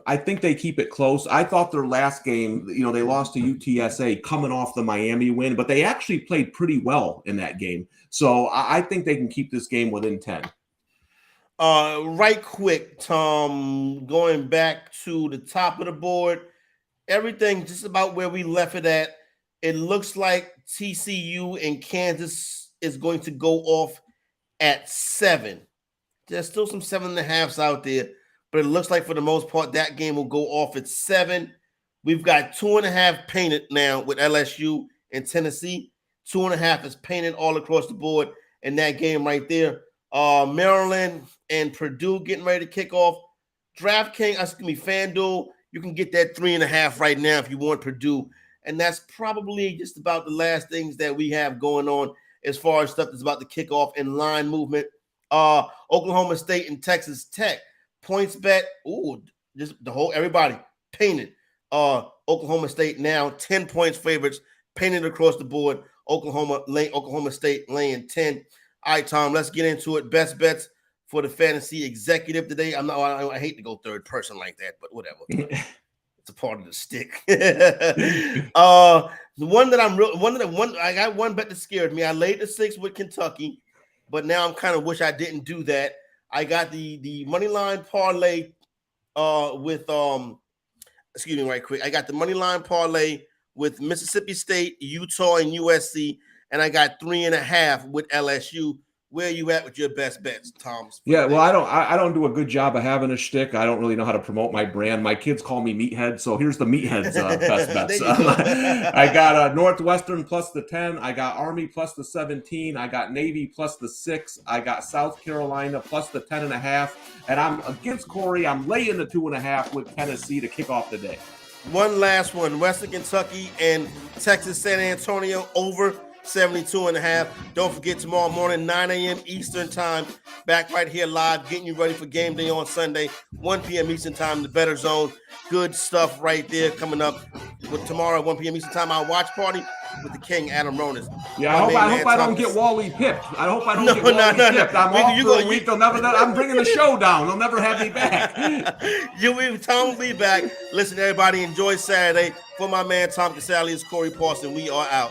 I think they keep it close. I thought their last game, they lost to UTSA coming off the Miami win, but they actually played pretty well in that game. So I think they can keep this game within 10. Right quick, Tom, going back to the top of the board, everything just about where we left it at. It looks like TCU and Kansas is going to go off at 7. There's still some 7.5s out there, but it looks like for the most part that game will go off at 7. We've got 2.5 painted now with LSU and Tennessee. 2.5 is painted all across the board in that game right there. Maryland and Purdue getting ready to kick off. FanDuel, you can get that 3.5 right now if you want Purdue. And that's probably just about the last things that we have going on as far as stuff that's about to kick off in line movement. Oklahoma State and Texas Tech. Points bet. Ooh, just everybody painted. Oklahoma State now 10 points favorites, painted across the board. Oklahoma State laying 10. All right, Tom, let's get into it. Best bets for the fantasy executive today. I hate to go third person like that, but whatever. It's a part of the stick. The one that I got one bet that scared me. I laid the 6 with Kentucky, but now I'm kind of wish I didn't do that. I got the money line parlay with right quick. I got the money line parlay with Mississippi State, Utah, and USC, and I got 3.5 with LSU. Where are you at with your best bets, Tom? Yeah, well, I don't do a good job of having a shtick. I don't really know how to promote my brand. My kids call me Meathead, so here's the Meathead's best bets. I got Northwestern plus the 10. I got Army plus the 17. I got Navy plus the 6. I got South Carolina plus the 10.5. And I'm against Corey. I'm laying the 2.5 with Tennessee to kick off the day. One last one, Western Kentucky and Texas San Antonio over 72.5. Don't forget tomorrow morning, 9 a.m. Eastern time, back right here live, getting you ready for game day on Sunday, 1 p.m. Eastern time, the Bettor Zone. Good stuff right there coming up with tomorrow at 1 p.m. Eastern time, our watch party with the King, Adam Ronas. Yeah, I hope I don't get Wally pipped. I hope I don't get Wally pipped. I'm off for a week. I'm bringing the show down. They'll never have me back. Tom will be back. Listen, everybody, enjoy Saturday. For my man, Tom Casale, is Corey Parson. We are out.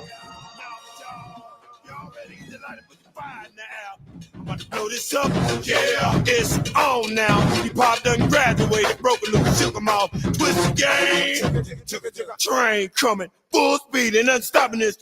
About to blow this up, yeah, it's on now. Hip-hop done graduated, broke a look, shook 'em off. Twist the game, train coming, full speed and nothing stopping this.